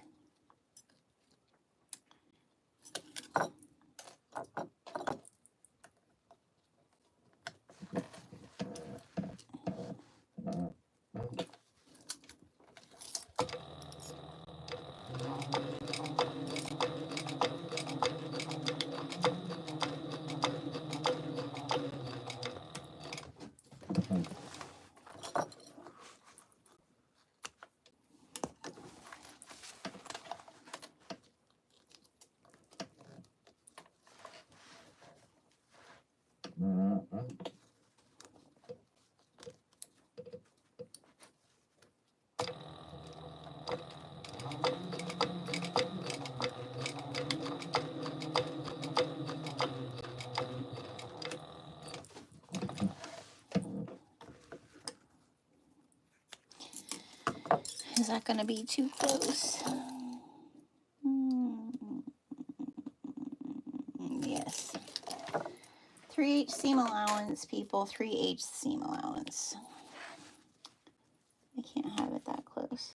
Is that going to be too close? Yes. 3H seam allowance, people. 3H seam allowance. I can't have it that close.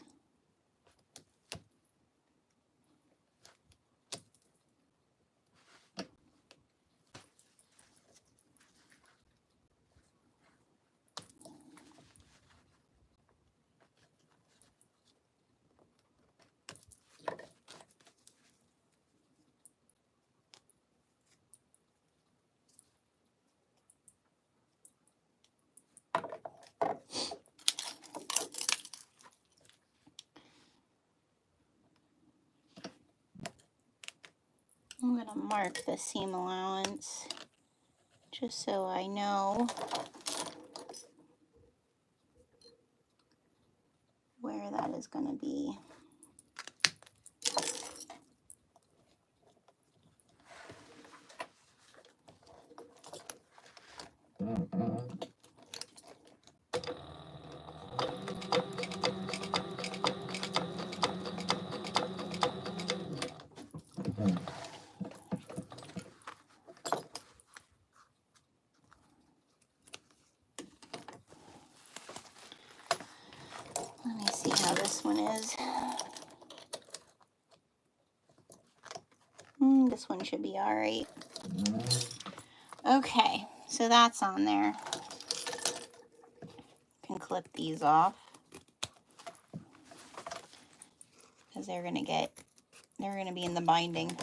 I'm going to mark the seam allowance just so I know where that is going to be. Let me see how this one is. This one should be all right. Okay, so that's on there. Can clip these off because they're gonna be in the binding.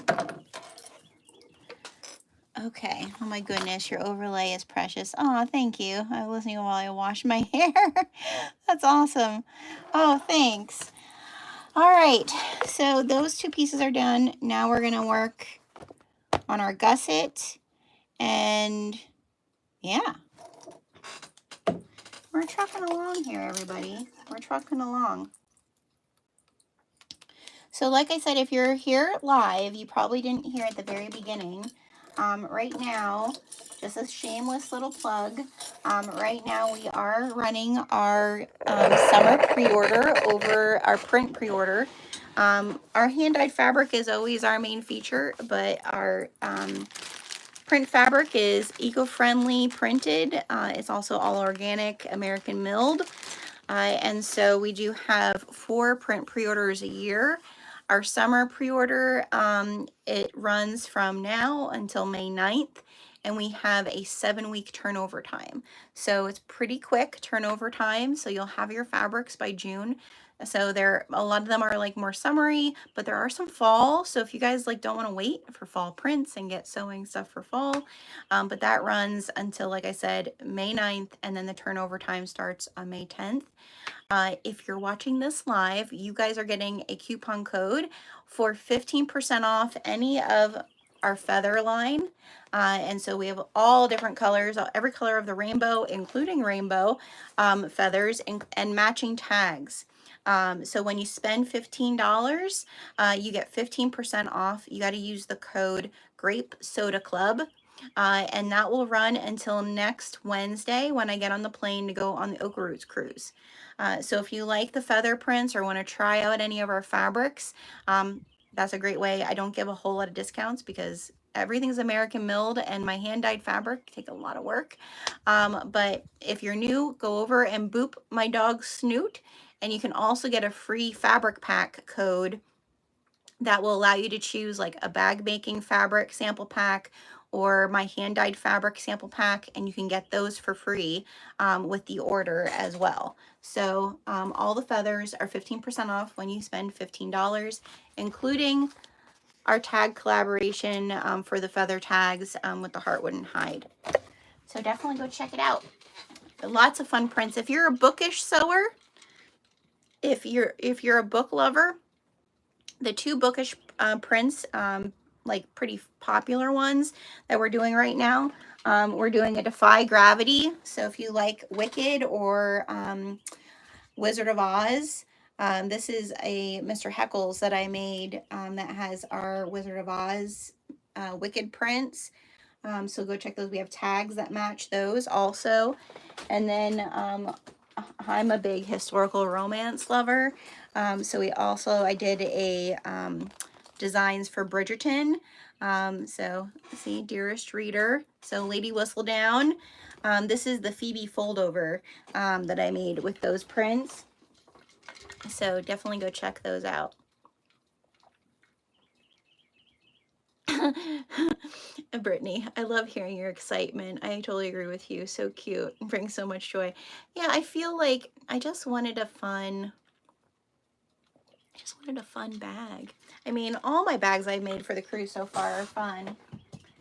Okay. Oh my goodness, your overlay is precious. Oh, thank you. I was listening while I wash my hair. That's awesome. Oh, thanks. All right. So those two pieces are done. Now we're gonna work on our gusset, and yeah, we're trucking along here, everybody. We're trucking along. So like I said, if you're here live, you probably didn't hear at the very beginning. Right now, just a shameless little plug, right now we are running our summer pre-order over our print pre-order. Our hand-dyed fabric is always our main feature, but our print fabric is eco-friendly printed. It's also all organic, American milled. And so we do have 4 print pre-orders a year. Our summer pre-order, it runs from now until May 9th, and we have a 7-week turnover time. So it's pretty quick turnover time, so you'll have your fabrics by June. So a lot of them are like more summery, but there are some fall. So if you guys like don't want to wait for fall prints and get sewing stuff for fall, but that runs until, like I said, May 9th, and then the turnover time starts on May 10th. If you're watching this live, you guys are getting a coupon code for 15% off any of our feather line. And so we have all different colors, every color of the rainbow, including rainbow feathers and matching tags. So when you spend $15, you get 15% off. You got to use the code Grape Soda Club. And that will run until next Wednesday when I get on the plane to go on the OklaRoots cruise. So if you like the feather prints or want to try out any of our fabrics, that's a great way. I don't give a whole lot of discounts because everything's American milled and my hand dyed fabric take a lot of work. But if you're new, go over and boop my dog's snoot, and you can also get a free fabric pack code that will allow you to choose like a bag making fabric sample pack or my hand dyed fabric sample pack, and you can get those for free with the order as well. So all the feathers are 15% off when you spend $15, including our tag collaboration for the feather tags with the Heartwood and Hide. So definitely go check it out. Lots of fun prints. If you're a bookish sewer, if you're a book lover, the two bookish prints, like pretty popular ones that we're doing right now, we're doing a Defy Gravity. So if you like Wicked or Wizard of Oz, this is a Mr. Heckles that I made that has our Wizard of Oz Wicked prints. So go check those. We have tags that match those also. And then I'm a big historical romance lover. So I did a designs for Bridgerton. So see, Dearest Reader. So Lady Whistledown. This is the Phoebe foldover that I made with those prints. So definitely go check those out. Brittany, I love hearing your excitement. I totally agree with you. So cute. It brings so much joy. Yeah, I feel like I just wanted a fun bag. I mean, all my bags I've made for the cruise so far are fun,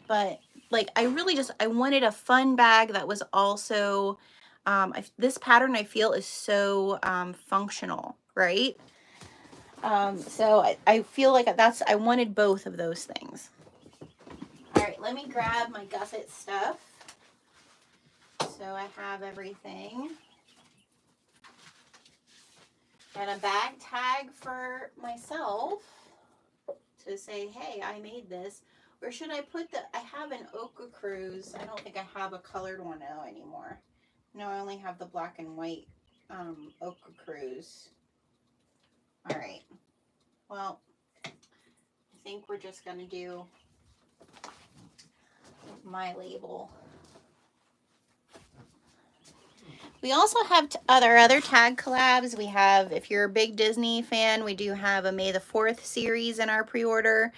but like I wanted a fun bag that was also, this pattern I feel is so functional, right? So I feel like I wanted both of those things. All right, let me grab my Gusset stuff. So I have everything. And a bag tag for myself to say, hey, I made this. Or should I put I have an OklaRoots. I don't think I have a colored one now anymore. No, I only have the black and white OklaRoots. All right. Well, I think we're just going to do my label. We also have other tag collabs. We have, if you're a big Disney fan, we do have a May the 4th series in our pre-order.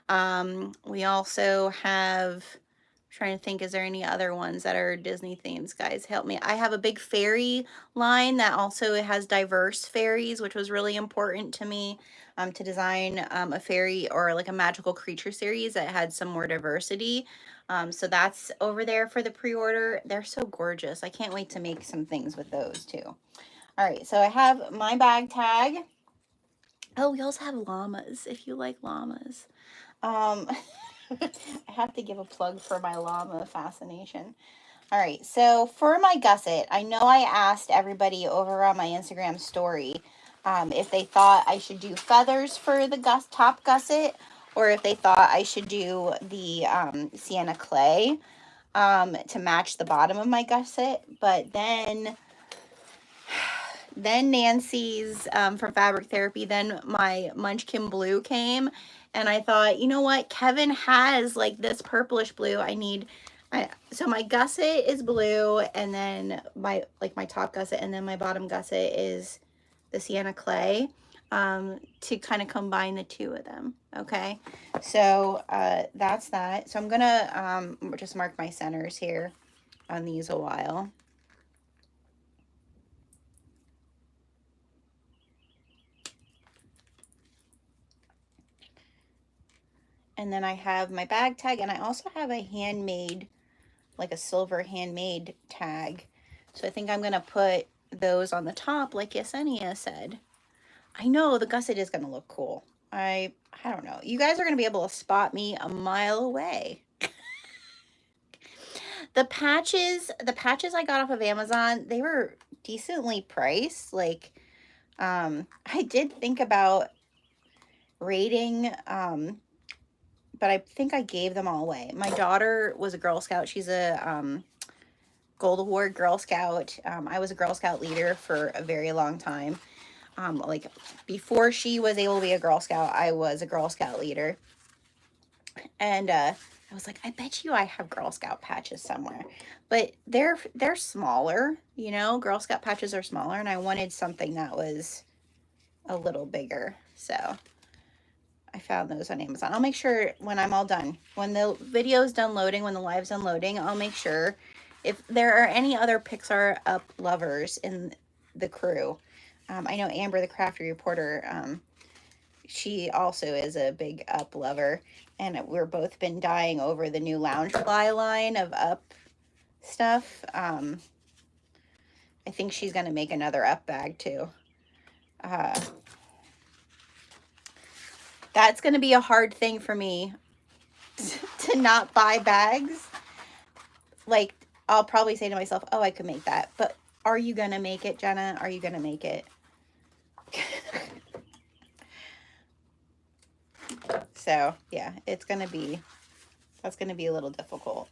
We also have, I'm trying to think, is there any other ones that are Disney themes? Guys, help me. I have a big fairy line that also has diverse fairies, which was really important to me to design a fairy or like a magical creature series that had some more diversity. So that's over there for the pre-order. They're so gorgeous. I can't wait to make some things with those too. All right, so I have my bag tag. Oh, we also have llamas, if you like llamas. I have to give a plug for my llama fascination. All right, so for my gusset, I know I asked everybody over on my Instagram story if they thought I should do feathers for the top gusset, or if they thought I should do the sienna clay to match the bottom of my gusset. But then Nancy's from Fabric Therapy, then my Munchkin Blue came, and I thought, you know what, Kevin has like this purplish blue. So my gusset is blue, and then my top gusset, and then my bottom gusset is the sienna clay to kind of combine the two of them. Okay, so that's that. So I'm gonna just mark my centers here on these a while. And then I have my bag tag, and I also have a handmade, like a silver handmade tag. So I think I'm gonna put those on the top like Yesenia said. I know the gusset is gonna look cool. I don't know. You guys are gonna be able to spot me a mile away. The patches I got off of Amazon, they were decently priced. Like, I did think about rating, but I think I gave them all away. My daughter was a Girl Scout. She's a Gold Award Girl Scout. I was a Girl Scout leader for a very long time. Like before she was able to be a Girl Scout, I was a Girl Scout leader. And I was like, I bet you I have Girl Scout patches somewhere. But they're smaller, you know, Girl Scout patches are smaller, and I wanted something that was a little bigger. So I found those on Amazon. I'll make sure when I'm all done, when the video's done loading, when the live's done loading, I'll make sure if there are any other Pixar Up lovers in the crew. I know Amber, the crafty reporter, she also is a big Up lover, and we're both been dying over the new Loungefly line of Up stuff. I think she's going to make another Up bag too. That's going to be a hard thing for me to not buy bags. Like, I'll probably say to myself, oh, I could make that. But are you going to make it, Jenna? Are you going to make it? So, yeah, that's going to be a little difficult.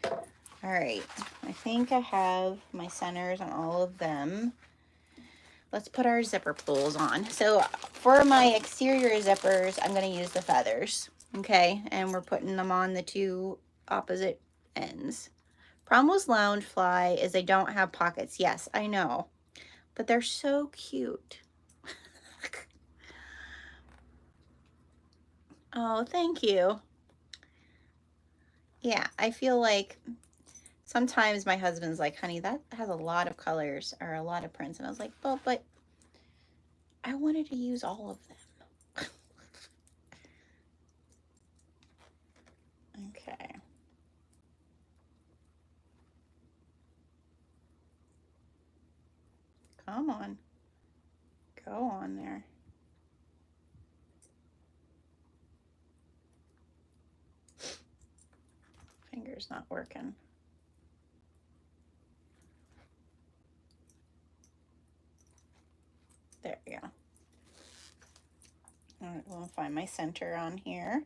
All right, I think I have my centers on all of them. Let's put our zipper pulls on. So for my exterior zippers, I'm going to use the feathers, okay? And we're putting them on the two opposite ends. Problem with Loungefly is they don't have pockets. Yes, I know, but they're so cute. Oh, thank you. Yeah, I feel like sometimes my husband's like, honey, that has a lot of colors or a lot of prints. And I was like, well, but I wanted to use all of them. Okay. Come on. Go on there. Finger's not working. There we go. All right, we'll find my center on here.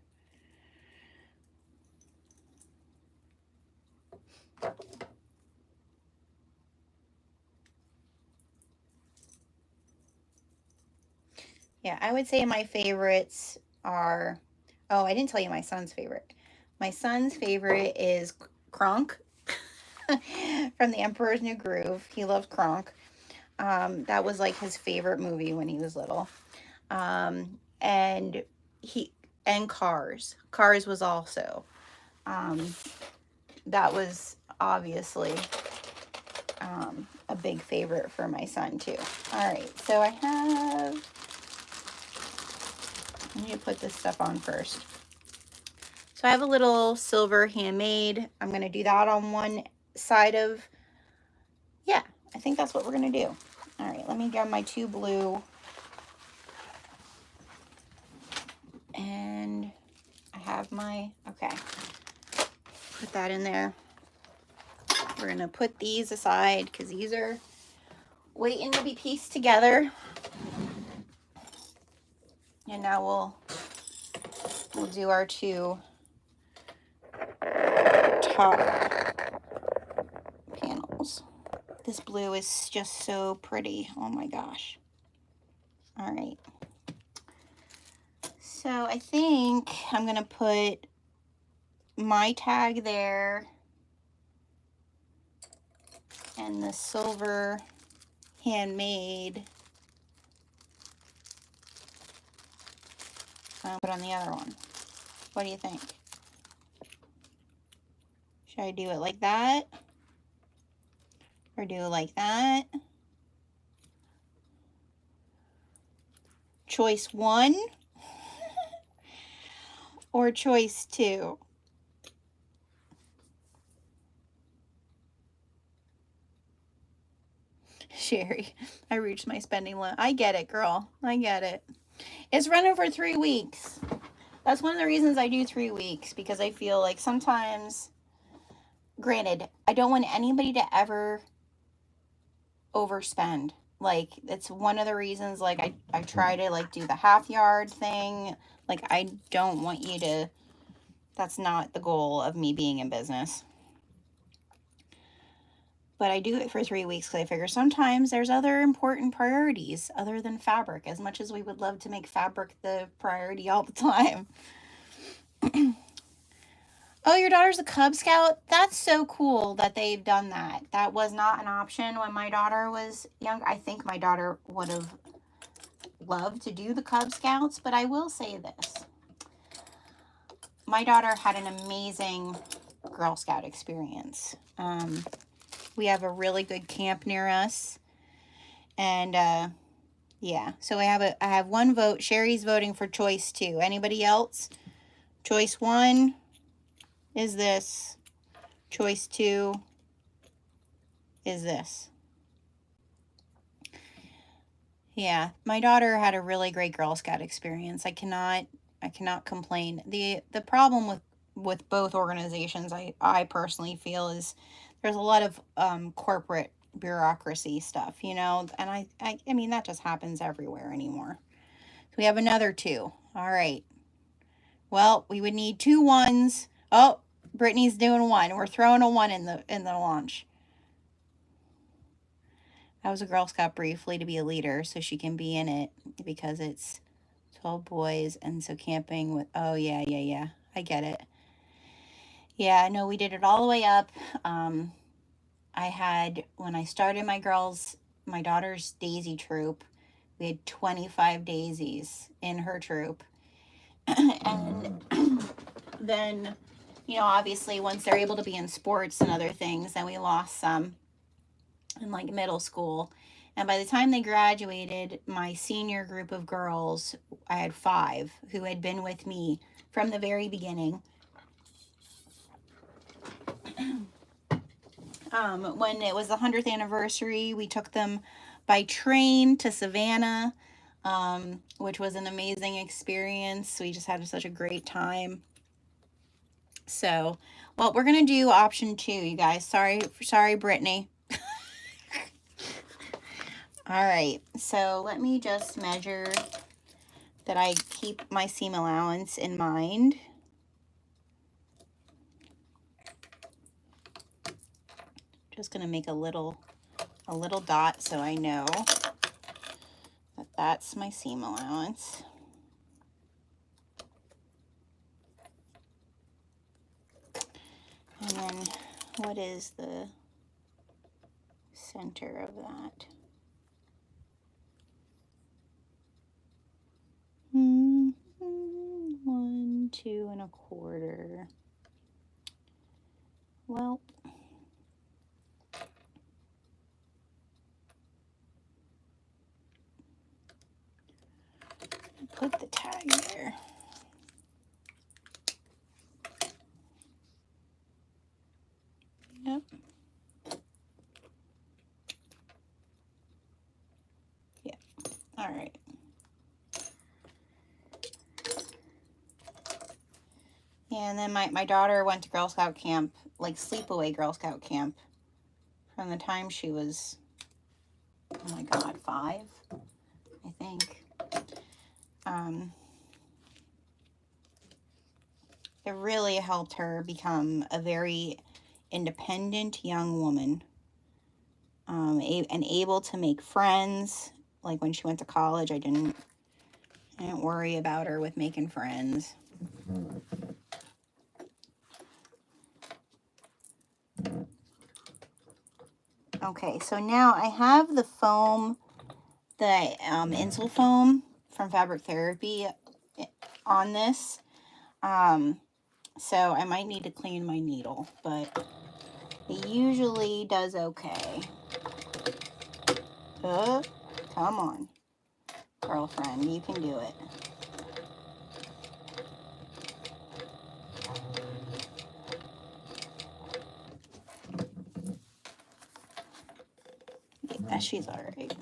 Yeah, I would say my favorites are, oh, I didn't tell you my son's favorite. My son's favorite is Kronk from The Emperor's New Groove. He loves Kronk. That was like his favorite movie when he was little. And Cars. Cars was also, that was obviously a big favorite for my son too. All right, so I need to put this stuff on first. So I have a little silver handmade. I'm going to do that on one side of, yeah, I think that's what we're going to do. All right, let me grab my two blue. And I have my, okay, put that in there. We're going to put these aside because these are waiting to be pieced together. And now we'll do our two top panels. This blue is just so pretty. Oh my gosh. All right. So I think I'm going to put my tag there and the silver handmade. I'll put on the other one. What do you think? Should I do it like that? Or do it like that? choice 1 or choice 2? Sherry, I reached my spending limit. I get it, girl. I get it. It's running for 3 weeks. That's one of the reasons I do 3 weeks, because I feel like sometimes, granted, I don't want anybody to ever overspend. Like, it's one of the reasons, like, I try to, like, do the half yard thing. Like, I don't want you to, that's not the goal of me being in business. But I do it for 3 weeks because I figure sometimes there's other important priorities other than fabric, as much as we would love to make fabric the priority all the time. Oh, your daughter's a Cub Scout? That's so cool that they've done that. That was not an option when my daughter was young. I think my daughter would have loved to do the Cub Scouts, but I will say this. My daughter had an amazing Girl Scout experience. We have a really good camp near us. And yeah, so I have 1 vote. Sherry's voting for choice 2. Anybody else? Choice 1 is this. Choice 2 is this. Yeah, my daughter had a really great Girl Scout experience. I cannot complain. The problem with both organizations, I personally feel, is there's a lot of corporate bureaucracy stuff, you know, and I mean, that just happens everywhere anymore. So we have another 2. All right. Well, we would need 2 1s. Oh, Brittany's doing 1. We're throwing a 1 in the launch. I was a Girl Scout briefly to be a leader, so she can be in it because it's 12 boys, and so camping with, oh yeah, I get it. Yeah, no, we did it all the way up. I had, when I started my daughter's Daisy troop, we had 25 daisies in her troop. And then, you know, obviously once they're able to be in sports and other things, then we lost some in like middle school. And by the time they graduated, my senior group of girls, I had 5 who had been with me from the very beginning. When it was the 100th anniversary, we took them by train to Savannah, which was an amazing experience. We just had such a great time. So, well, we're going to do option 2, you guys. Sorry, Brittany. All right, so let me just measure that I keep my seam allowance in mind. Just going to make a little dot so I know that that's my seam allowance. And then what is the center of that? 1, 2 1/4. Well, put the tag there. Yep. Yeah. All right. And then my daughter went to Girl Scout camp, like sleepaway Girl Scout camp, from the time she was, oh my God, 5, I think. It really helped her become a very independent young woman, and able to make friends. Like when she went to college, I didn't worry about her with making friends. Okay, so now I have the foam, the Insel foam from Fabric Therapy on this. So I might need to clean my needle, but it usually does okay. Come on. Girlfriend, you can do it. Yeah, she's all right.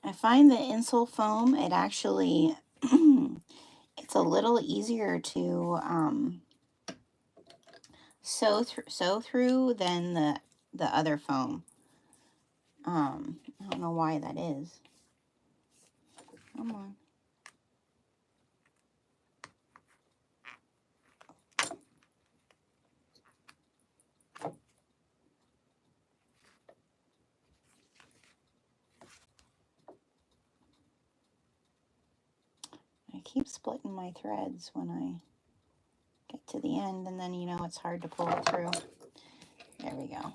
I find the insole foam, it actually, it's a little easier to sew through than the other foam. I don't know why that is. Come on. I keep splitting my threads when I get to the end, and then, you know, it's hard to pull it through. There we go.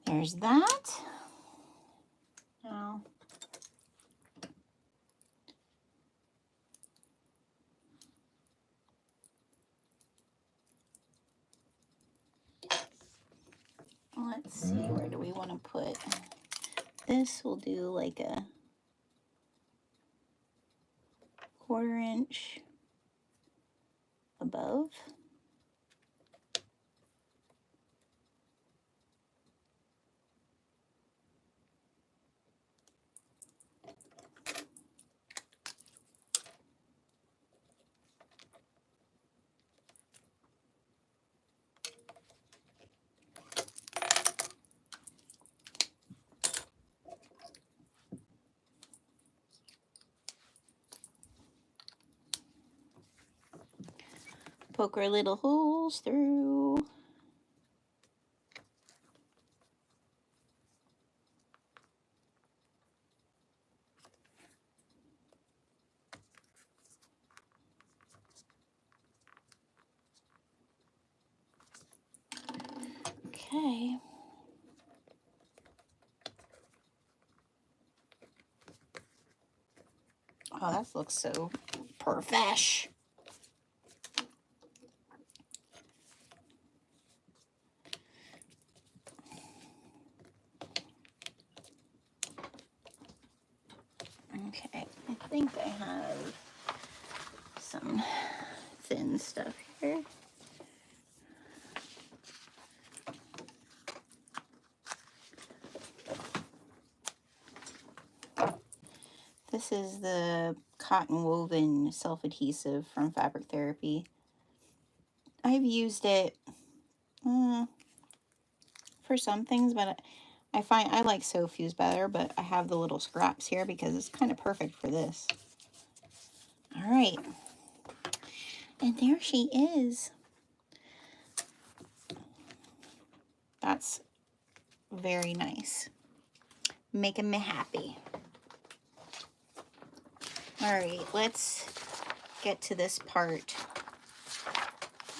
There's that. Now, let's see, where do we want to put this? We'll do like a 1/4 inch above. Poke our little holes through. Okay. Oh, that looks so perfesh. Okay, I think I have some thin stuff here. This is the cotton woven self-adhesive from Fabric Therapy. I've used it for some things, but I find I like So Fuse better, but I have the little scraps here because it's kind of perfect for this. All right. And there she is. That's very nice. Making me happy. All right, let's get to this part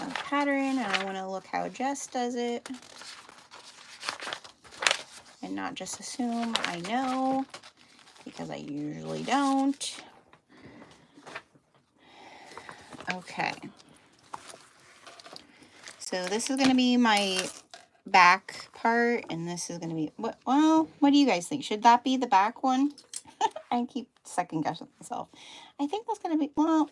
of pattern. And I want to look how Jess does it. And not just assume I know, because I usually don't. Okay. So this is going to be my back part, and this is going to be, what do you guys think? Should that be the back one? I keep second guessing myself. I think that's going to be, well,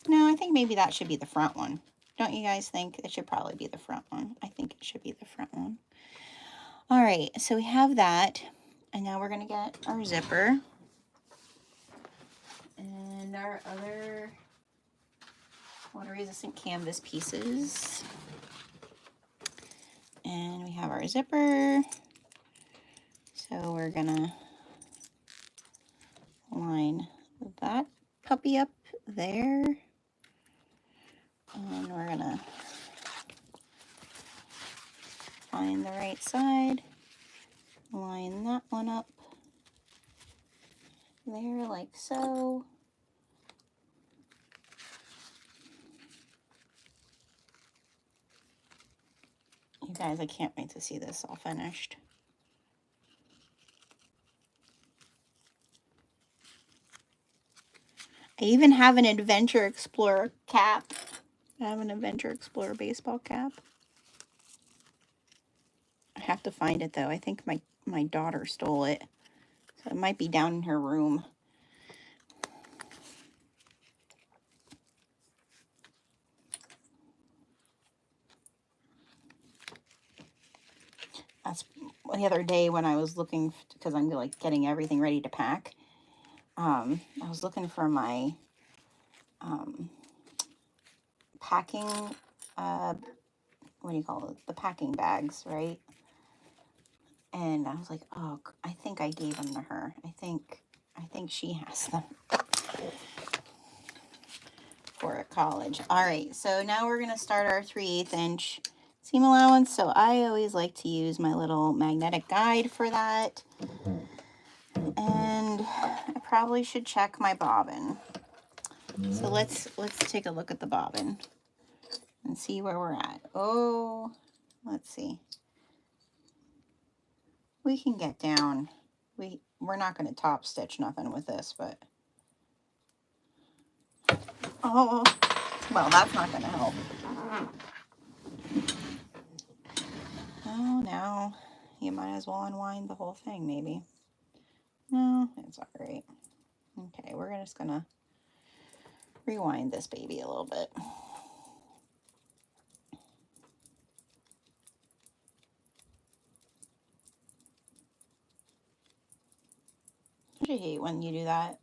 no, I think maybe that should be the front one. Don't you guys think it should probably be the front one? I think it should be the front one. All right, so we have that. And now we're going to get our zipper. And our other water-resistant canvas pieces. And we have our zipper. So we're going to line that puppy up there. And we're going to find the right side. Line that one up there like so. You guys, I can't wait to see this all finished. I even have an Adventure Explorer cap. I have an Adventure Explorer baseball cap. I have to find it though. I think my daughter stole it. So it might be down in her room. That's the other day when I was looking, because I'm like getting everything ready to pack. I was looking for my packing, what do you call it? The packing bags, right? And I was like, oh, I think I gave them to her. I think she has them for college. All right, so now we're gonna start our 3/8 inch seam allowance. So I always like to use my little magnetic guide for that. And I probably should check my bobbin. So let's take a look at the bobbin and see where we're at. Oh, let's see. We can get down. We're not going to top stitch nothing with this, but oh, well, that's not going to help. Oh, now you might as well unwind the whole thing, maybe. No, it's all right. Okay, we're just going to rewind this baby a little bit. I hate when you do that.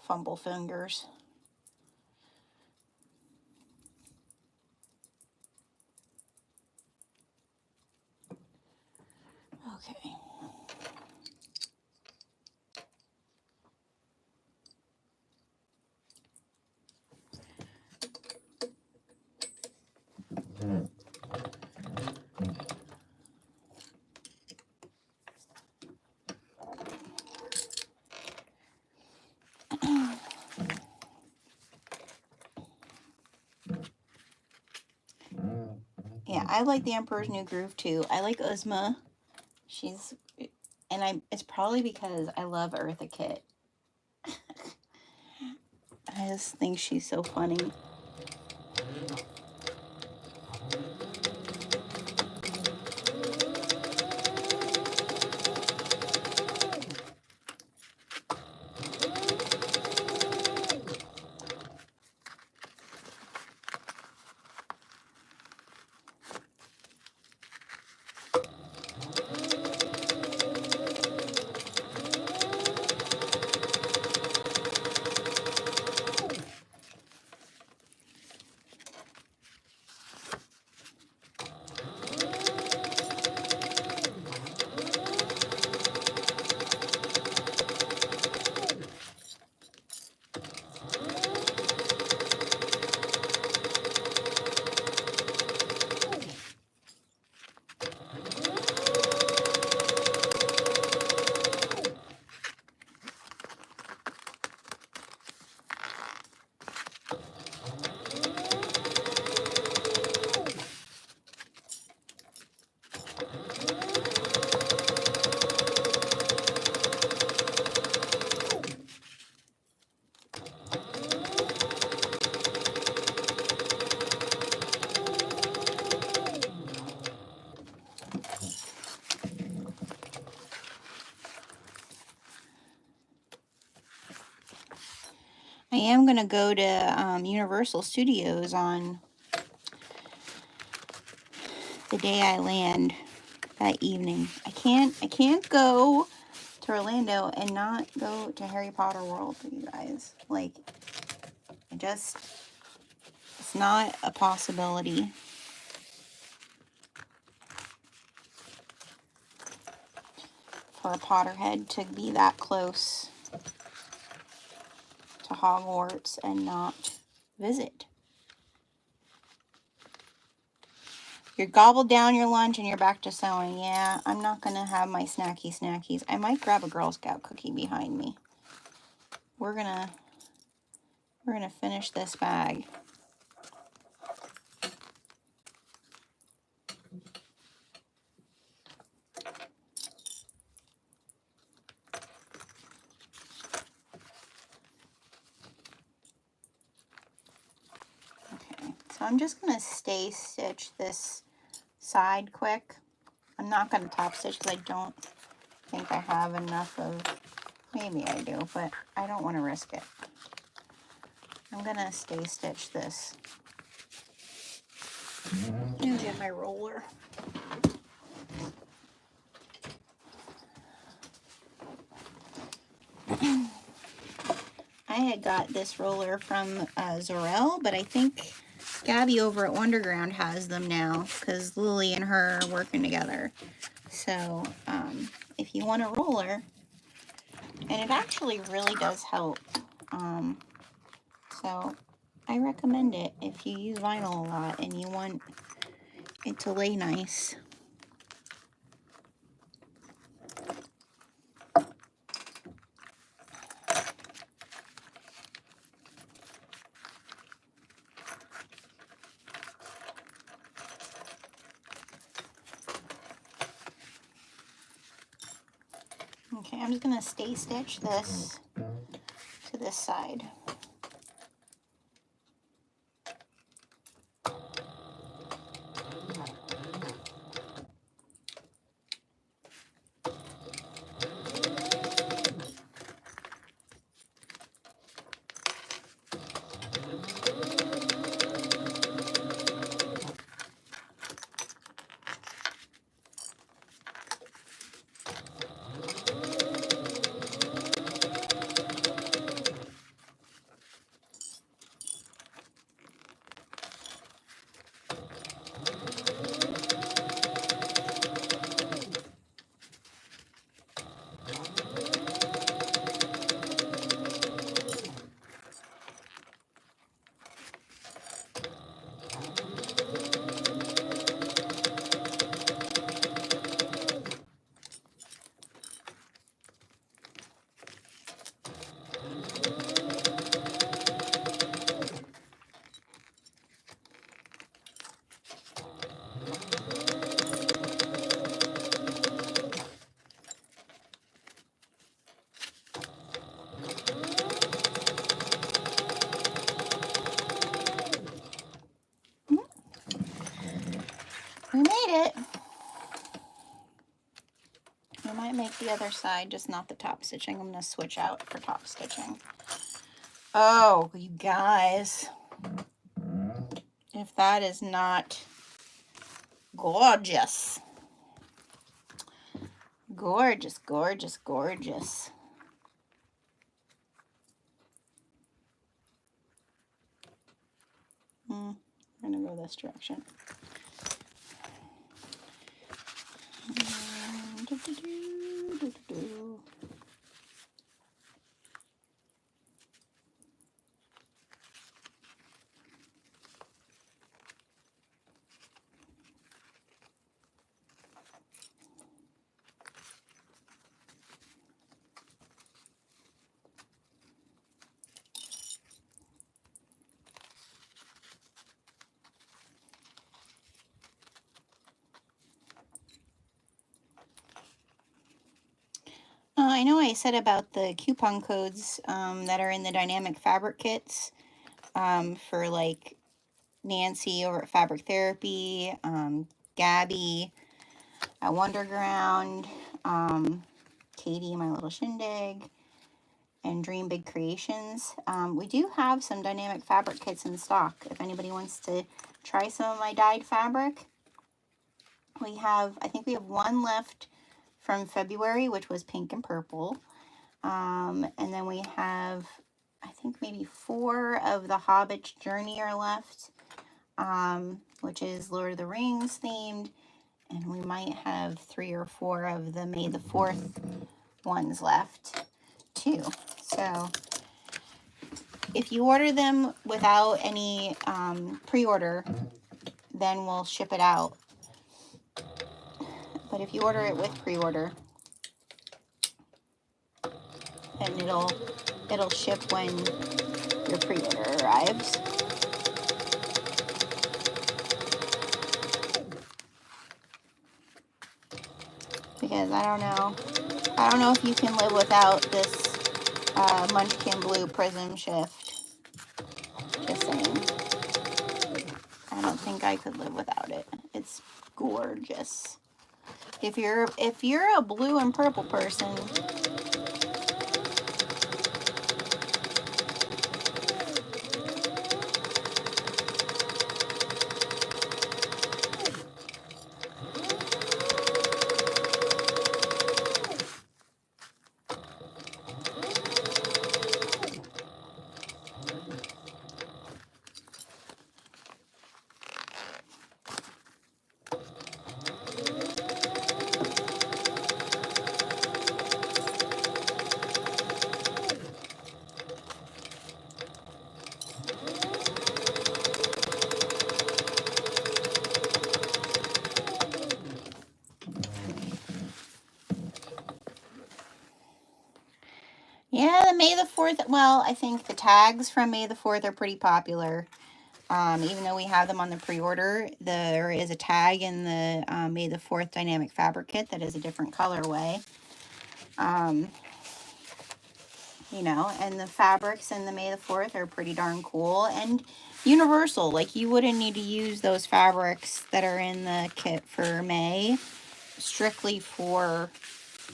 Fumble fingers. Okay. Yeah, I like the Emperor's New Groove too. I like Uzma. It's probably because I love Eartha Kitt. I just think she's so funny. I am going to go to Universal Studios on the day I land that evening. I can't go to Orlando and not go to Harry Potter World with you guys. Like, it's not a possibility. For a Potterhead to be that close to Hogwarts and not visit. You're gobbled down your lunch and you're back to sewing. Yeah, I'm not going to have my snackies. I might grab a Girl Scout cookie behind me. We're gonna finish this bag. Okay, so I'm just going to stay stitch this side quick. I'm not going to top stitch because I don't think I have enough of, maybe I do, but I don't want to risk it. I'm going to stay stitch this. And get my roller. I had got this roller from Zorel, but I think Gabby over at Wonderground has them now because Lily and her are working together. So if you want a roller, and it actually really does help. So I recommend it if you use vinyl a lot and you want it to lay nice. Okay, I'm just going to stay stitch this to this side. We made it. We might make the other side, just not the top stitching. I'm going to switch out for top stitching. Oh, you guys. If that is not gorgeous. Gorgeous, gorgeous, gorgeous. I'm going to go this direction. I know I said about the coupon codes that are in the dynamic fabric kits for like Nancy over at Fabric Therapy, Gabby at Wonderground, Katie, my little shindig, and Dream Big Creations. We do have some dynamic fabric kits in stock if anybody wants to try some of my dyed fabric. We have, I think we have one left from February, which was pink and purple. And then we have, I think maybe 4 of the Hobbit's Journey are left, which is Lord of the Rings themed. And we might have 3 or 4 of the May the 4th ones left too. So if you order them without any pre-order, then we'll ship it out. But if you order it with pre-order, then it'll ship when your pre-order arrives. Because I don't know if you can live without this Munchkin Blue Prism Shift. Just saying. I don't think I could live without it. It's gorgeous. If you're a blue and purple person, yeah, the May the 4th, well, I think the tags from May the 4th are pretty popular. Even though we have them on the pre-order, there is a tag in the May the 4th Dynamic Fabric Kit that is a different colorway. You know, and the fabrics in the May the 4th are pretty darn cool and universal. Like, you wouldn't need to use those fabrics that are in the kit for May strictly for,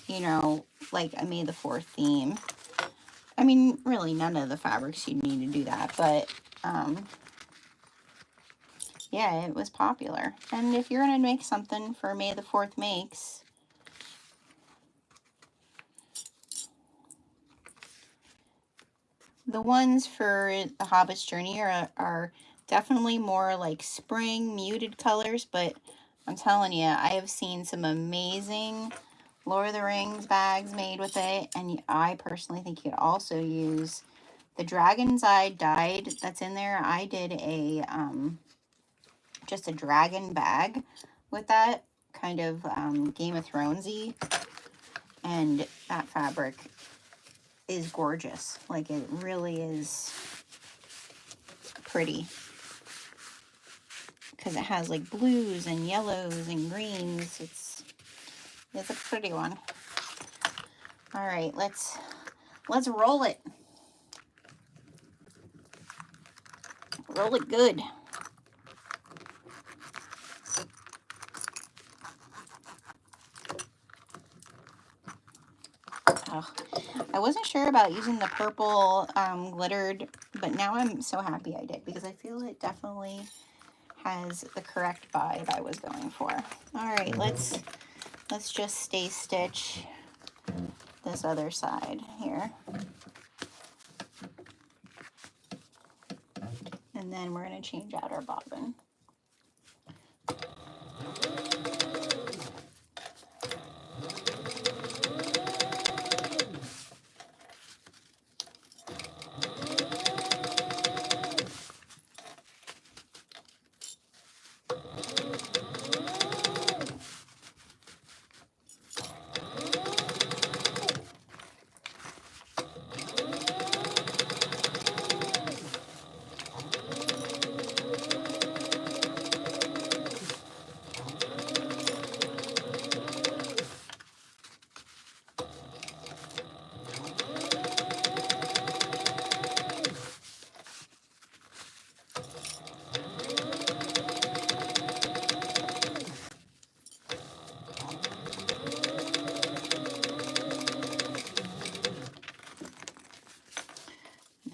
you know, like a May the 4th theme. I mean, really, none of the fabrics you need to do that, but, yeah, it was popular. And if you're going to make something for May the 4th makes, the ones for the Hobbit's Journey are definitely more like spring, muted colors, but I'm telling you, I have seen some amazing Lord of the Rings bags made with it, and I personally think you could also use the Dragon's Eye dyed that's in there. I did a just a dragon bag with that, kind of Game of Thronesy, and that fabric is gorgeous. Like, it really is pretty, because it has like blues and yellows and greens. It's a pretty one. All right, let's roll it. Roll it good. Oh, I wasn't sure about using the purple glittered, but now I'm so happy I did, because I feel it definitely has the correct vibe I was going for. All right, let's just stay stitch this other side here. And then we're going to change out our bobbin.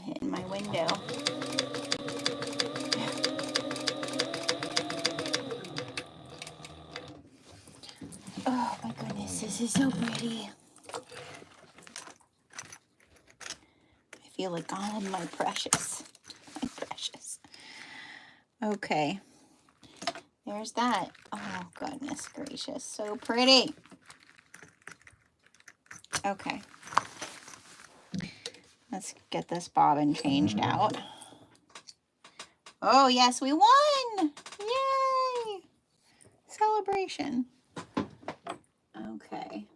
Hitting my window. is so pretty. I feel like all of my precious. My precious. Okay. There's that. Oh, goodness gracious. So pretty. Okay. Let's get this bobbin changed out. Oh, yes, we won! Yay! Celebration. Okay.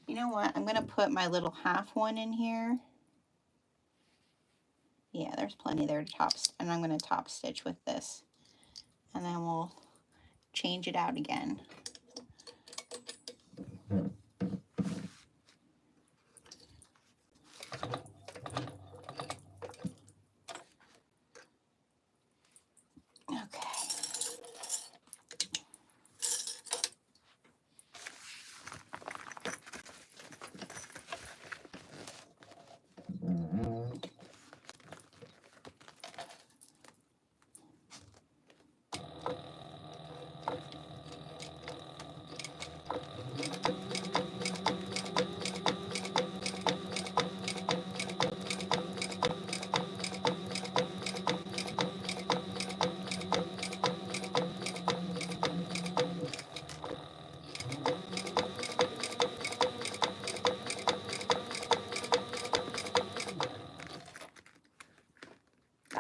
You know what? I'm going to put my little half one in here. Yeah, there's plenty there to top, and I'm going to top stitch with this. And then we'll change it out again. Okay.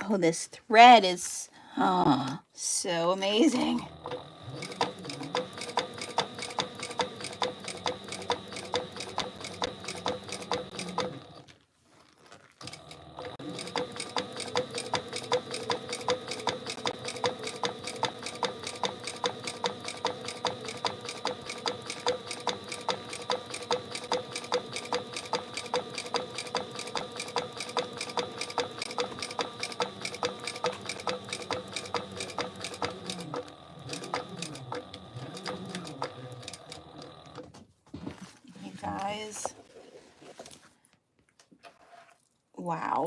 Oh, this thread is so amazing. You guys. Wow.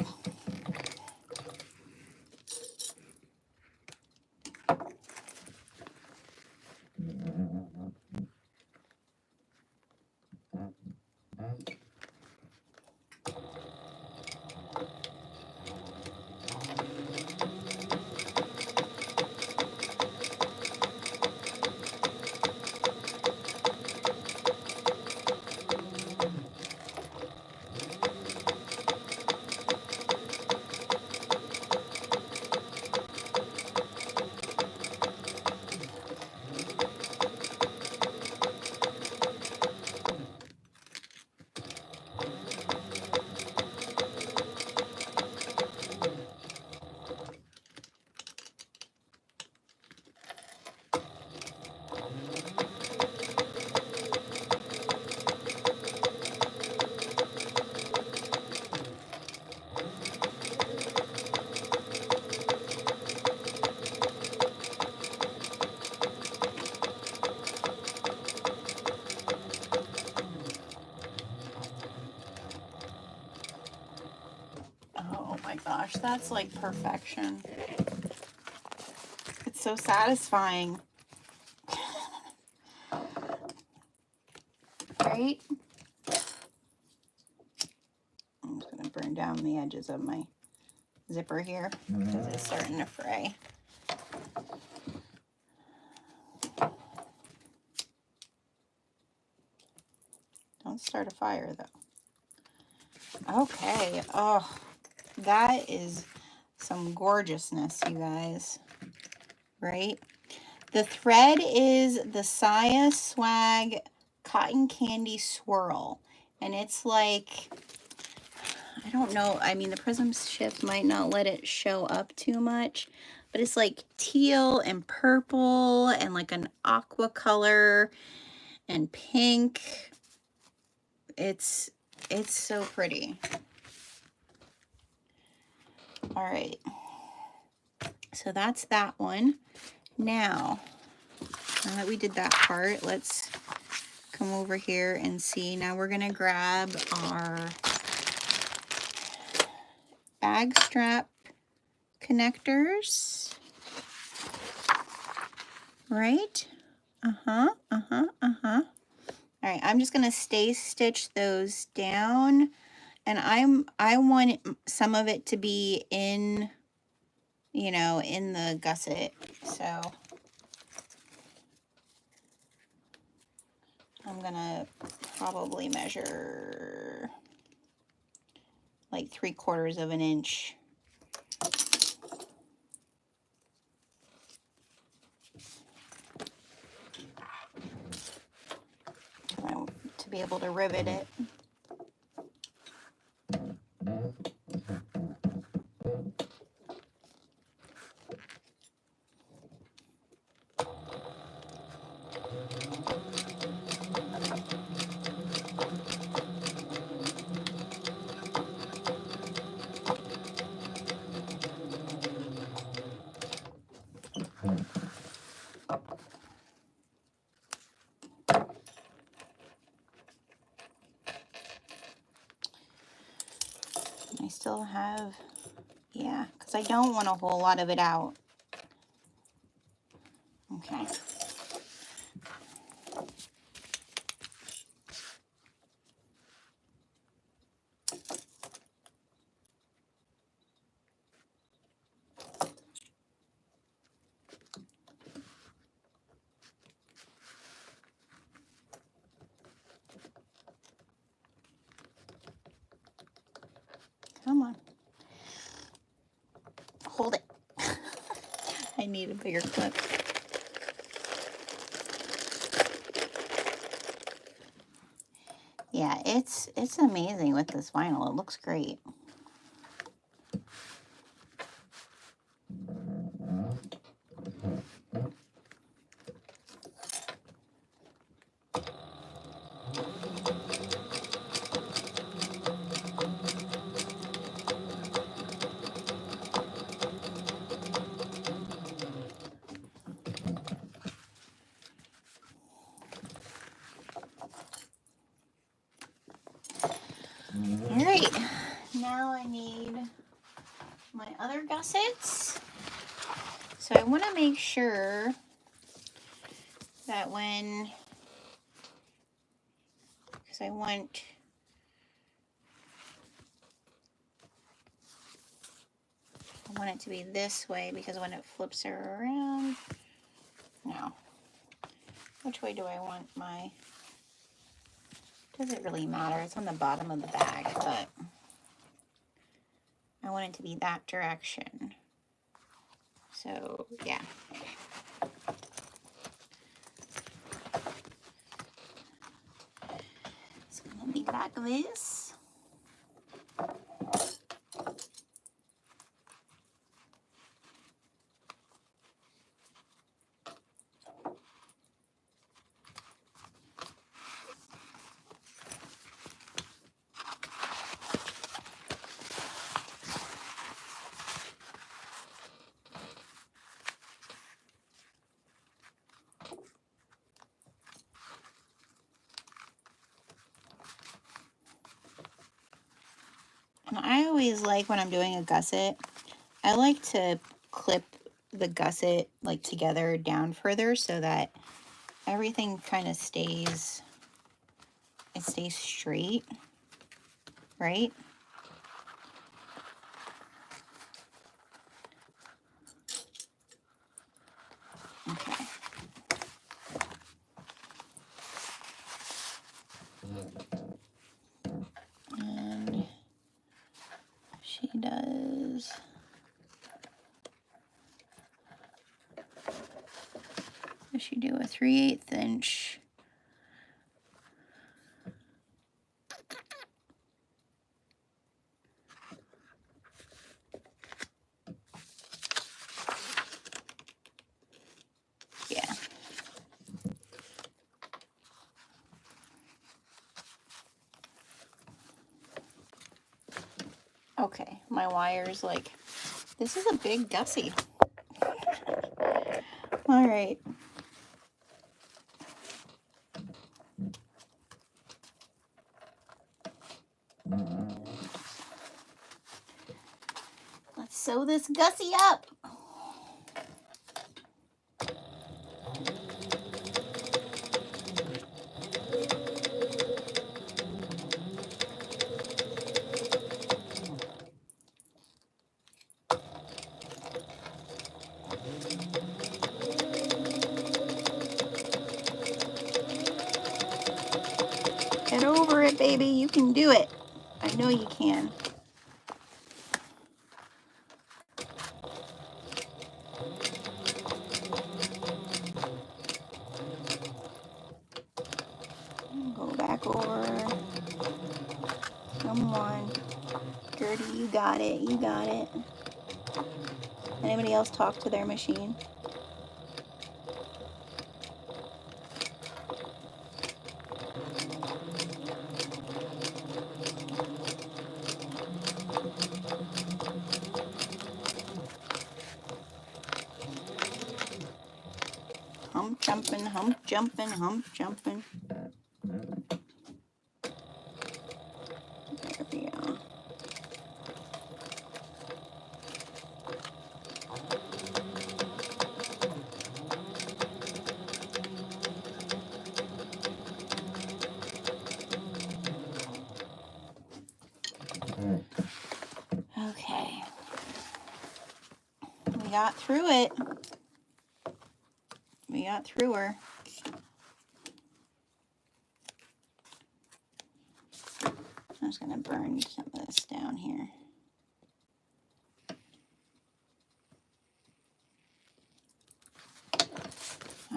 Oh my gosh, that's like perfection. It's so satisfying. Right? I'm just going to burn down the edges of my zipper here because it's starting to fray. Don't start a fire though. Okay. Oh, that is some gorgeousness, you guys. Right? The thread is the Saya Swag Cotton Candy Swirl. And it's like, I don't know. I mean, the Prism shift might not let it show up too much. But it's like teal and purple and like an aqua color and pink. It's so pretty. All right. So that's that one. Now that we did that part, let's come over here and see. Now we're going to grab our bag strap connectors. Right? All right, I'm just gonna stay stitch those down, and I want some of it to be in, you know, in the gusset. So I'm gonna probably measure like 3/4 of an inch. To be able to rivet it. I still have, yeah, because I don't want a whole lot of it out. Okay. Come on. Hold it. I need a bigger clip. Yeah, it's amazing with this vinyl. It looks great. All right, now I need my other gussets. So I want to make sure that because I want it to be this way, because when it flips her around, no. Which way do I want my, doesn't really matter. It's on the bottom of the bag, but I want it to be that direction. So, yeah. It's gonna be like this. And I always like, when I'm doing a gusset, I like to clip the gusset like together down further so that everything kind of stays, it stays straight, right? Okay. And she does, does she do a 3/8 inch? Yeah. Okay, my wire's like, this is a big gussie. All right. Let's sew this gussie up. Get over it, baby. You can do it. I know you can. Go back over. Come on. Gertie, you got it. You got it. Anybody else talk to their machine? Hump jumping, hump jumping, hump jumping. There we go. Okay. We got through it. We got through her. I'm just going to burn some of this down here.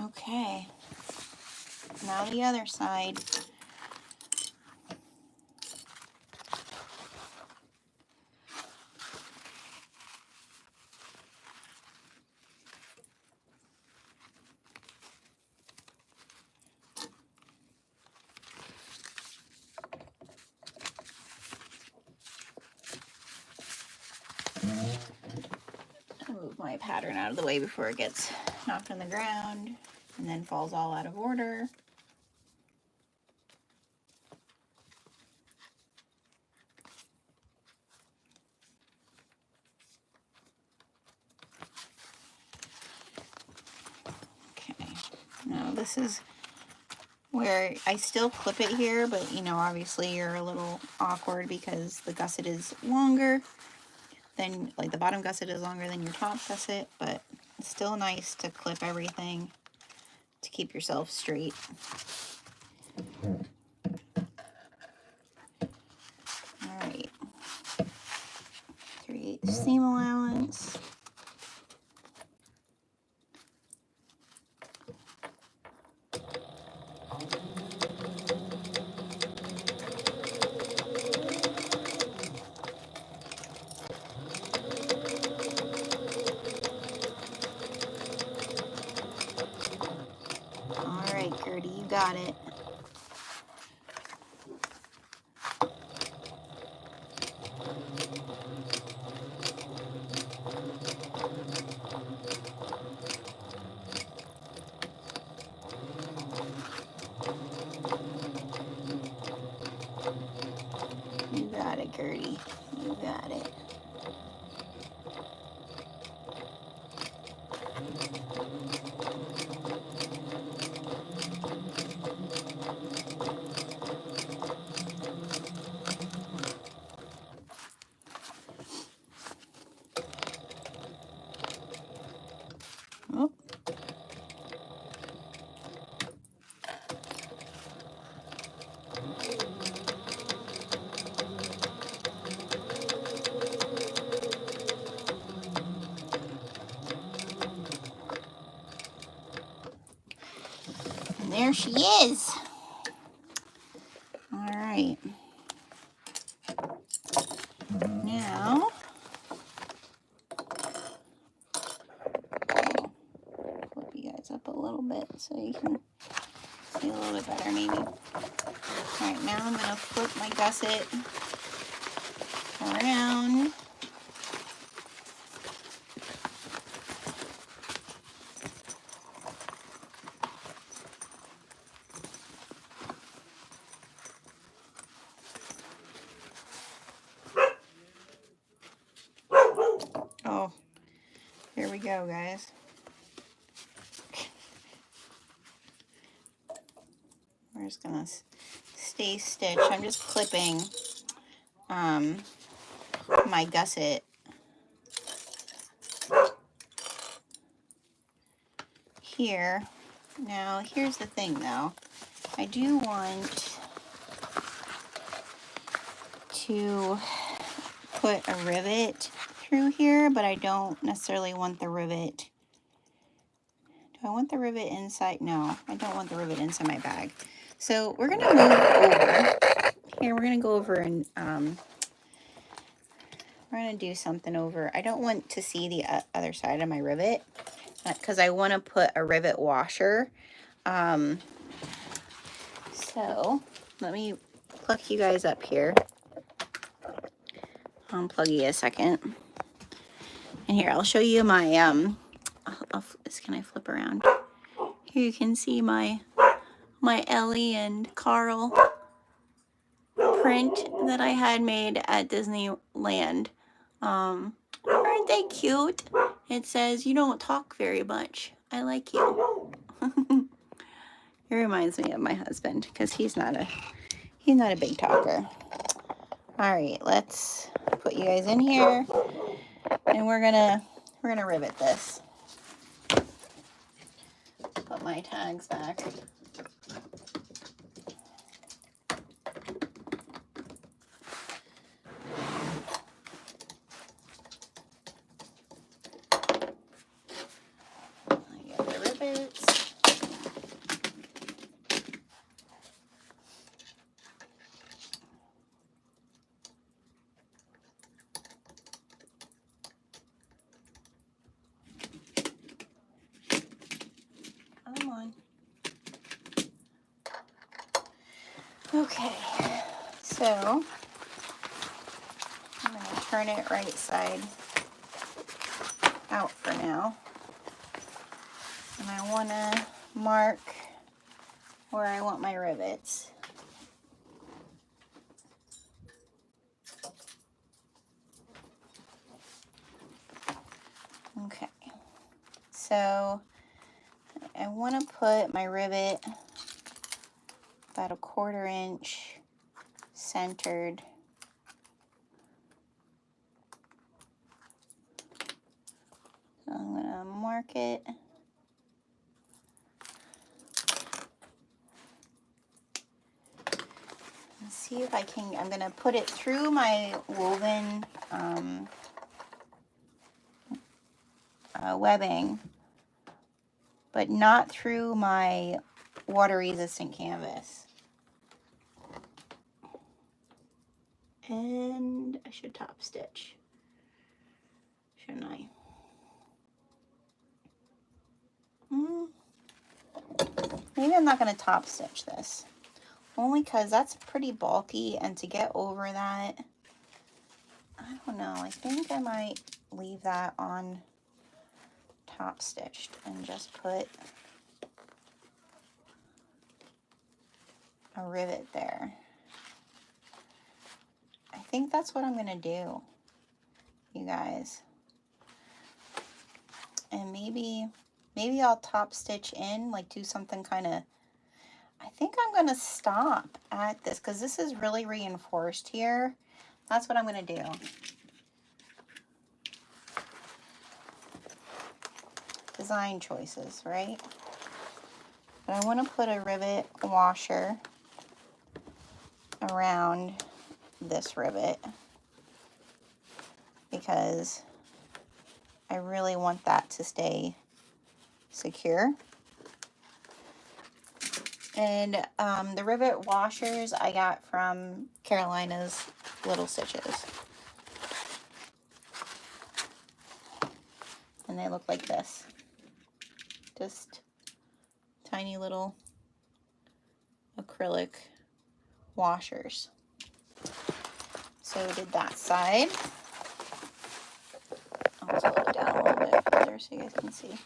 Okay. Now the other side. Move my pattern out of the way before it gets knocked on the ground and then falls all out of order. Okay, now this is where I still clip it here, but you know, obviously you're a little awkward because the gusset is longer than, like the bottom gusset is longer than your top gusset, but it's still nice to clip everything to keep yourself straight. All right, 3/8 seam allowance. All right, Gertie, you got it. You got it, Gertie. You got it. Oh. And there she is. All right. Now, I'll flip you guys up a little bit so you can see a little bit better maybe. All right, now I'm gonna flip my gusset around. Oh, here we go, guys. We're just gonna stay stitched. I'm just clipping my gusset here. Now, here's the thing though. I do want to put a rivet through here, but I don't necessarily want the rivet. Do I want the rivet inside? No, I don't want the rivet inside my bag. So we're gonna move over. Here, we're gonna go over and we're gonna do something over. I don't want to see the other side of my rivet because I want to put a rivet washer. So let me pluck you guys up here. I'll unplug you a second. And here, I'll show you my, can I flip around? Here you can see my Ellie and Carl print that I had made at Disneyland. Aren't they cute? It says, "You don't talk very much. I like you." It reminds me of my husband because he's not a big talker. All right, let's put you guys in here, and we're gonna rivet this. Put my tags back. I get the rivets. Come on. Okay, so I'm going to turn it right side out for now. And I want to mark where I want my rivets. Okay, so I want to put my rivet about a 1/4 inch centered. So I'm going to mark it. And see if I can, I'm going to put it through my woven webbing, but not through my water resistant canvas. And I should top stitch, shouldn't I? Maybe I'm not going to top stitch this, only because that's pretty bulky, and to get over that, I don't know, I think I might leave that on top stitched and just put a rivet there. I think that's what I'm going to do, you guys. And maybe I'll top stitch in, like do something kind of, I think I'm going to stop at this because this is really reinforced here. That's what I'm going to do. Design choices, right? But I want to put a rivet washer around this rivet because I really want that to stay secure. And the rivet washers I got from Carolina's Little Stitches. And they look like this. Just tiny little acrylic washers. So we did that side. I'll slow it down a little bit further so you guys can see.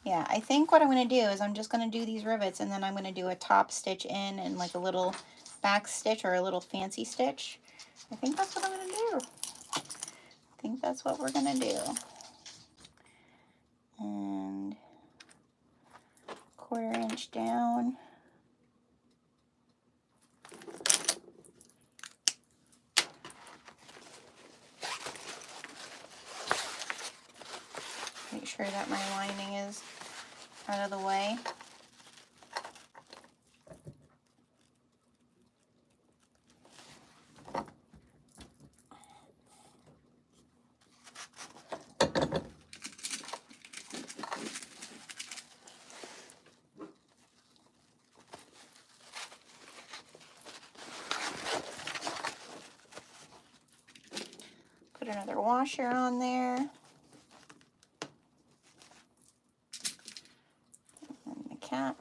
Yeah, I think what I'm going to do is I'm just going to do these rivets, and then I'm going to do a top stitch in and like a little back stitch or a little fancy stitch. I think that's what I'm going to do. I think that's what we're going to do. And 1/4 inch down. Make sure that my lining is out of the way. another washer on there. And the cap.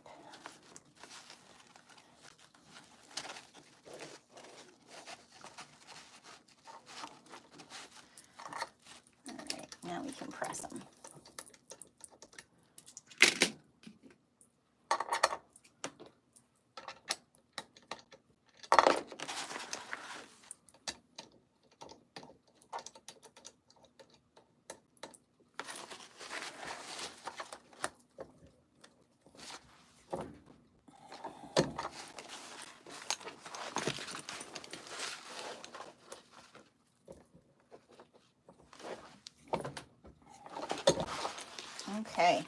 All right, now we can press them. Okay,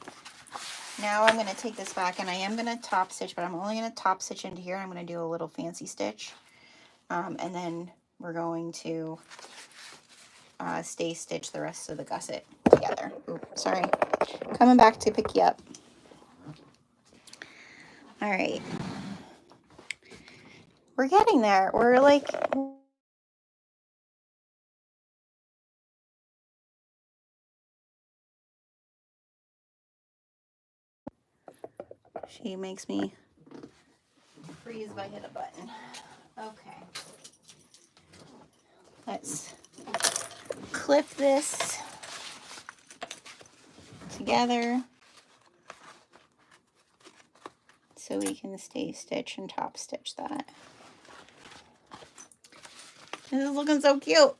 now I'm going to take this back, and I am going to top stitch, but I'm only going to top stitch into here. I'm going to do a little fancy stitch, and then we're going to stay stitch the rest of the gusset together. Ooh, sorry, coming back to pick you up. All right, we're getting there. We're like... She makes me freeze if I hit a button. Okay. Let's clip this together so we can stay stitch and top stitch that. This is looking so cute.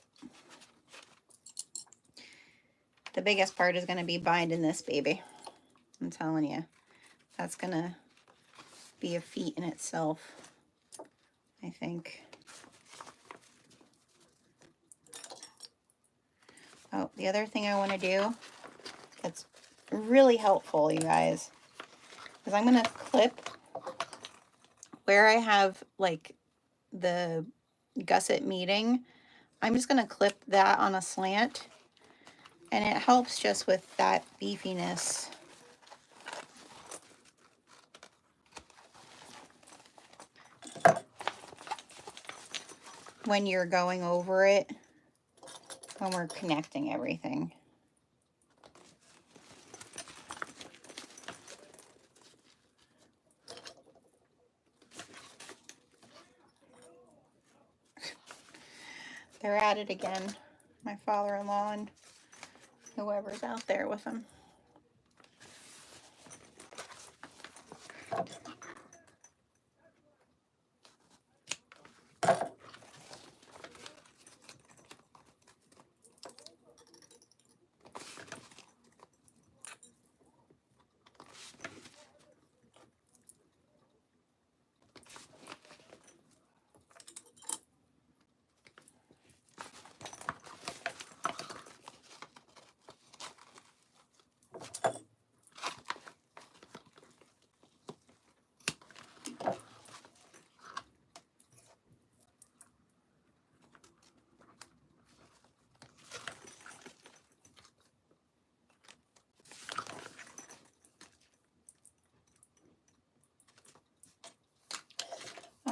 The biggest part is going to be binding this baby. I'm telling you. That's going to be a feat in itself, I think. Oh, the other thing I want to do that's really helpful, you guys, is I'm going to clip where I have like the gusset meeting. I'm just going to clip that on a slant, and it helps just with that beefiness. When you're going over it, when we're connecting everything. They're at it again, my father-in-law and whoever's out there with them.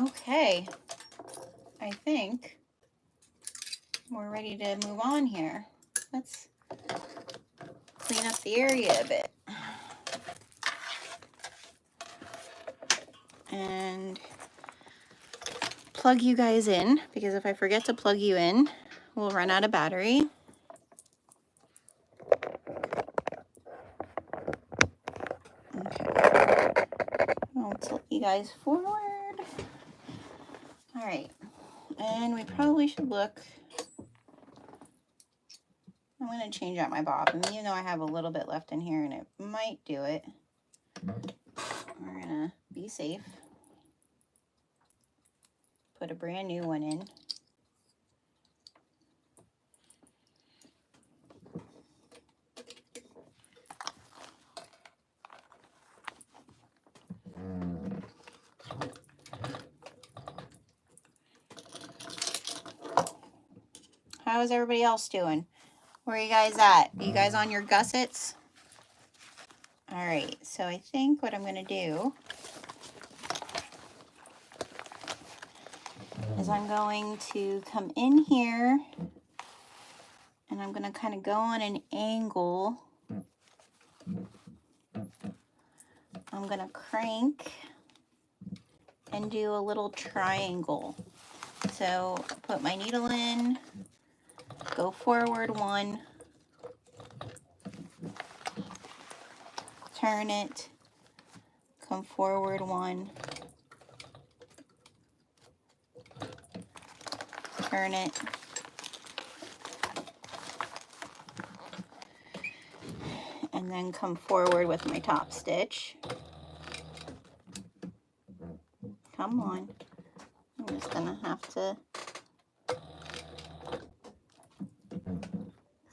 Okay, I think we're ready to move on here. Let's clean up the area a bit. And plug you guys in, because if I forget to plug you in, we'll run out of battery. Okay, I'll tilt you guys forward. All right, and we probably should look. I'm going to change out my bob, and even though I have a little bit left in here and it might do it, we're going to be safe. Put a brand new one in. How is everybody else doing? Where are you guys at? Are you guys on your gussets? All right, so I think what I'm going to do is I'm going to come in here And I'm gonna kind of go on an angle. I'm gonna crank and do a little triangle. So put my needle in, go forward 1, turn it, come forward 1, turn it, and then come forward with my top stitch. Come on. I'm just gonna have to, because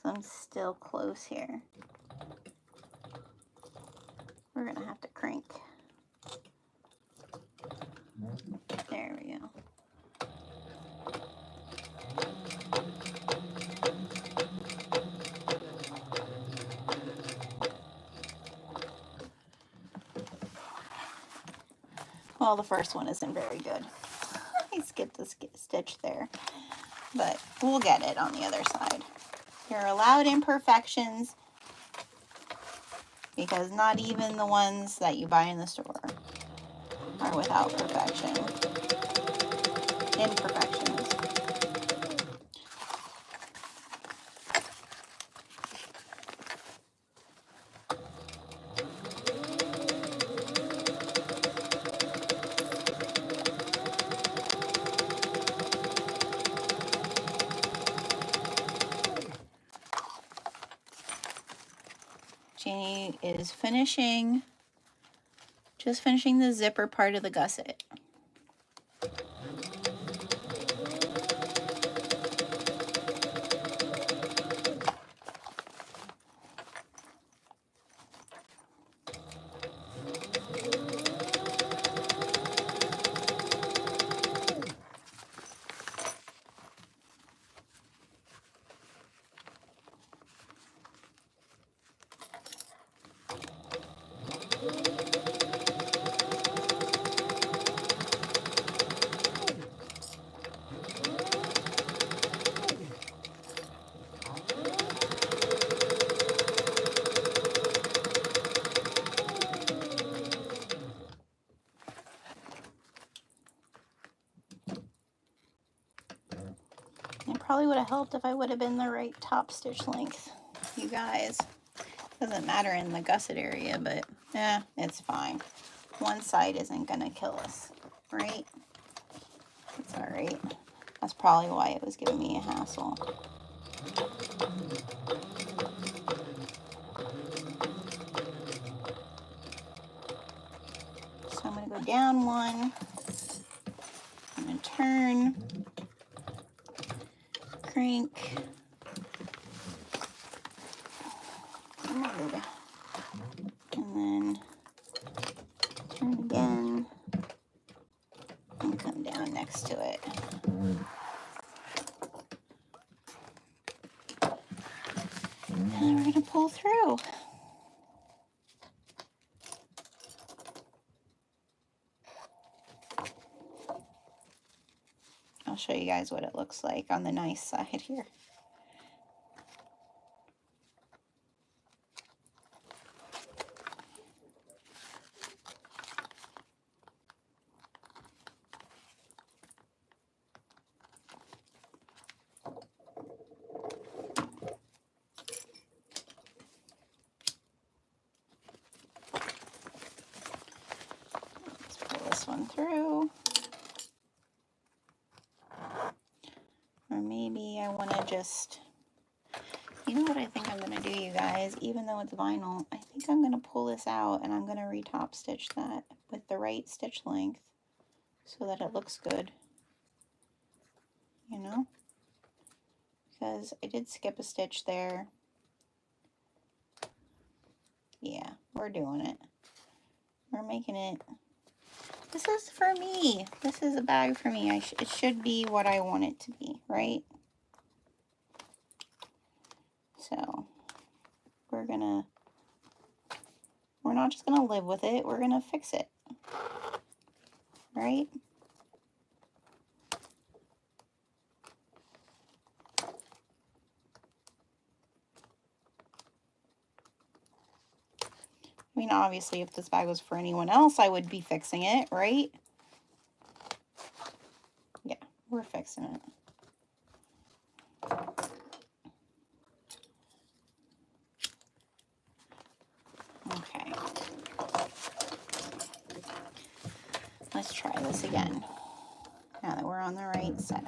I'm still close here. We're gonna have to crank. There we go. Well, the first one isn't very good. I skipped the stitch there, but we'll get it on the other side. You're allowed imperfections, because not even the ones that you buy in the store are without perfection. Imperfections. Janie is just finishing the zipper part of the gusset. It probably would have helped if I would have been the right top stitch length, you guys. Doesn't matter in the gusset area, but yeah, it's fine. One side isn't gonna kill us, right? It's all right. That's probably why it was giving me a hassle. So I'm gonna go down 1. I'm gonna turn, crank, and then turn again and come down next to it. And we're gonna pull through. I'll show you guys what it looks like on the nice side here. Let's pull this one through. Or maybe I want to just, you know what I think I'm going to do, you guys? Even though it's vinyl, I think I'm going to pull this out and I'm going to retop stitch that with the right stitch length so that it looks good, you know? Because I did skip a stitch there. Yeah, we're doing it. We're making it. This is for me. This is a bag for me. It should be what I want it to be, right? So we're not just gonna live with it, we're gonna fix it, right? mean, obviously, if this bag was for anyone else, I would be fixing it, right? Yeah, we're fixing it. Okay. Let's try this again. Now that we're on the right setting.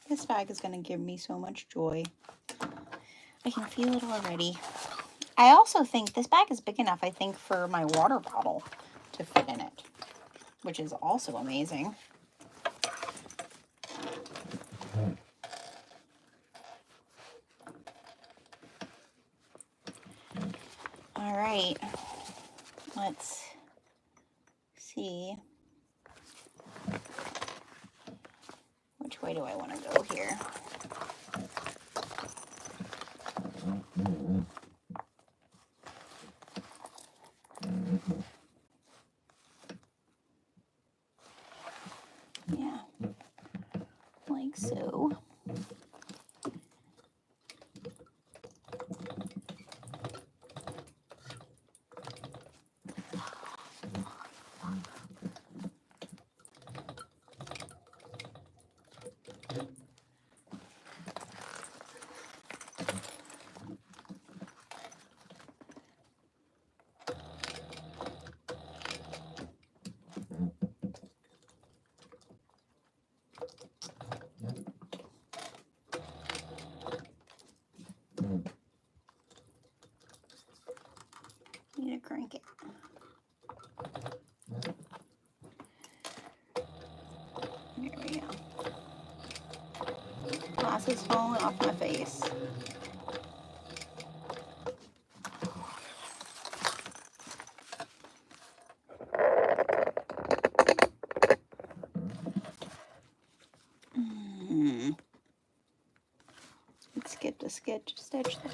This bag is going to give me so much joy. I can feel it already. I also think this bag is big enough, I think, for my water bottle to fit in it, which is also amazing. All right, let's see. Which way do I want to go here? Yeah, like so. Need to crank it. There we go. Glasses falling off my face. Let's skip the stitch there.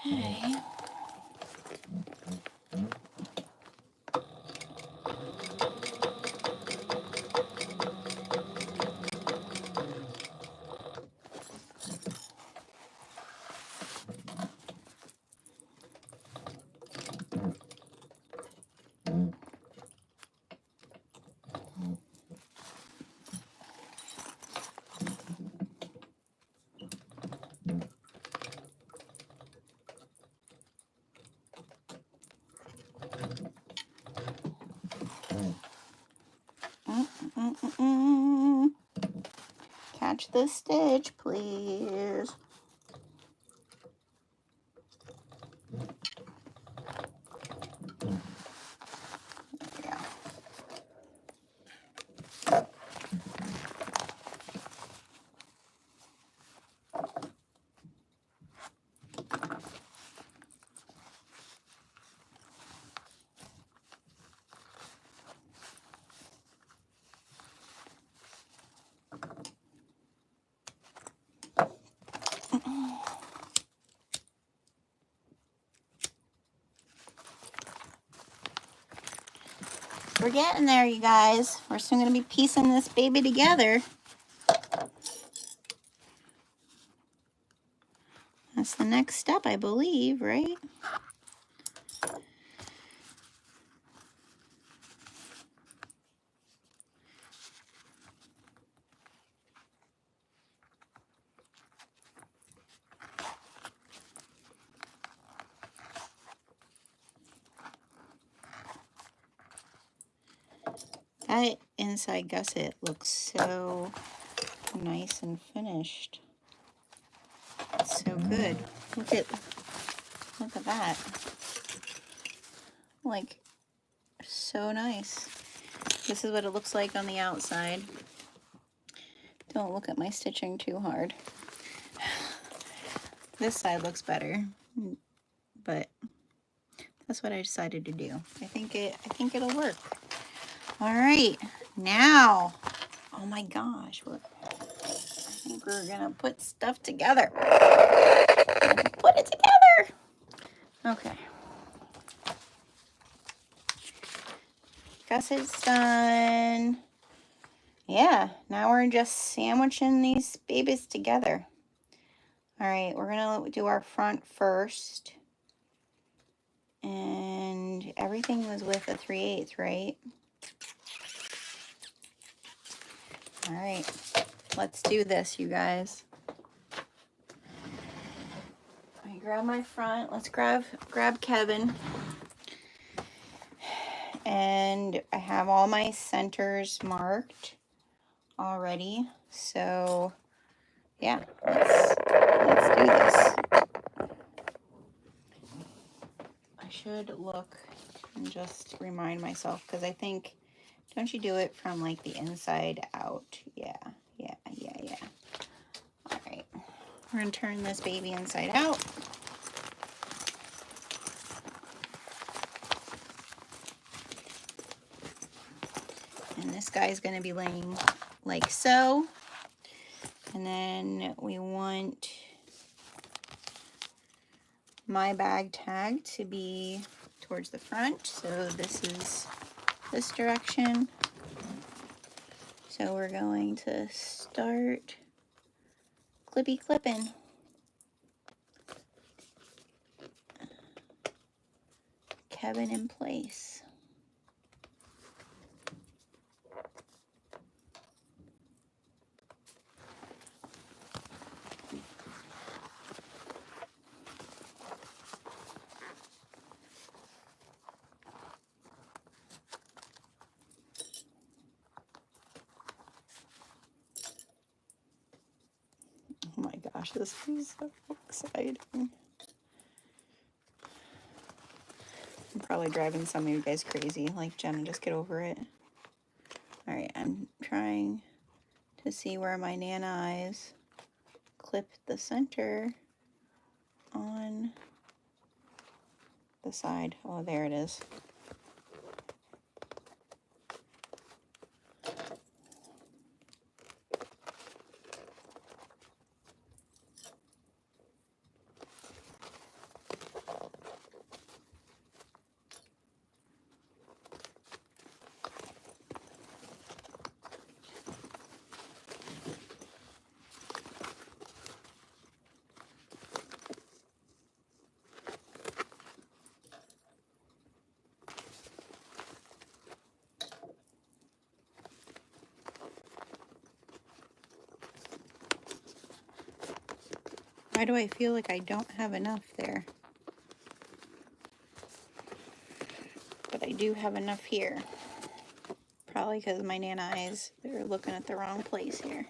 Okay. match the stitch, please. Yeah. We're getting there, you guys. We're soon going to be piecing this baby together. That's the next step, I believe, right? That inside gusset looks so nice and finished. It's so good. Look at that. Like, so nice. This is what it looks like on the outside. Don't look at my stitching too hard. This side looks better, but that's what I decided to do. I think it'll work. All right, now, oh my gosh, I think we're gonna put stuff together. Put it together. Okay. Gusset's done. Yeah, now we're just sandwiching these babies together. All right, we're gonna do our front first. And everything was with a 3/8, right? All right, let's do this, you guys. I grab my front. Let's grab Kevin. And I have all my centers marked already. So yeah, let's do this. I should look and just remind myself, because I think, don't you do it from like the inside out? Yeah. All right, we're gonna turn this baby inside out. And this guy's gonna be laying like so. And then we want my bag tag to be towards the front. So this is this direction. So we're going to start clippy clipping. Kevin in place. Oh my gosh, this is so exciting. I'm probably driving some of you guys crazy. Like, Jenna, just get over it. All right, I'm trying to see where my Nana eyes clip the center on the side. Oh, there it is. Why do I feel like I don't have enough there? But I do have enough here. Probably because my Nana eyes, they're looking at the wrong place here.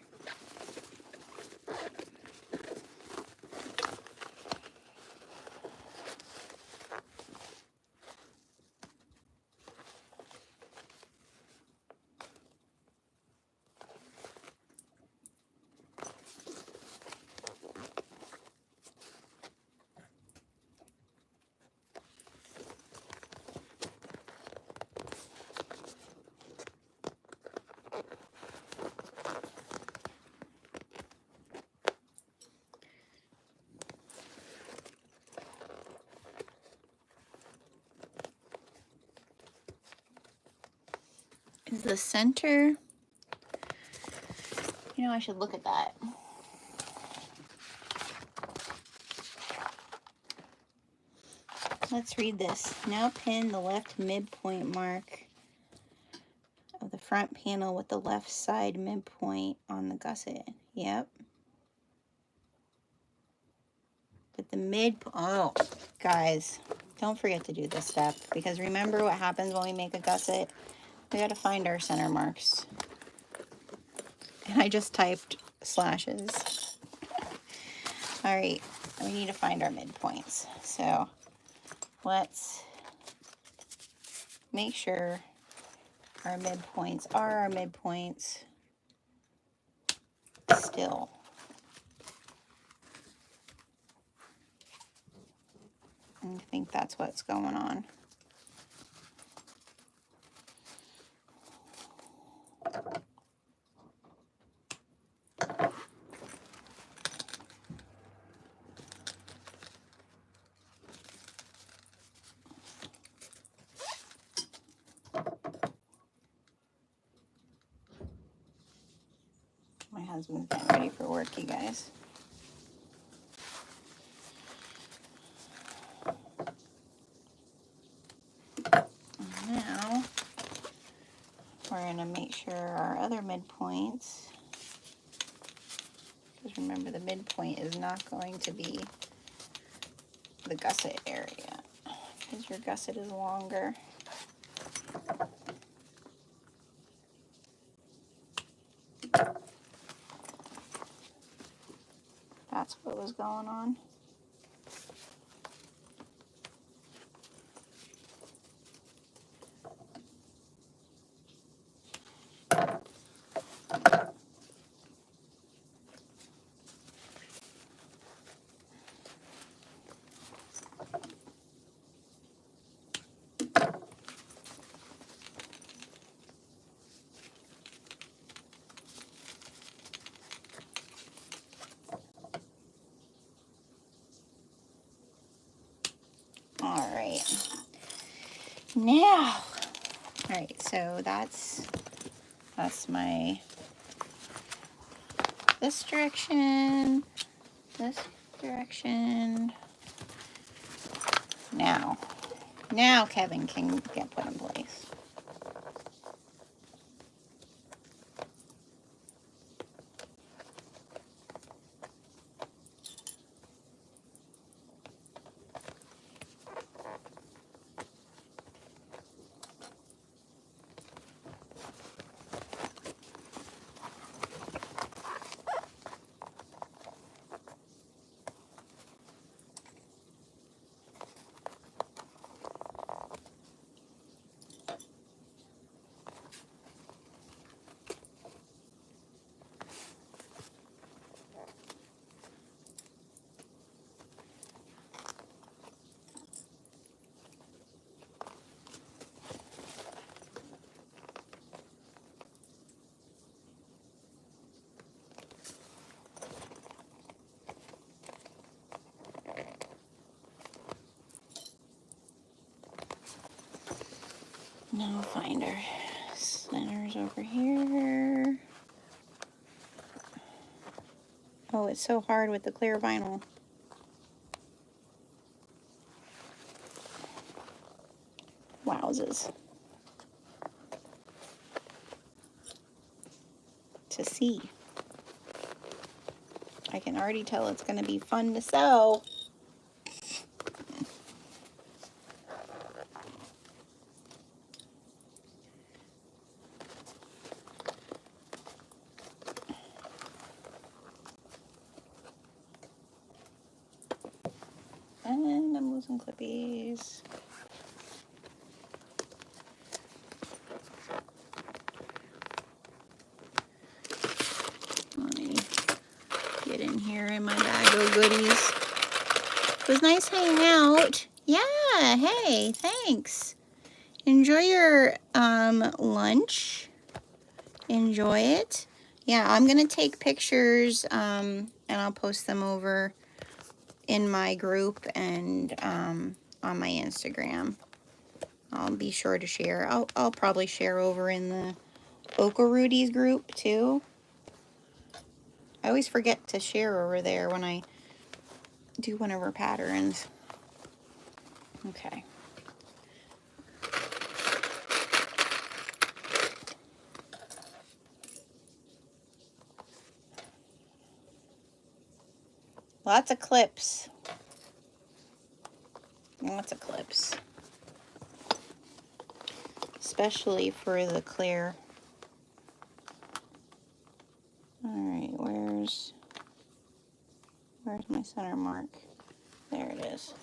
Is the center, you know, I should look at that. Let's read this. Now pin the left midpoint mark of the front panel with the left side midpoint on the gusset. Yep. But the oh, guys, don't forget to do this step, because remember what happens when we make a gusset? We got to find our center marks. And I just typed slashes. All right, we need to find our midpoints. So let's make sure our midpoints are our midpoints still. I think that's what's going on. My husband's getting ready for work, you guys. Now we're going to make sure our other midpoints, because remember the midpoint is not going to be the gusset area, because your gusset is longer. That's what was going on. All right. Now, all right, so that's my, this direction, Now Kevin can get put in place. Now find our centers over here. Oh, it's so hard with the clear vinyl. Wowzers. To see. I can already tell it's going to be fun to sew. And I'm losing clippies. Let me get in here in my bag of goodies. It was nice hanging out. Yeah, hey, thanks. Enjoy your lunch. Enjoy it. Yeah, I'm going to take pictures and I'll post them over in my group and on my Instagram. I'll be sure to share. I'll probably share over in the OklaRoots group too. I always forget to share over there when I do one of our patterns. Okay. Lots of clips. Lots of clips. Especially for the clear. Alright, where's my center mark? There it is.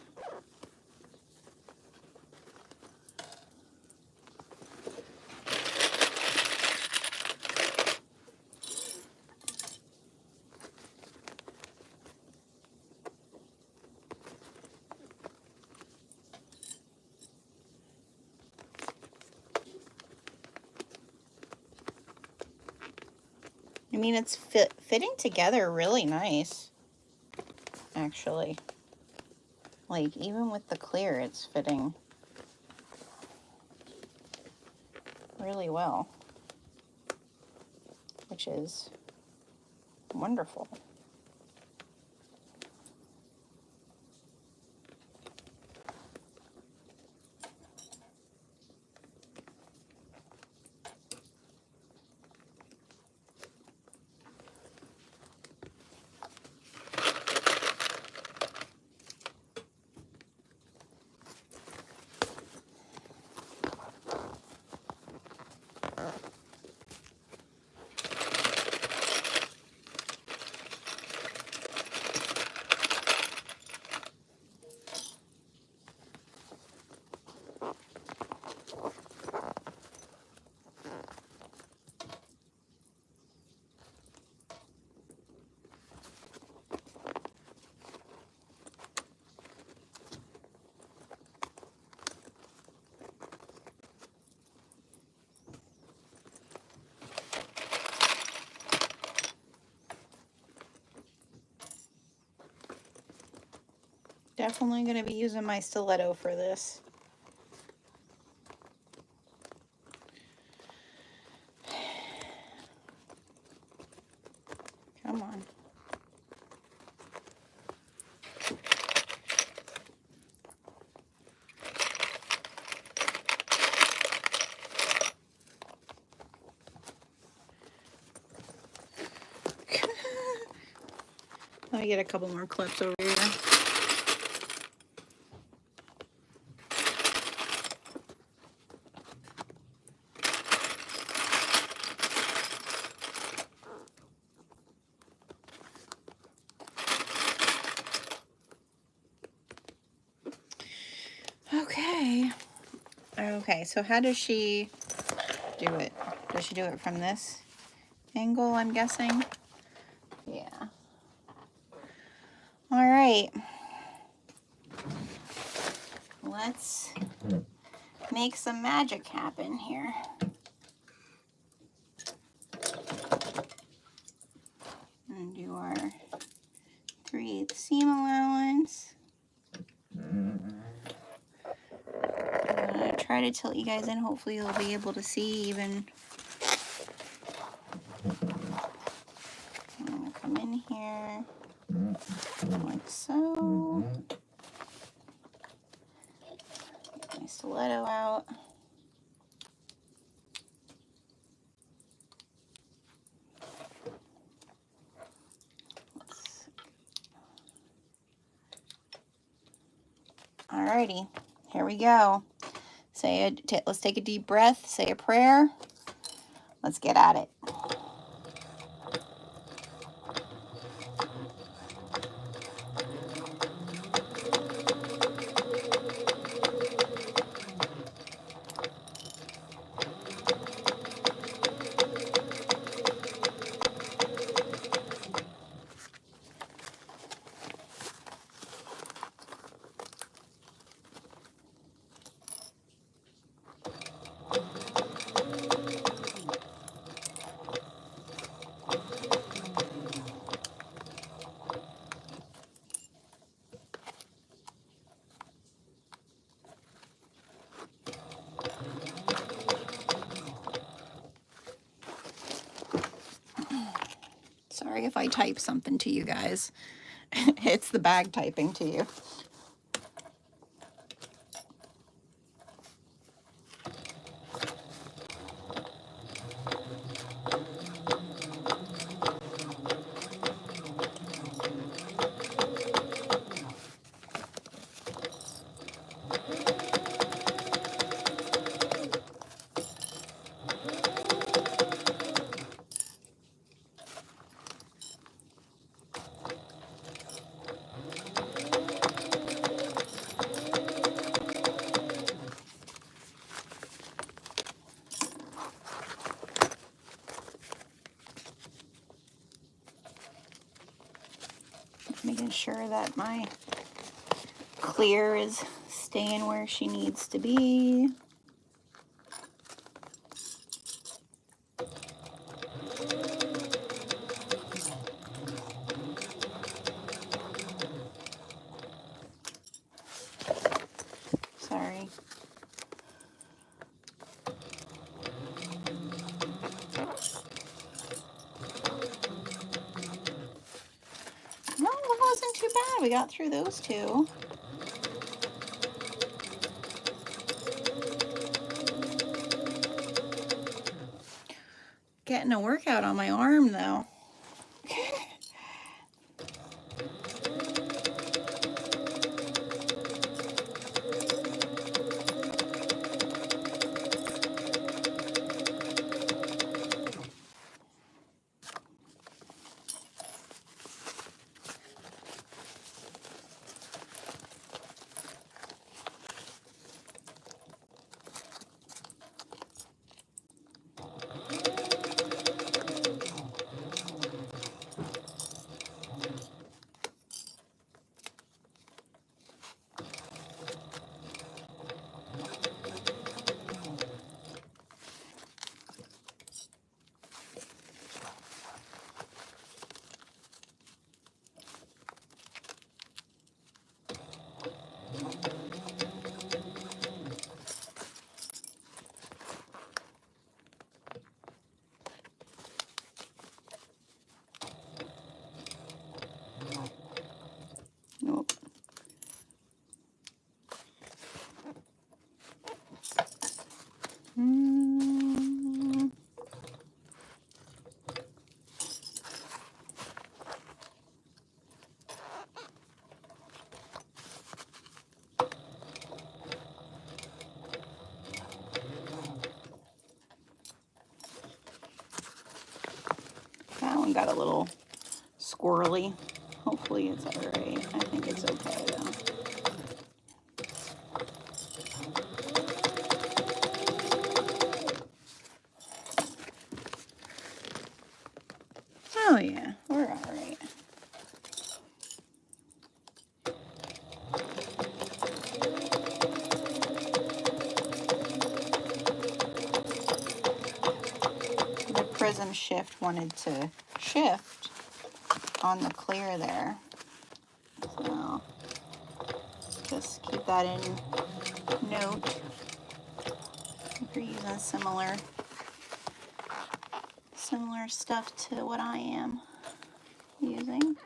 I mean, it's fitting together really nice, actually. Like, even with the clear, it's fitting really well, which is wonderful. Definitely going to be using my stiletto for this. Come on. Let me get a couple more clips over here. Okay, so how does she do it? Does she do it from this angle, I'm guessing? Yeah. All right. Let's make some magic happen here. And do our 3/8 seam allowance. I'm gonna try to tilt you guys in. Hopefully you'll be able to see even. I'm gonna come in here like so. Get my stiletto out. Alrighty, here we go. Let's take a deep breath, say a prayer. Let's get at it. Sorry if I type something to you guys. It's the bag typing to you. Making sure that my clear is staying where she needs to be. Sorry. No, it wasn't too bad. We got through those two. Getting a workout on my arm though. Nope. That one got a little squirrely. Hopefully it's all right. I think it's okay though. Oh yeah, we're all right. The prism shift wanted to shift on the clear there. So just keep that in note if you're using similar stuff to what I am using.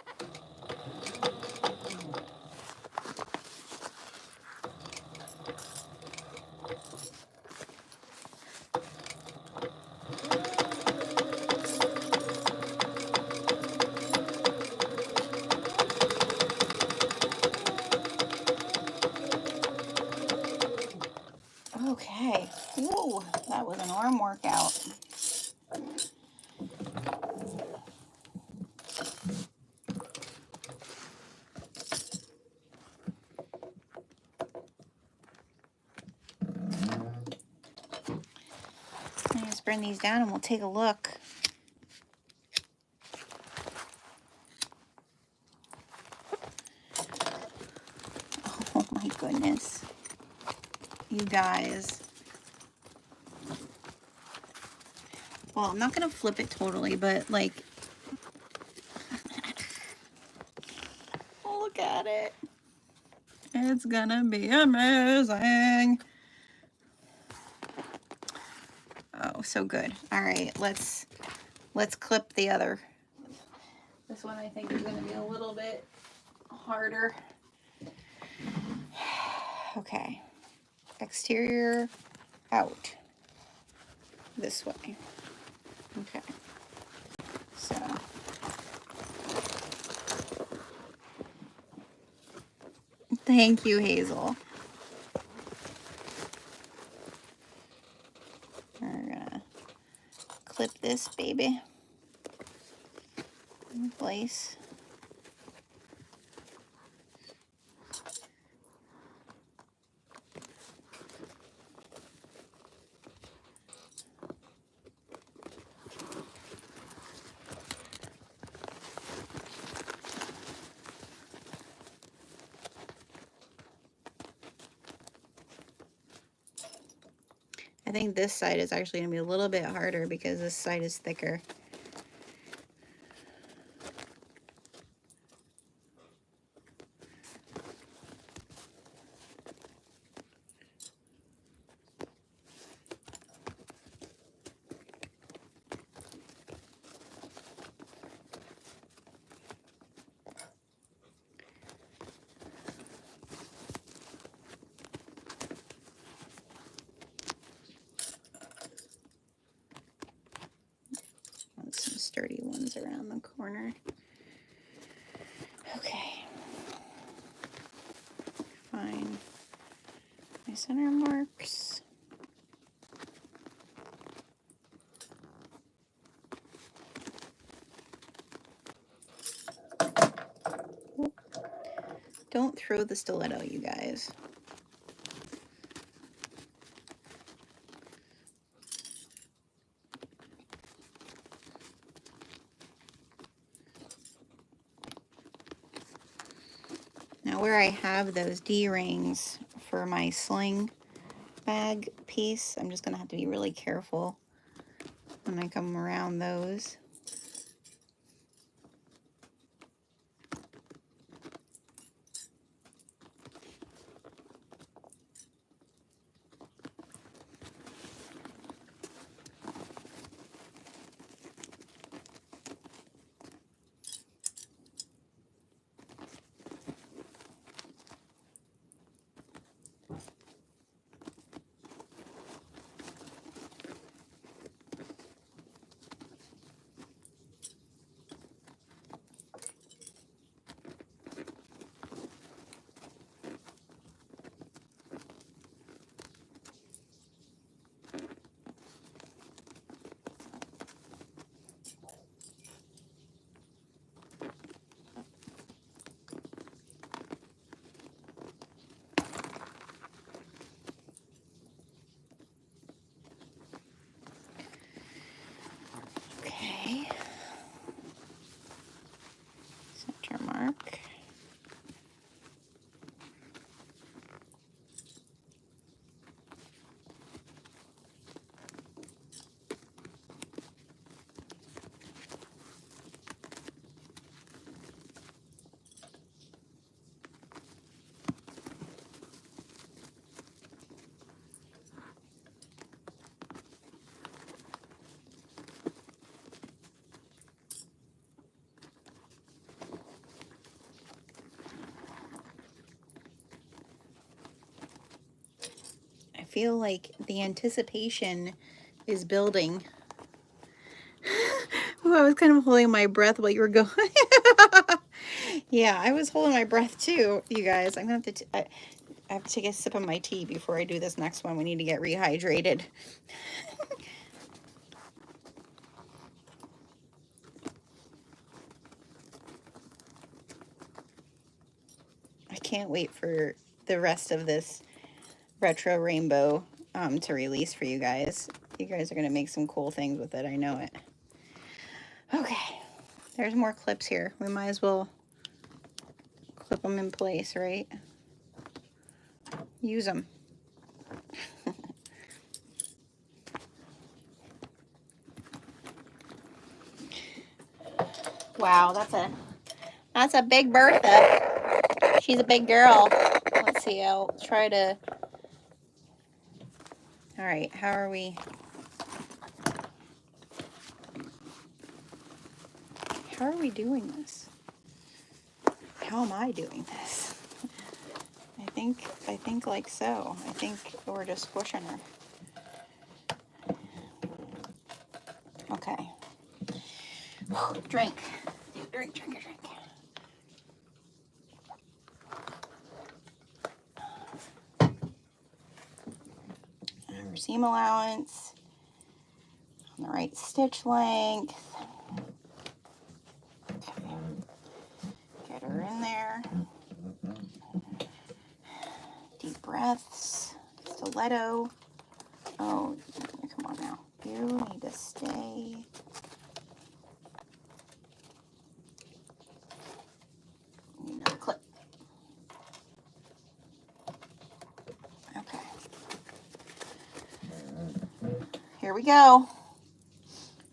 Okay. Whoa, that was an arm workout. Let me just bring these down and we'll take a look. Oh my goodness. You guys. Well, I'm not going to flip it totally, but like, look at it. It's gonna be amazing. Oh, so good. All right, let's clip the other This one I think is going to be a little bit harder. Okay. Exterior out. This way. Okay. So. Thank you, Hazel. We're gonna clip this baby in place. I think this side is actually going to be a little bit harder because this side is thicker. Some sturdy ones around the corner. Okay. Find my center marks. Don't throw the stiletto, you guys. Now where I have those D-rings for my sling bag piece, I'm just going to have to be really careful when I come around those. Okay. Center mark. I feel like the anticipation is building. Ooh, I was kind of holding my breath while you were going. Yeah, I was holding my breath too, you guys. I'm gonna have to. I have to take a sip of my tea before I do this next one. We need to get rehydrated. I can't wait for the rest of this retro rainbow to release for you guys. You guys are gonna make some cool things with it. I know it. Okay, there's more clips here. We might as well clip them in place, right? Use them. Wow, that's a big Bertha. She's a big girl. Let's see, I'll try to. All right, how are we How are we doing this? How am I doing this? I think like so. I think we're just squishing her. Okay. Drink. Drink. Our seam allowance on the right stitch length. Okay. Get her in there. Deep breaths. Stiletto. Oh, come on now. You need to stay. Clip. Okay. Here we go.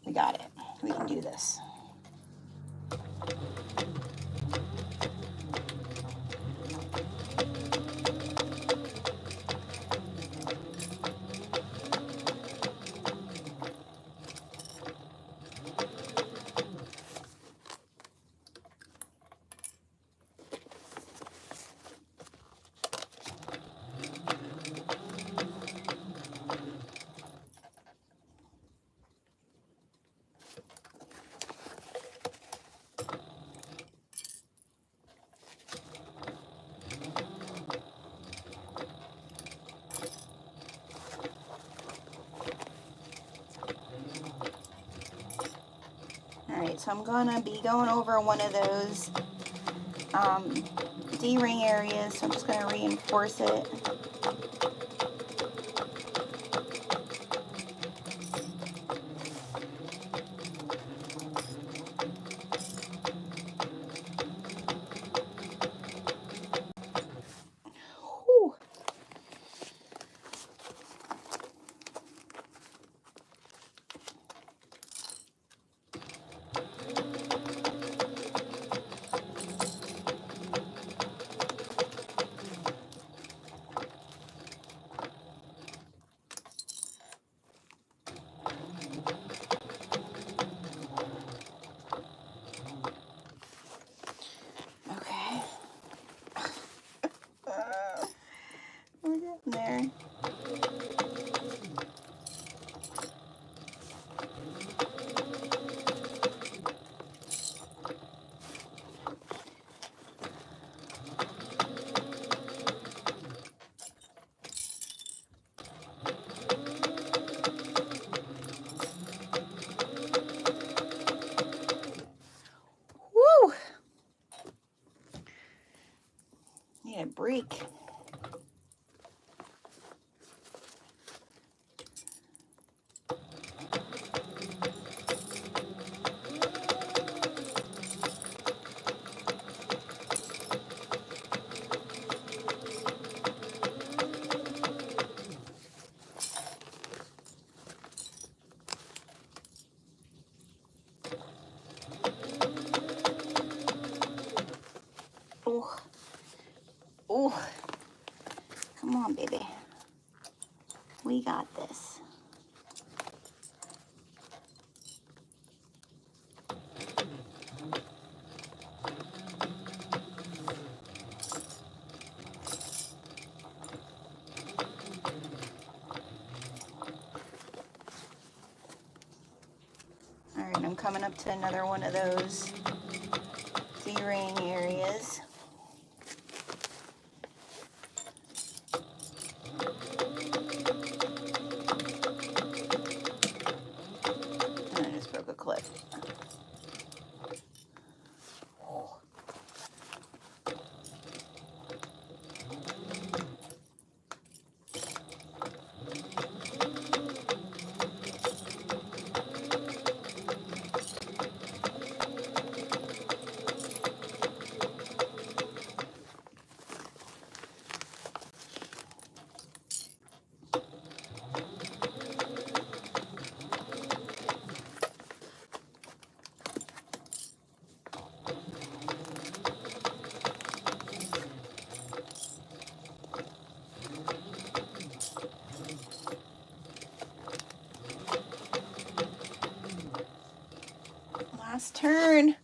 We got it. We can do this. Alright, so I'm gonna be going over one of those D-ring areas, so I'm just gonna reinforce it. Whew. Okay. We're getting there. Woo! Need a break. Oh. Oh. Come on, baby. We got this. Alright, I'm coming up to another one of those D-ring areas. And I just broke a clip. Last turn.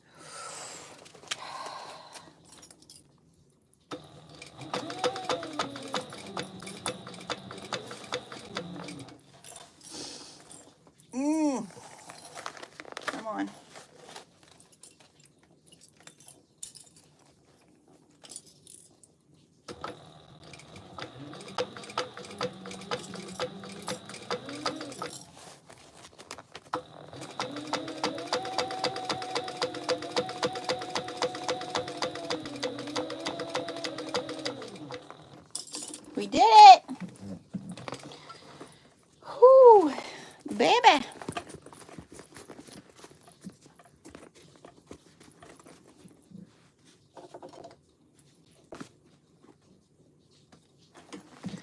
We did it. Whoo, baby.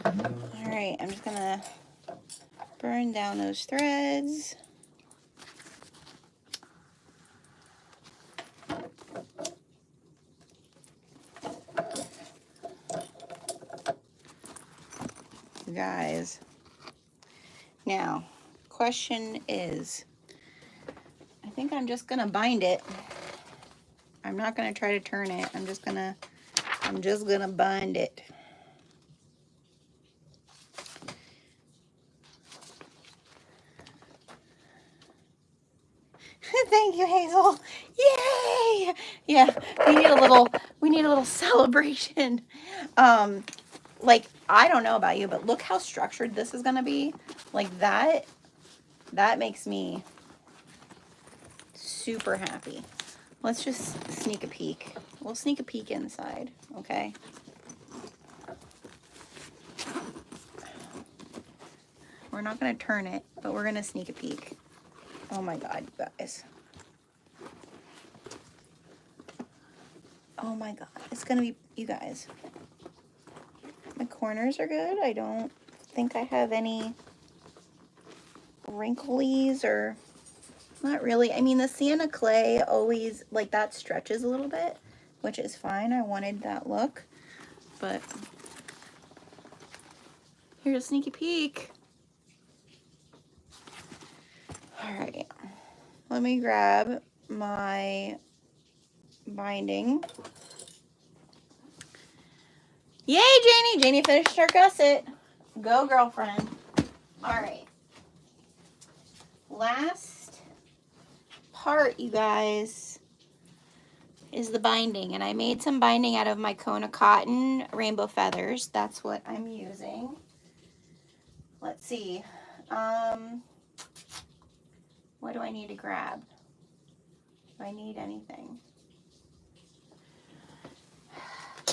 All right, I'm just gonna burn down those threads. You guys. Now, question is, I think I'm just gonna bind it. I'm not gonna try to turn it. I'm just gonna bind it. Thank you, Hazel. Yay! Yeah, we need a little celebration. Like, I don't know about you, but look how structured this is gonna be. Like that makes me super happy. Let's just sneak a peek. We'll sneak a peek inside, okay? We're not gonna turn it, but we're gonna sneak a peek. Oh my God, you guys. Oh my God, it's gonna be, you guys. My corners are good. I don't think I have any wrinklies or, not really. I mean, the sienna clay always, like, that stretches a little bit, which is fine. I wanted that look, but here's a sneaky peek. All right, let me grab my binding. Yay, Janie! Janie finished her gusset. Go, girlfriend. All right. Last part, you guys, is the binding. And I made some binding out of my Kona cotton rainbow feathers. That's what I'm using. Let's see. What do I need to grab? Do I need anything?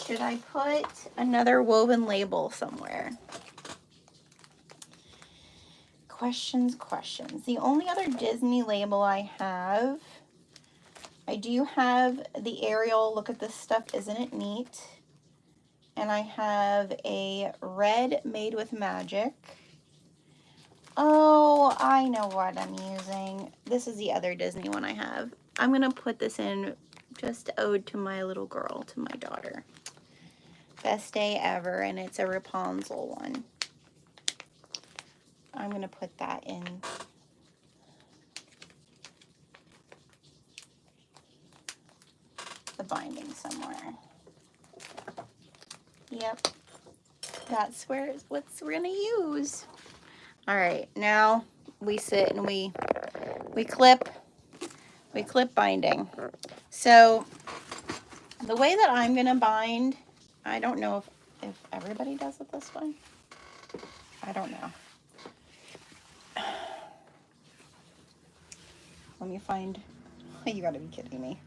Should I put another woven label somewhere? Questions. The only other Disney label I have, I do have the Ariel, look at this stuff, isn't it neat? And I have a red Made with Magic. Oh, I know what I'm using. This is the other Disney one I have. I'm gonna put this in just ode to my little girl, to my daughter. Best day ever, and it's a Rapunzel one. I'm gonna put that in the binding somewhere. Yep, that's what we're gonna use. All right, now we sit and we clip binding. So the way that I'm gonna bind, I don't know if everybody does it this way. I don't know. Let me find, you gotta be kidding me.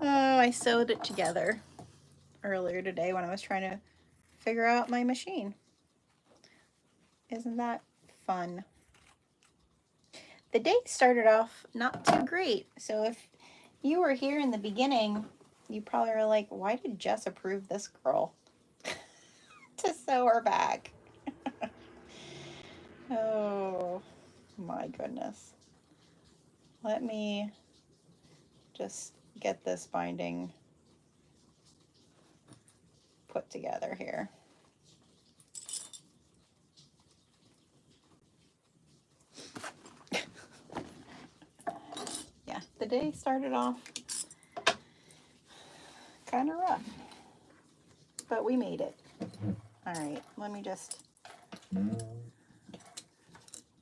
Oh, I sewed it together earlier today when I was trying to figure out my machine. Isn't that fun? The day started off not too great. So if you were here in the beginning, you probably were like, why did Jess approve this girl to sew her back? Oh my goodness. Let me just get this binding put together here. Yeah, the day started off kind of rough, but we made it. All right, let me just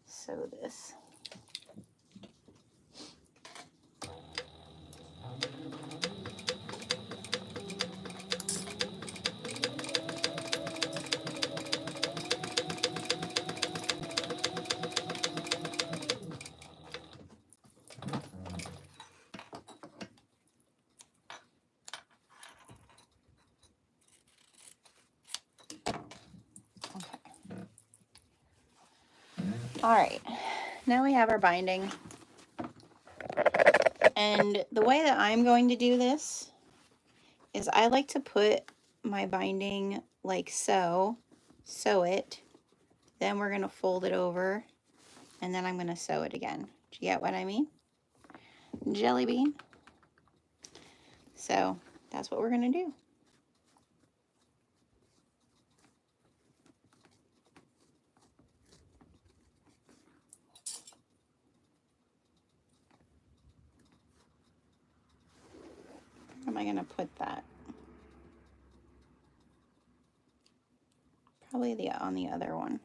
sew this. All right, now we have our binding. And the way that I'm going to do this is I like to put my binding like so, sew it, then we're going to fold it over, and then I'm going to sew it again. Do you get what I mean? Jelly bean. So that's what we're going to do. Where am I going to put that? Probably on the other one.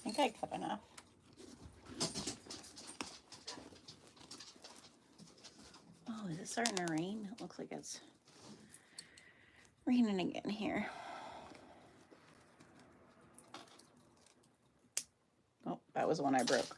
I think I cut enough. Oh, is it starting to rain? It looks like it's raining again here. Oh, that was the one I broke.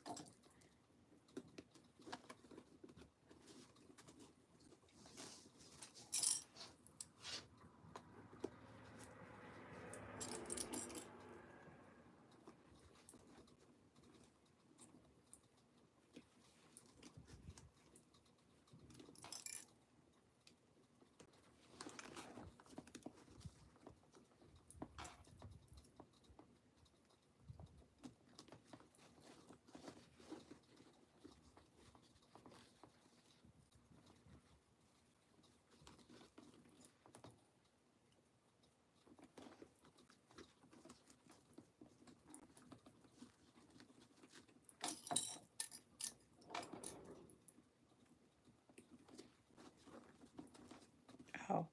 Oh,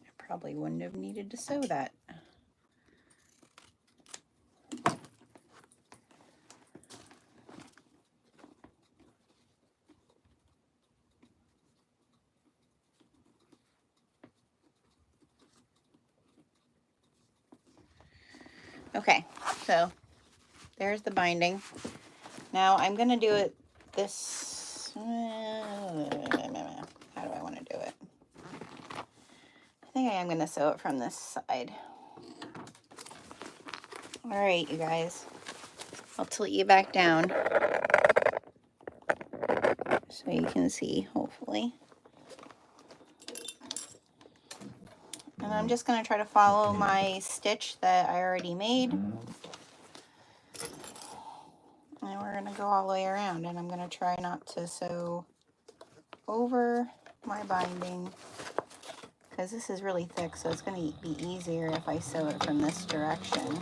I probably wouldn't have needed to sew that. Okay, so there's the binding. Now I'm going to do it this, how do I want to do it? I think I am going to sew it from this side. All right, you guys, I'll tilt you back down so you can see, hopefully. And I'm just going to try to follow my stitch that I already made. And we're going to go all the way around, and I'm going to try not to sew over my binding because this is really thick, so it's going to be easier if I sew it from this direction.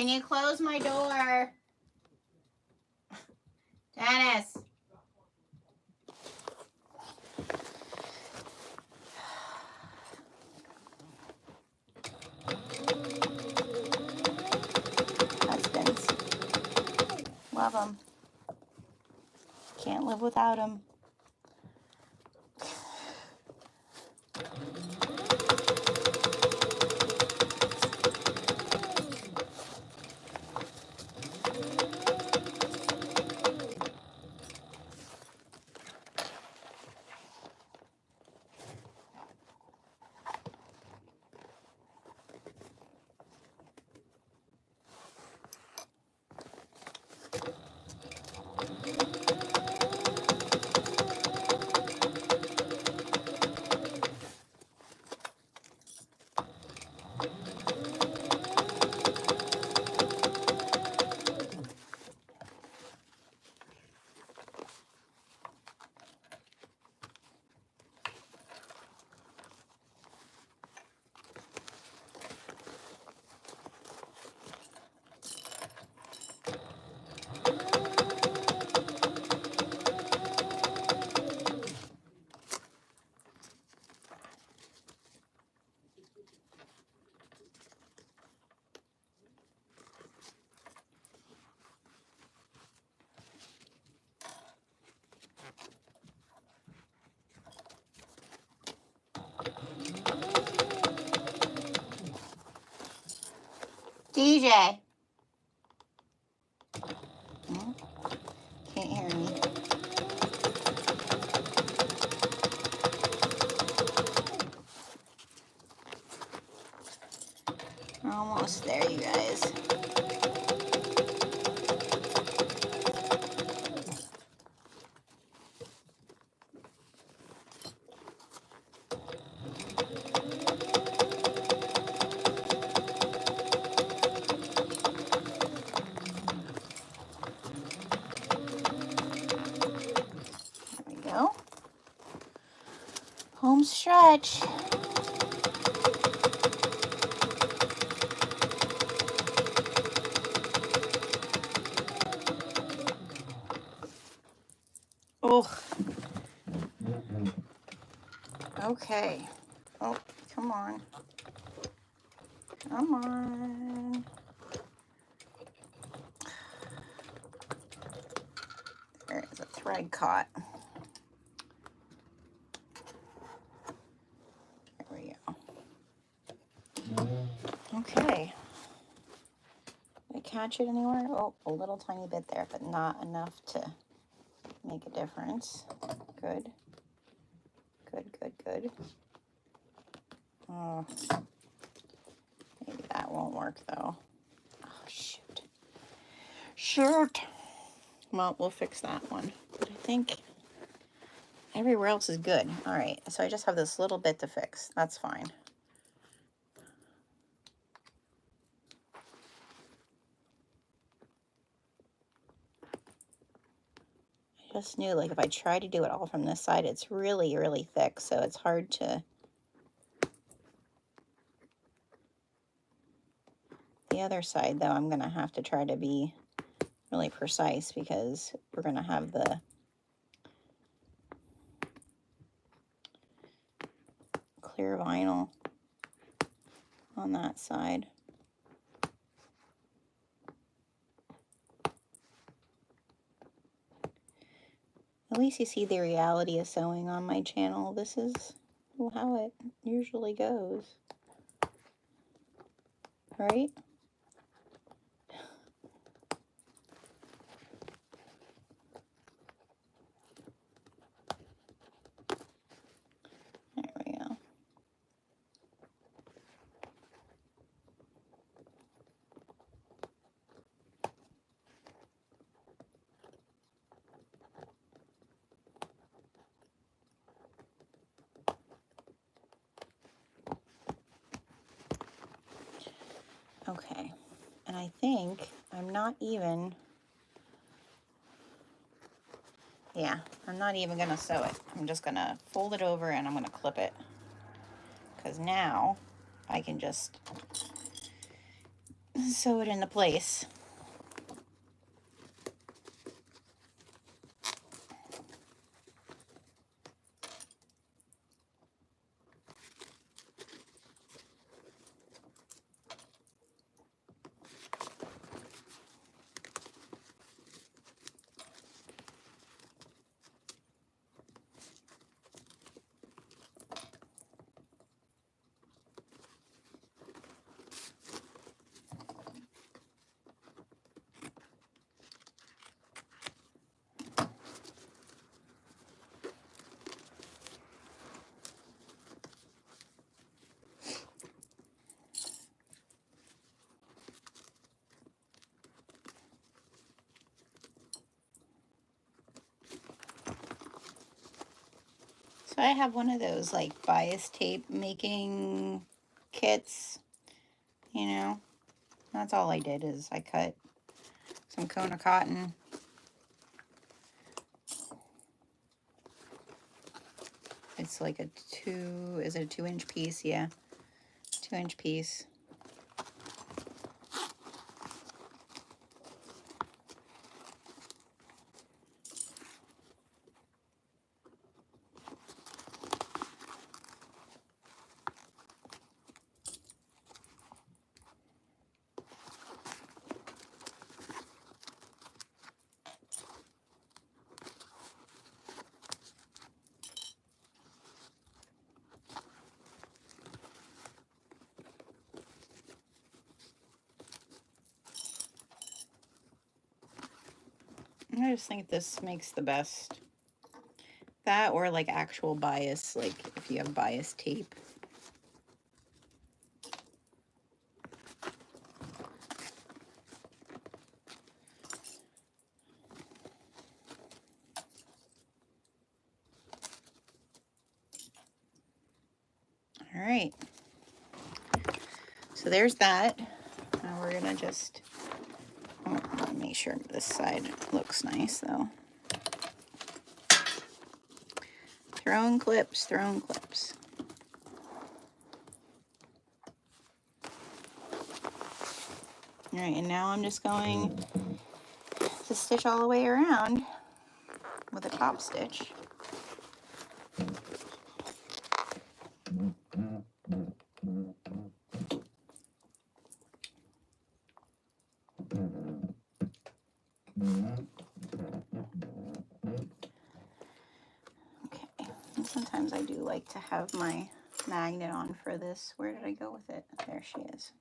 can you close my door? Dennis. Husbands. Love them. Can't live without them. DJ. Can't hear me. Almost there, you guys. Home stretch. Oh. Okay. Oh, come on. Come on. There is a thread caught. There we go. Okay. Did I catch it anywhere? Oh, a little tiny bit there, but not enough to make a difference. Good. Good, good, good. Oh, maybe that won't work though. Oh, shoot. Shoot. Well, we'll fix that one. But I think everywhere else is good. All right, so I just have this little bit to fix. That's fine. I just knew, like, if I try to do it all from this side, it's really, really thick, so it's hard to... The other side, though, I'm going to have to try to be really precise because we're going to have the clear vinyl on that side. At least you see the reality of sewing on my channel. This is how it usually goes. Right? There we go. Okay, and I think I'm not even, I'm not even going to sew it. I'm just going to fold it over and I'm going to clip it. Because now I can just sew it into place. So I have one of those like bias tape making kits, you know. That's all I did is I cut some Kona cotton. It's like a is it a 2-inch piece? Yeah, 2-inch piece. I just think this makes the best. That or like actual bias, like if you have bias tape. All right. So there's that. Now we're gonna just make sure this side looks nice though. Throwing clips, throwing clips. All right, and now I'm just going to stitch all the way around with a top stitch. Okay, and sometimes I do like to have my magnet on for this. Where did I go with it? There she is.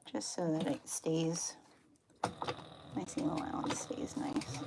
Just so that it stays, my seam allowance stays nice.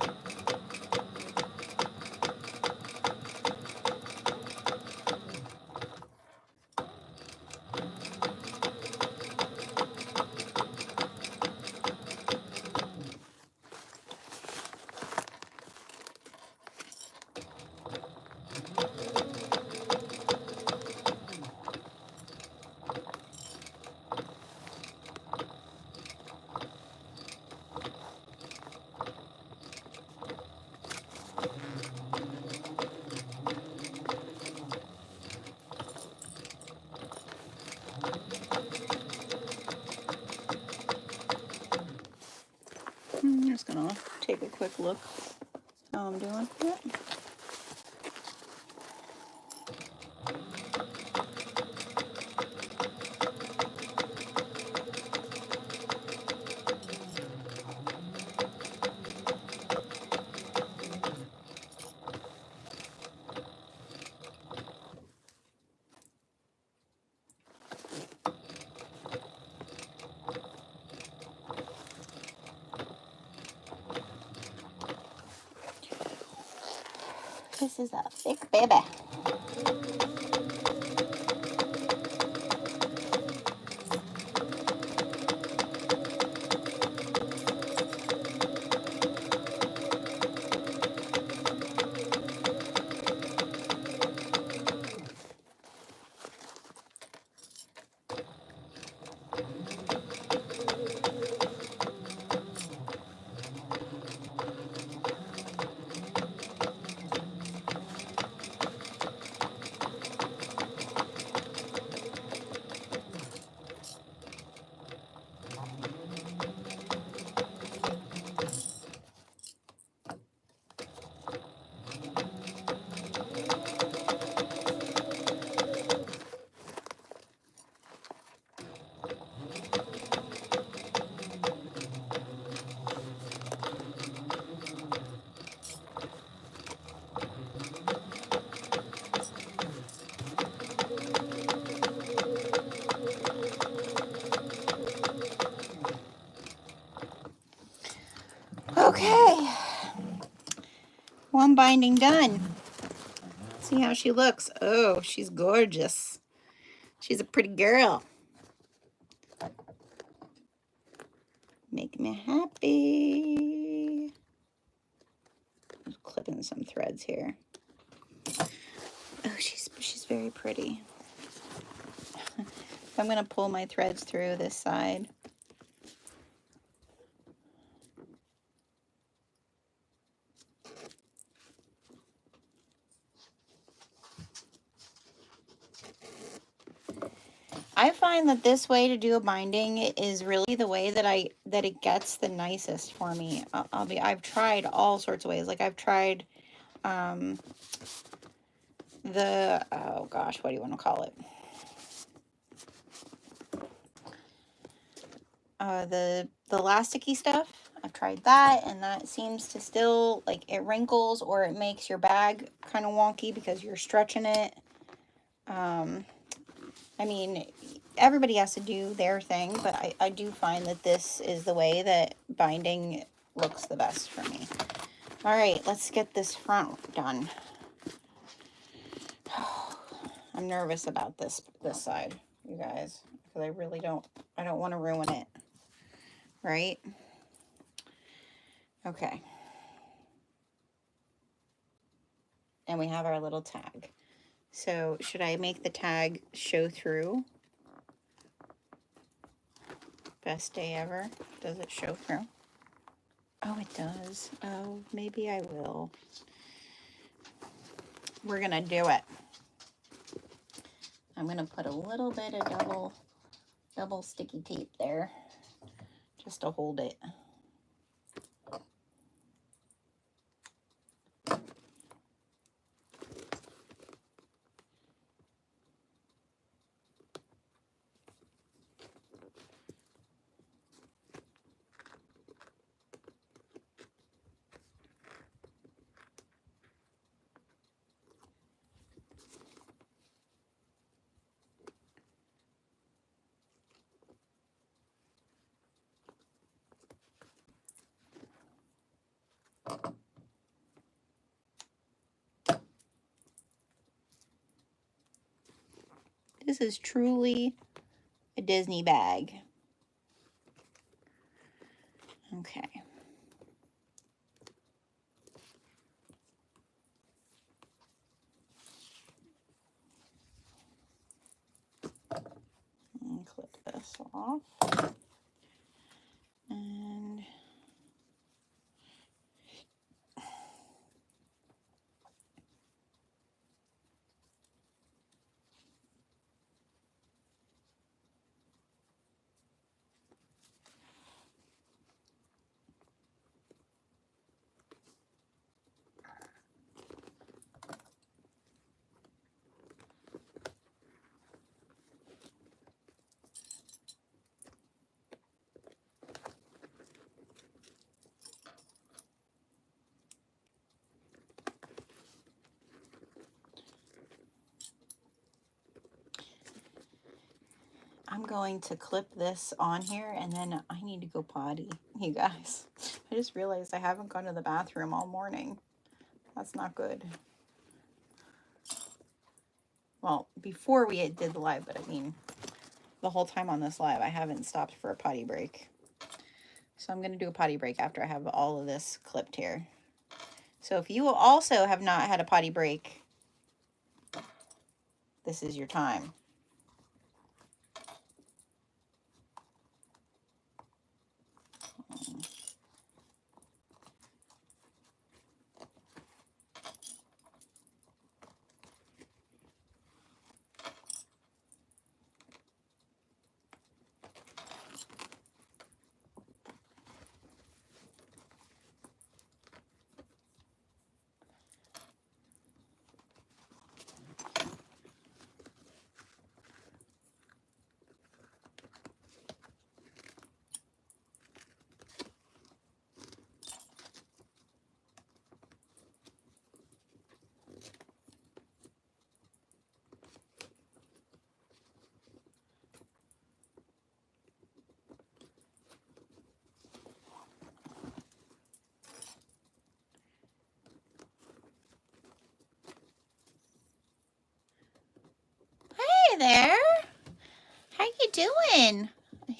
I'm just gonna take a quick look how I'm doing. Yep. This is a thick baby. one binding done. See how she looks. Oh, she's gorgeous. She's a pretty girl. Make me happy. I'm clipping some threads here. Oh, she's very pretty. I'm going to pull my threads through this side. I find that this way to do a binding is really the way that it gets the nicest for me. I've tried all sorts of ways. Like I've tried oh gosh, what do you want to call it? The elasticy stuff. I've tried that, and that seems to still, like, it wrinkles or it makes your bag kind of wonky because you're stretching it. I mean, everybody has to do their thing, but I do find that this is the way that binding looks the best for me. All right, let's get this front done. I'm nervous about this side, you guys, because I don't want to ruin it, right? Okay. And we have our little tag. So should I make the tag show through? Best day ever. Does it show through? Oh, it does. Oh, maybe I will. We're gonna do it. I'm gonna put a little bit of double sticky tape there just to hold it. This is truly a Disney bag. Okay. And clip this off. And I'm going to clip this on here, and then I need to go potty, you guys. I just realized I haven't gone to the bathroom all morning. That's not good. Well, before we did the live, but I mean, the whole time on this live, I haven't stopped for a potty break. So I'm going to do a potty break after I have all of this clipped here. So if you also have not had a potty break, this is your time. Hi there. How you doing? I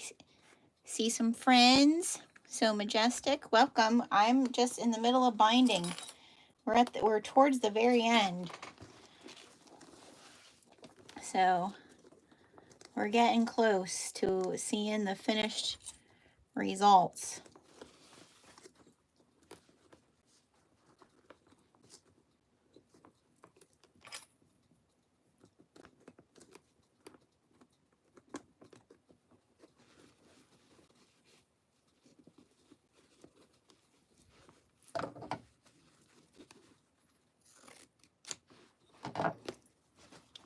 see some friends. So majestic. Welcome. I'm just in the middle of binding. We're towards the very end. So we're getting close to seeing the finished results.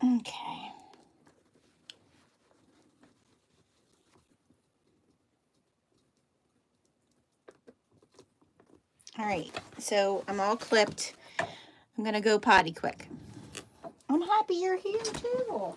Okay. All right, so I'm all clipped. I'm gonna go potty quick. I'm happy you're here too.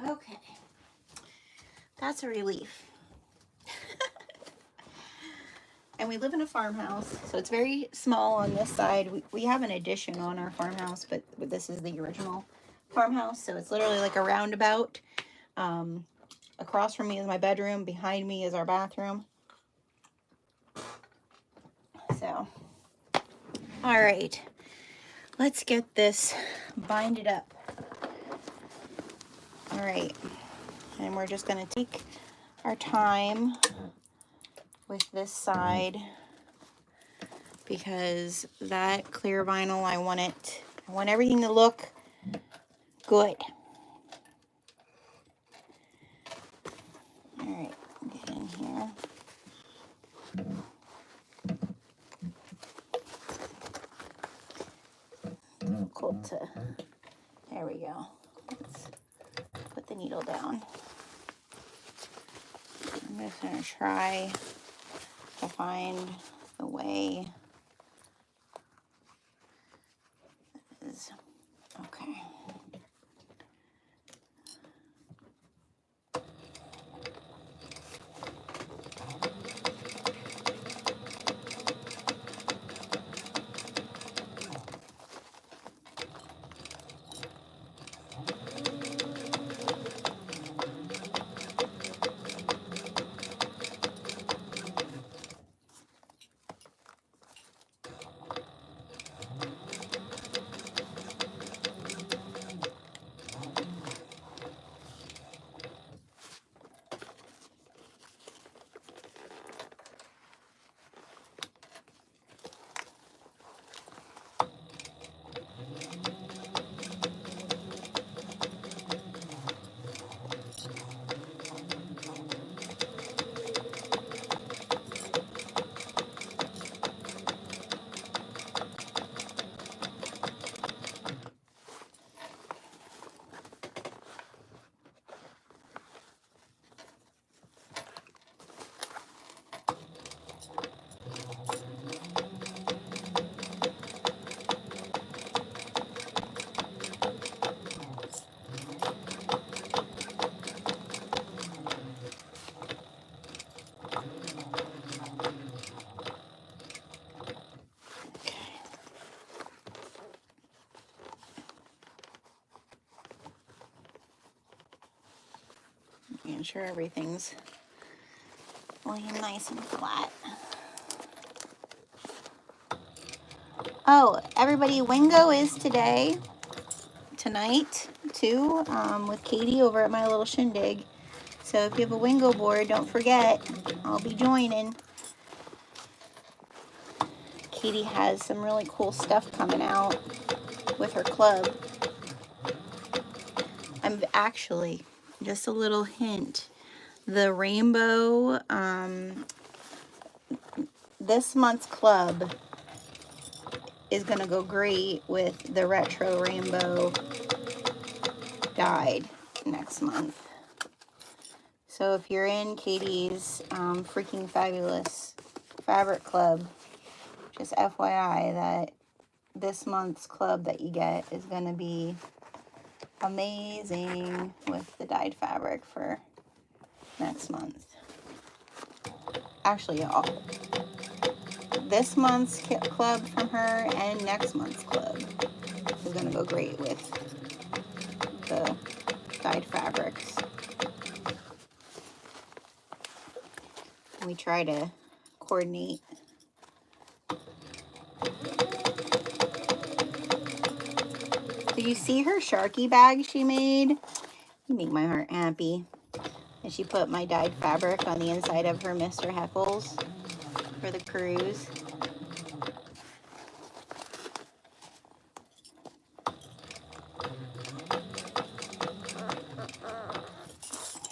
Okay, that's a relief. And we live in a farmhouse, so it's very small on this side. We have an addition on our farmhouse, but this is the original farmhouse, so it's literally like a roundabout. Across from me is my bedroom. Behind me is our bathroom. So, all right, let's get this binded up. All right, and we're just gonna take our time with this side because that clear vinyl, I want everything to look good. All right, get in here. Difficult to, there we go. Let's put the needle down. I'm just gonna try to find the way it is. Okay. making sure everything's laying nice and flat. Oh, everybody, Wingo is tonight too, with Katie over at my little shindig. So if you have a Wingo board, don't forget, I'll be joining. Katie has some really cool stuff coming out with her club. I'm actually, just a little hint, the rainbow, this month's club is gonna go great with the retro rainbow dyed next month. So if you're in Katie's freaking fabulous fabric club, just FYI that this month's club that you get is going to be amazing with the dyed fabric for next month. Actually, this month's club from her and next month's club is going to go great with the dyed fabrics. We try to coordinate. Did you see her Sharky bag she made? You make my heart happy. And she put my dyed fabric on the inside of her Mr. Heckles for the cruise.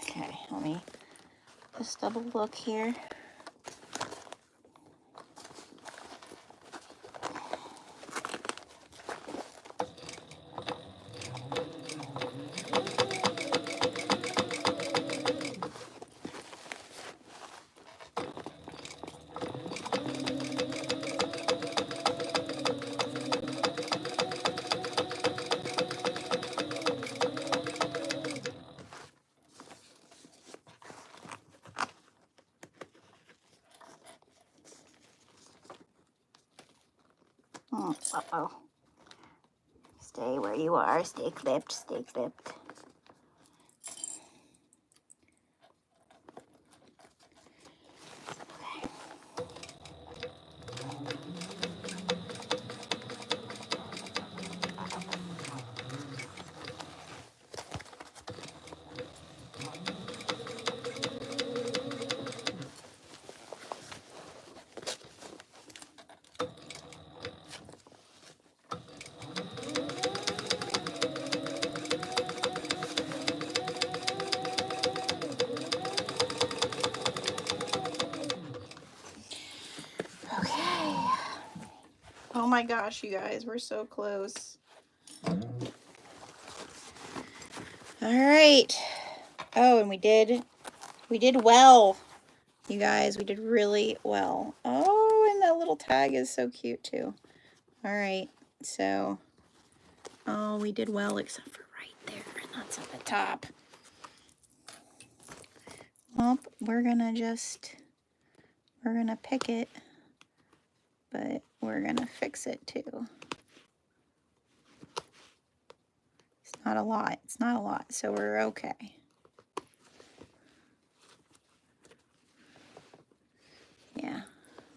Okay, let me just double look here. Uh-oh. Stay where you are. Stay clipped. Stay clipped. Oh my gosh, you guys, we're so close. All right. Oh, and we did well. You guys, we did really well. Oh, and that little tag is so cute too. All right, so, oh, we did well except for right there, and that's at the top. Well, we're gonna pick it, but we're gonna fix it too. It's not a lot, so we're okay. Yeah,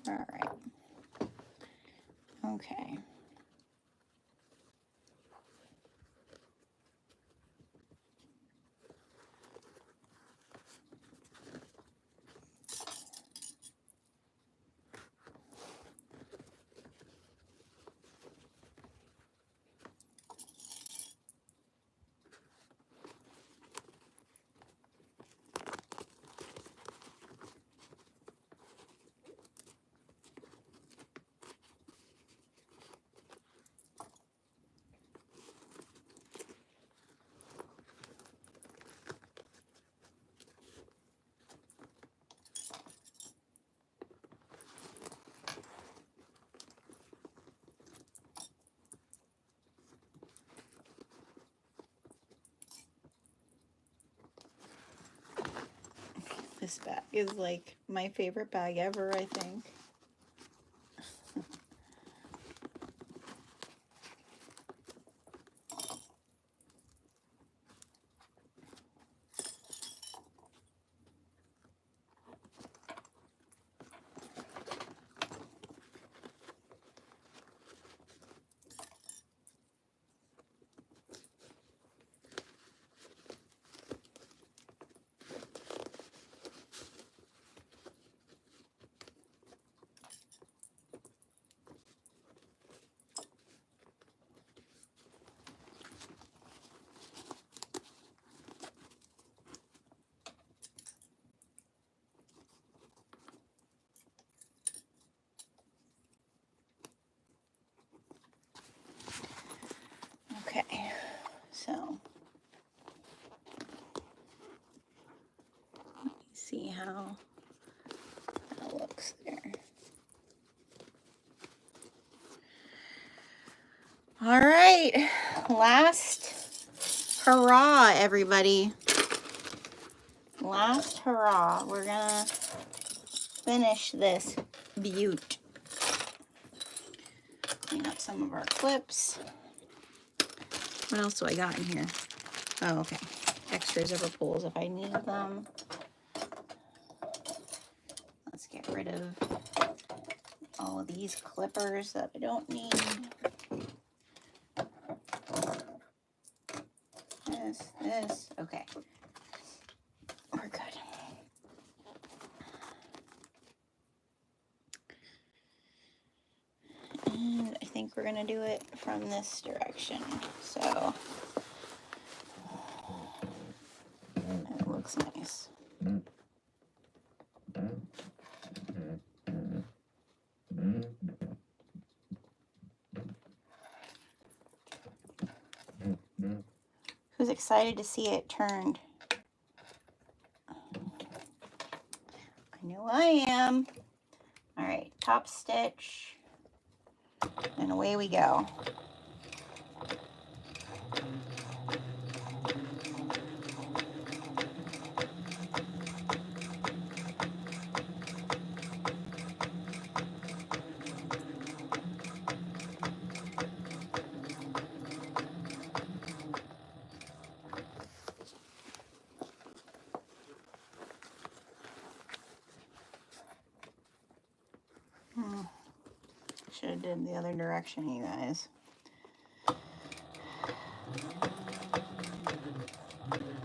all right. Okay. This bag is like my favorite bag ever, I think. see how that looks there. All right, last hurrah, everybody. Last hurrah. We're gonna finish this beaut. Clean up some of our clips. What else do I got in here? Oh, okay. Extra zipper pulls if I need them. Let's get rid of all of these clippers that I don't need. This. Okay. We're good. And I think we're going to do it from this direction. So it looks nice. Who's excited to see it turned? I know I am. All right, top stitch, and away we go. Should have did the other direction, you guys.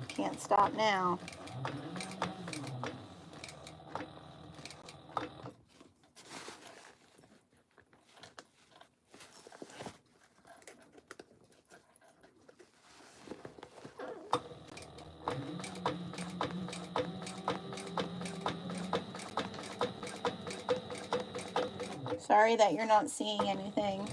Can't stop now. Sorry that you're not seeing anything.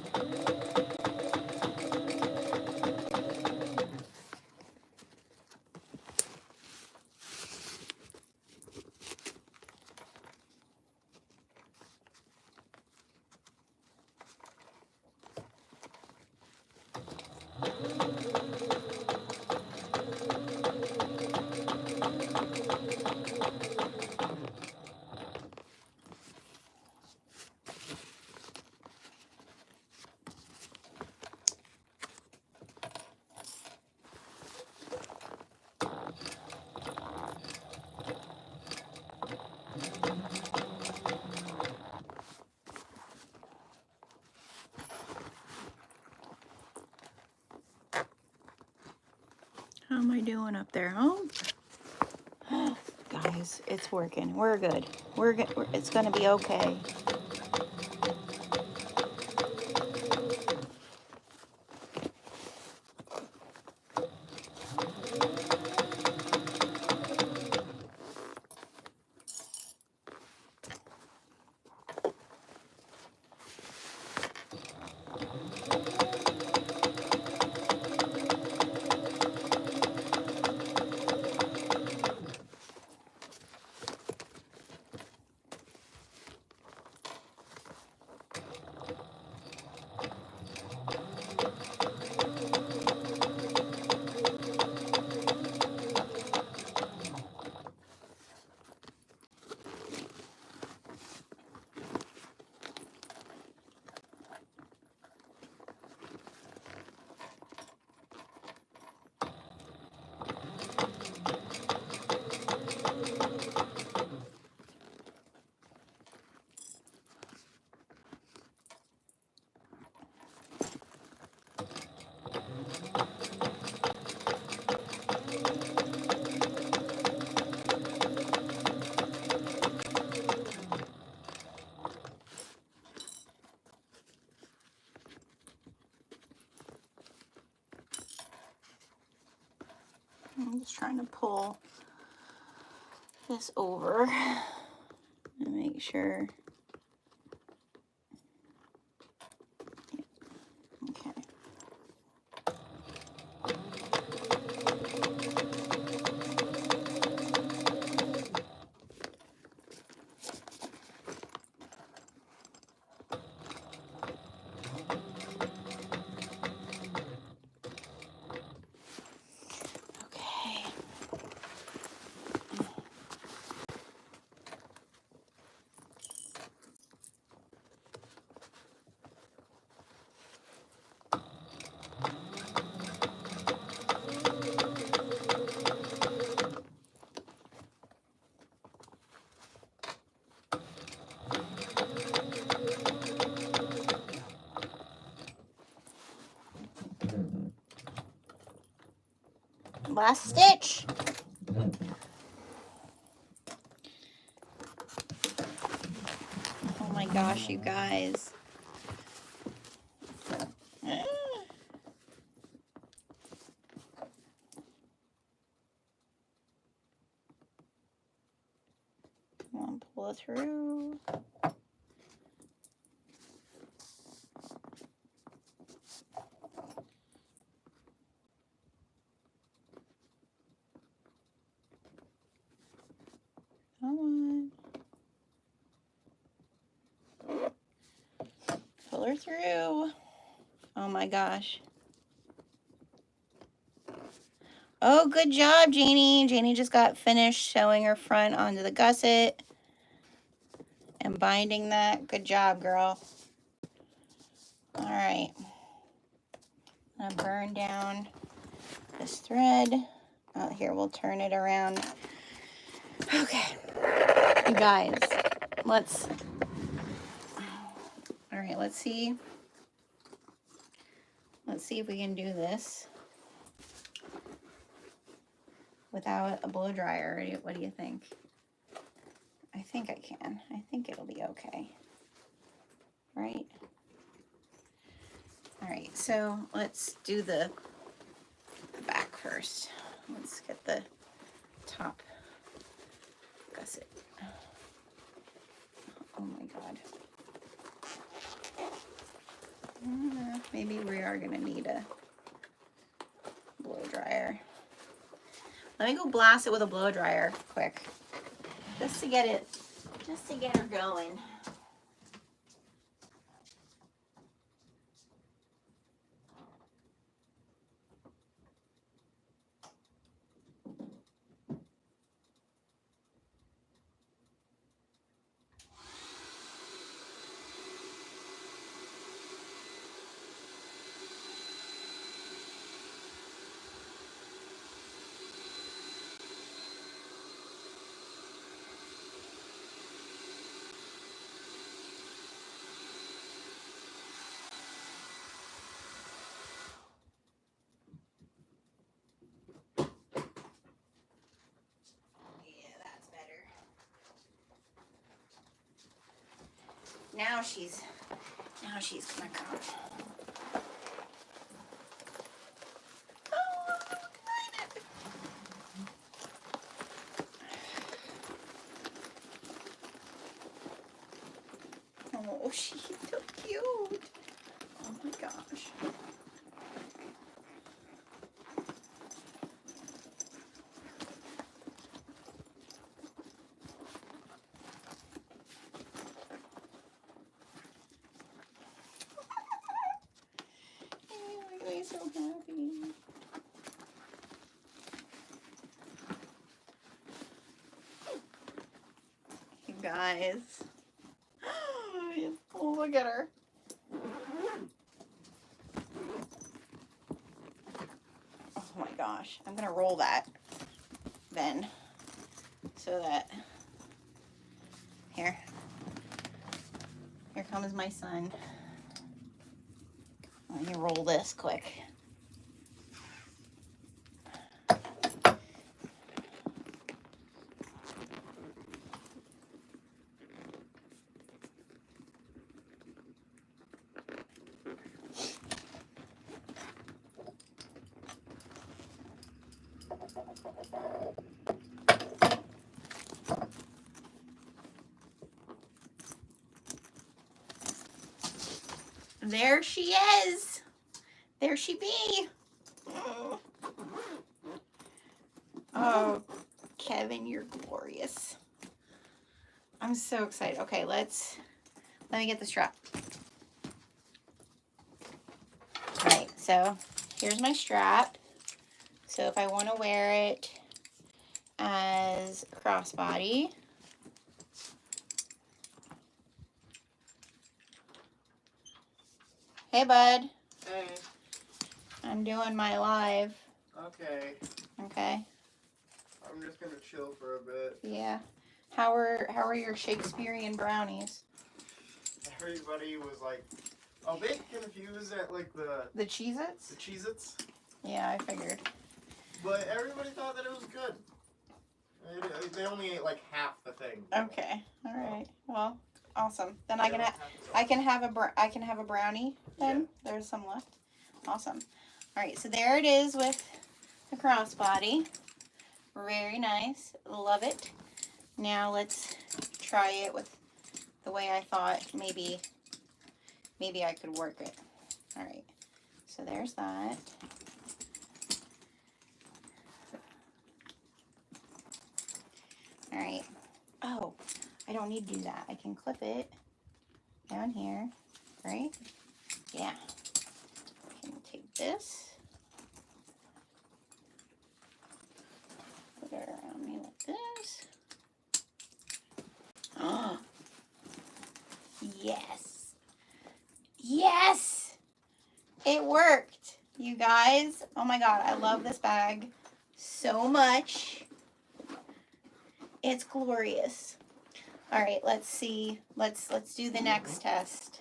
How am I doing up there? Oh, guys, it's working. We're good. We're good. It's gonna be okay. I'm just trying to pull this over and make sure. Okay. Last stitch. Oh my gosh, you guys. Come on, pull it through. Come on. Pull her through. Oh my gosh. Oh, good job, Janie. Janie just got finished sewing her front onto the gusset and binding that. Good job, girl. All right. I'm gonna burn down this thread. Oh, here, we'll turn it around. Okay. You guys, let's see. Let's see if we can do this without a blow dryer. What do you think? I think I can. I think it'll be okay. Right? All right, so let's do the back first. Let's get the top gusset. Oh my God. Maybe we are gonna need a blow dryer. Let me go blast it with a blow dryer quick, just to get her going. Now she's gonna come. Oh, she's so cute. Oh my gosh. I'm so happy. You guys. Oh, look at her. Oh my gosh. I'm gonna roll that then, so that here comes my son. Let me roll this quick. There she is. There she be. Oh, Kevin, you're glorious. I'm so excited. Okay, let me get the strap. All right, so here's my strap. So if I want to wear it as a crossbody, hey bud. Hey. I'm doing my live. Okay. Okay. I'm just gonna chill for a bit. Yeah. How are your Shakespearean brownies? Everybody was like a bit confused at like the Cheez-Its? The Cheez-Its. Yeah, I figured. But everybody thought that it was good. They only ate like half the thing. Okay. All right. Well, awesome. Then They don't have to I can have a brownie then. Yeah. There's some left. Awesome. All right. So there it is with the crossbody. Very nice. Love it. Now let's try it with the way I thought maybe I could work it. All right. So there's that. All right. Oh, I don't need to do that. I can clip it down here, right? Yeah. I can take this, put it around me like this. Oh, yes. Yes! It worked, you guys. Oh my God, I love this bag so much. It's glorious. All right, let's see. Let's do the next test.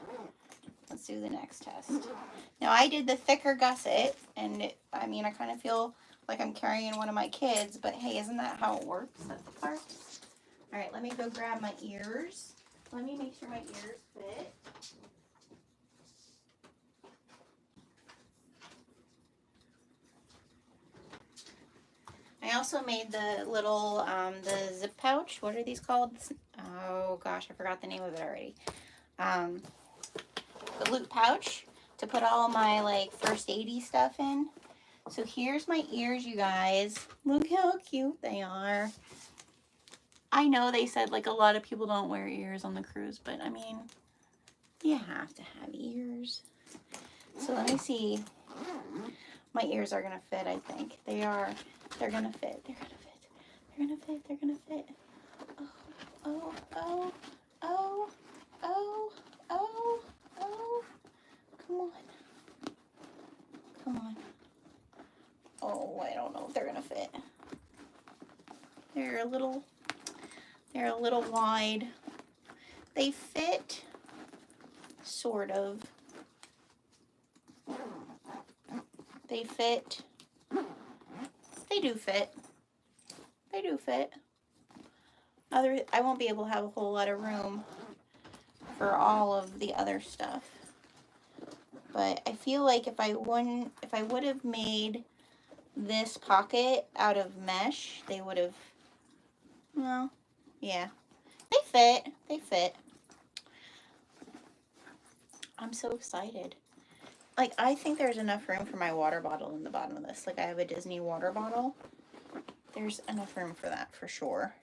Let's do the next test. Now I did the thicker gusset, and I mean, I kind of feel like I'm carrying one of my kids, but hey, isn't that how it works at the park? All right, let me go grab my ears. Let me make sure my ears fit. I also made the little, the zip pouch. What are these called? Oh gosh, I forgot the name of it already. The loop pouch to put all my like first aid-y stuff in. So here's my ears, you guys. Look how cute they are. I know they said like a lot of people don't wear ears on the cruise, but I mean, you have to have ears. So let me see. My ears are gonna fit, I think. They are. They're gonna fit. They're gonna fit. They're gonna fit. They're gonna fit. Oh, oh, oh, oh, oh, oh. Come on. Come on. Oh, I don't know if they're gonna fit. They're a little wide. They fit, sort of. They fit. They do fit. They do fit. I won't be able to have a whole lot of room for all of the other stuff. But I feel like if I would have made this pocket out of mesh, they would have, well, yeah. They fit. They fit. I'm so excited. Like, I think there's enough room for my water bottle in the bottom of this. Like, I have a Disney water bottle. There's enough room for that, for sure.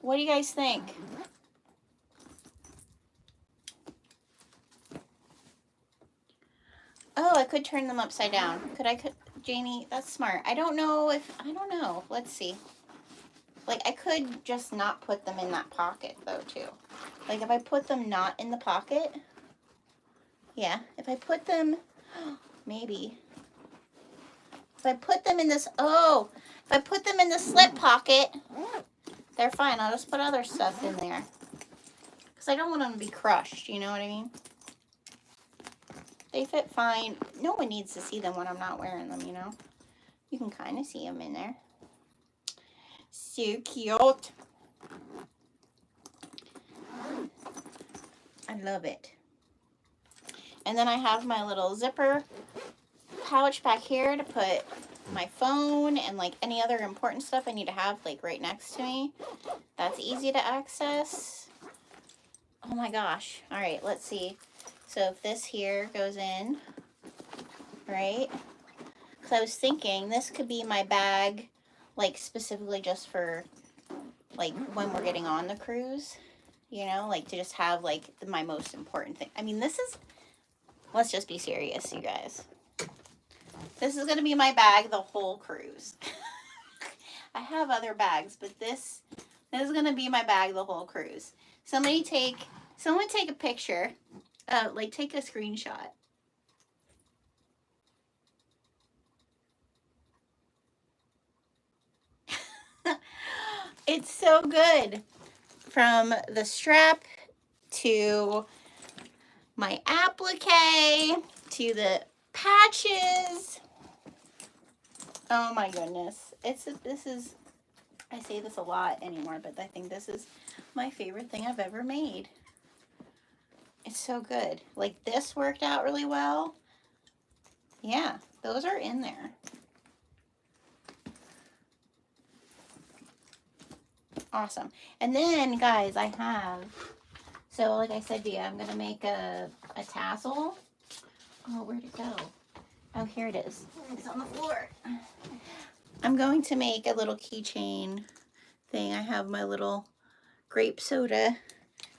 What do you guys think? Oh, I could turn them upside down. Janie, that's smart. I don't know. Let's see. Like, I could just not put them in that pocket, though, too. Like, if I put them not in the pocket, yeah, if I put them, maybe. If I put them in this, if I put them in the slip pocket, they're fine. I'll just put other stuff in there. Because I don't want them to be crushed, you know what I mean? They fit fine. No one needs to see them when I'm not wearing them, you know? You can kind of see them in there. So cute. I love it. And then I have my little zipper pouch back here to put my phone and like any other important stuff I need to have like right next to me. That's easy to access. Oh my gosh. All right, let's see. So if this here goes in, right? Because I was thinking this could be my bag, like specifically just for like when we're getting on the cruise, you know, like to just have like my most important thing. I mean, this is, let's just be serious, you guys. This is going to be my bag the whole cruise. I have other bags, but this is going to be my bag the whole cruise. Someone take a picture, like take a screenshot. It's so good. From the strap to my applique to the patches. Oh my goodness. This is, I say this a lot anymore, but I think this is my favorite thing I've ever made. It's so good. Like this worked out really well. Yeah, those are in there. Awesome. And then guys, I have, so like I said to you, I'm gonna make a tassel. Oh, where'd it go? Oh, here it is. It's on the floor. I'm going to make a little keychain thing. I have my little grape soda,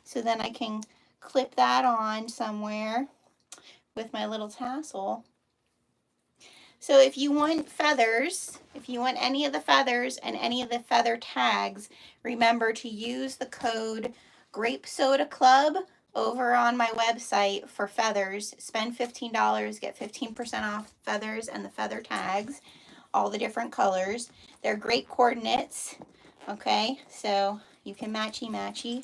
so then I can clip that on somewhere with my little tassel. So if you want feathers, if you want any of the feathers and any of the feather tags, remember to use the code Grape Soda Club over on my website for feathers. Spend $15, get 15% off feathers and the feather tags, all the different colors. They're great coordinates, okay? So you can matchy-matchy.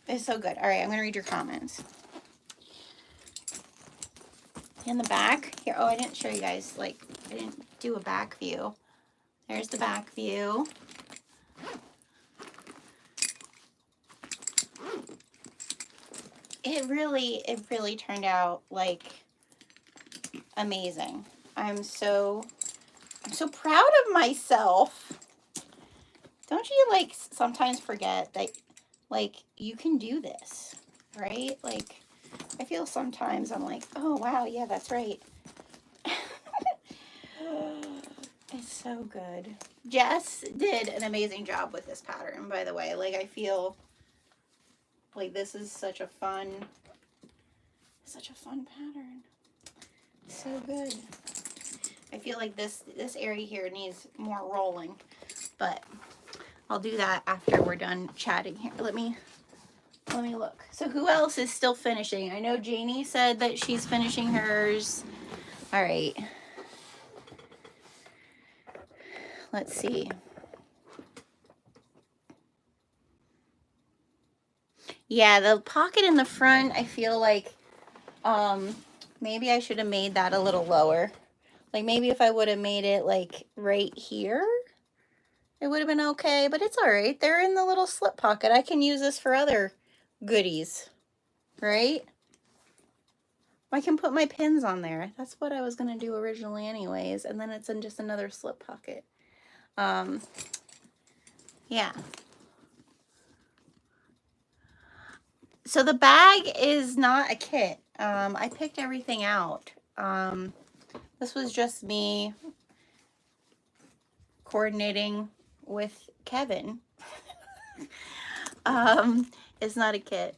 It's so good. All right, I'm going to read your comments. In the back here, oh, I didn't show you guys, like, I didn't do a back view. There's the back view. It really turned out like amazing. I'm so proud of myself. Don't you like sometimes forget that like you can do this, right? Like I feel sometimes I'm like, oh wow, yeah, that's right. It's so good. Jess did an amazing job with this pattern, by the way. Like I feel like this is such a fun pattern. So good. I feel like this area here needs more rolling, but I'll do that after we're done chatting here. Let me look. So who else is still finishing? I know Janie said that she's finishing hers. All right. Let's see. Yeah, the pocket in the front, I feel like maybe I should have made that a little lower. Like maybe if I would have made it like right here, it would have been okay, but it's all right. They're in the little slip pocket. I can use this for other goodies, right? I can put my pins on there. That's what I was going to do originally anyways, and then it's in just another slip pocket. Yeah. So the bag is not a kit. I picked everything out. This was just me coordinating with Kevin. It's not a kit.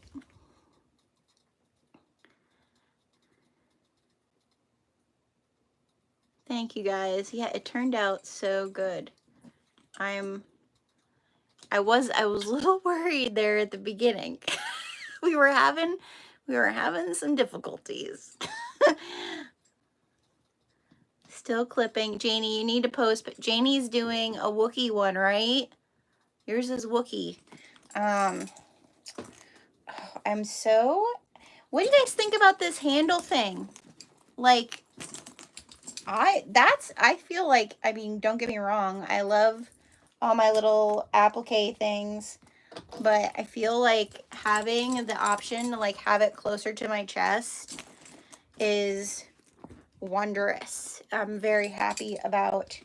Thank you guys. Yeah, it turned out so good. I was a little worried there at the beginning. we were having some difficulties. Still clipping. Janie, you need to post, but Janie's doing a Wookiee one, right? Yours is Wookiee. I'm so, what do you guys think about this handle thing? Like, I feel like, I mean, don't get me wrong, I love all my little applique things, but I feel like having the option to like have it closer to my chest is wondrous. I'm very happy about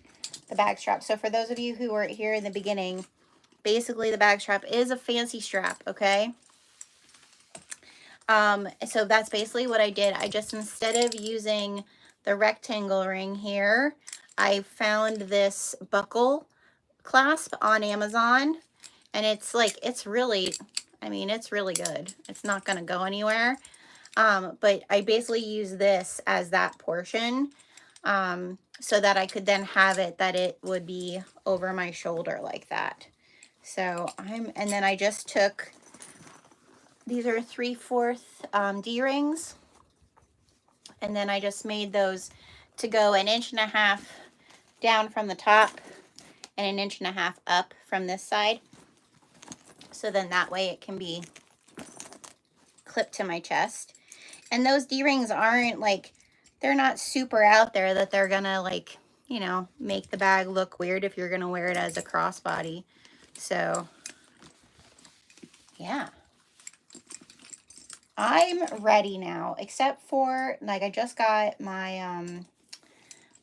the bag strap. So for those of you who weren't here in the beginning, basically the bag strap is a fancy strap, okay? So that's basically what I did. I just, instead of using the rectangle ring here, I found this buckle clasp on Amazon, and it's like, it's really, I mean, it's really good. It's not going to go anywhere. But I basically use this as that portion, so that I could then have it that it would be over my shoulder like that. So and then I just took, these are 3/4 D-rings, and then I just made those to go 1.5 inches down from the top and 1.5 inches up from this side. So then that way it can be clipped to my chest. And those D-rings aren't like, they're not super out there that they're gonna like you know, make the bag look weird if you're going to wear it as a crossbody. So, yeah. I'm ready now, except for, like, I just got my,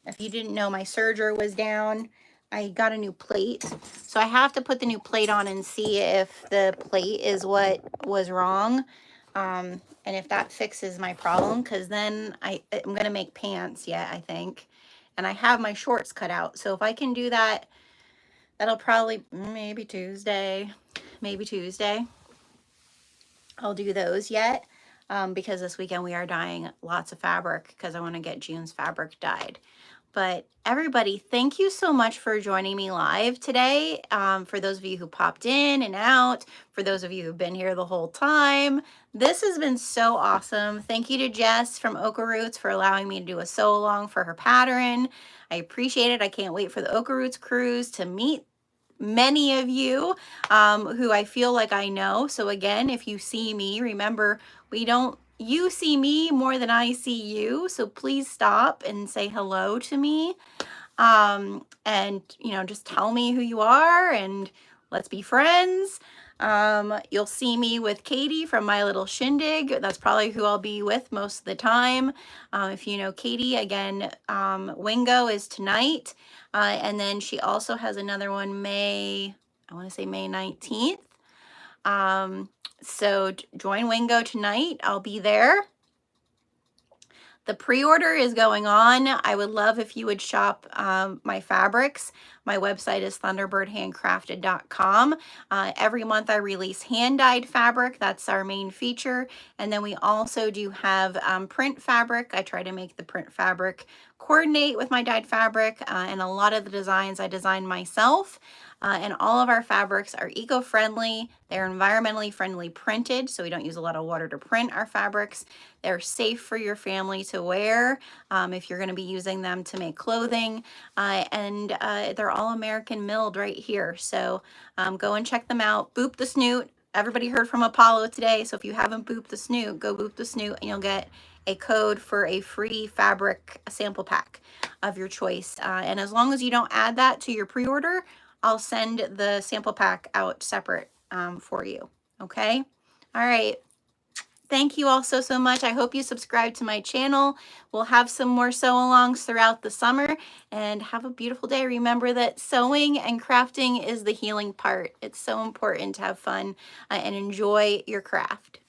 if you didn't know, my serger was down. I got a new plate. So I have to put the new plate on and see if the plate is what was wrong. And if that fixes my problem, because then I'm going to make pants yet, I think. And I have my shorts cut out. So if I can do that, that'll probably, maybe Tuesday. I'll do those yet. Because this weekend we are dyeing lots of fabric because I want to get June's fabric dyed. But everybody, thank you so much for joining me live today. For those of you who popped in and out, for those of you who've been here the whole time, this has been so awesome. Thank you to Jess from OklaRoots for allowing me to do a sew along for her pattern. I appreciate it. I can't wait for the OklaRoots cruise to meet many of you who I feel like I know. So again, if you see me, remember, you see me more than I see you. So please stop and say hello to me. And, you know, just tell me who you are and let's be friends. You'll see me with Katie from My Little Shindig. That's probably who I'll be with most of the time. If you know Katie, again, Wingo is tonight. And then she also has another one I want to say May 19th. So join Wingo tonight. I'll be there. The pre-order is going on. I would love if you would shop my fabrics. My website is thunderbirdhandcrafted.com. Every month I release hand-dyed fabric. That's our main feature. And then we also do have print fabric. I try to make the print fabric coordinate with my dyed fabric. And a lot of the designs I design myself. And all of our fabrics are eco-friendly. They're environmentally friendly printed, so we don't use a lot of water to print our fabrics. They're safe for your family to wear if you're going to be using them to make clothing. And they're all American milled right here. So go and check them out. Boop the Snoot. Everybody heard from Apollo today. So if you haven't booped the Snoot, go boop the Snoot and you'll get a code for a free fabric sample pack of your choice. And as long as you don't add that to your pre-order, I'll send the sample pack out separate for you. Okay. All right. Thank you all so much. I hope you subscribe to my channel. We'll have some more sew alongs throughout the summer and have a beautiful day. Remember that sewing and crafting is the healing part. It's so important to have fun and enjoy your craft.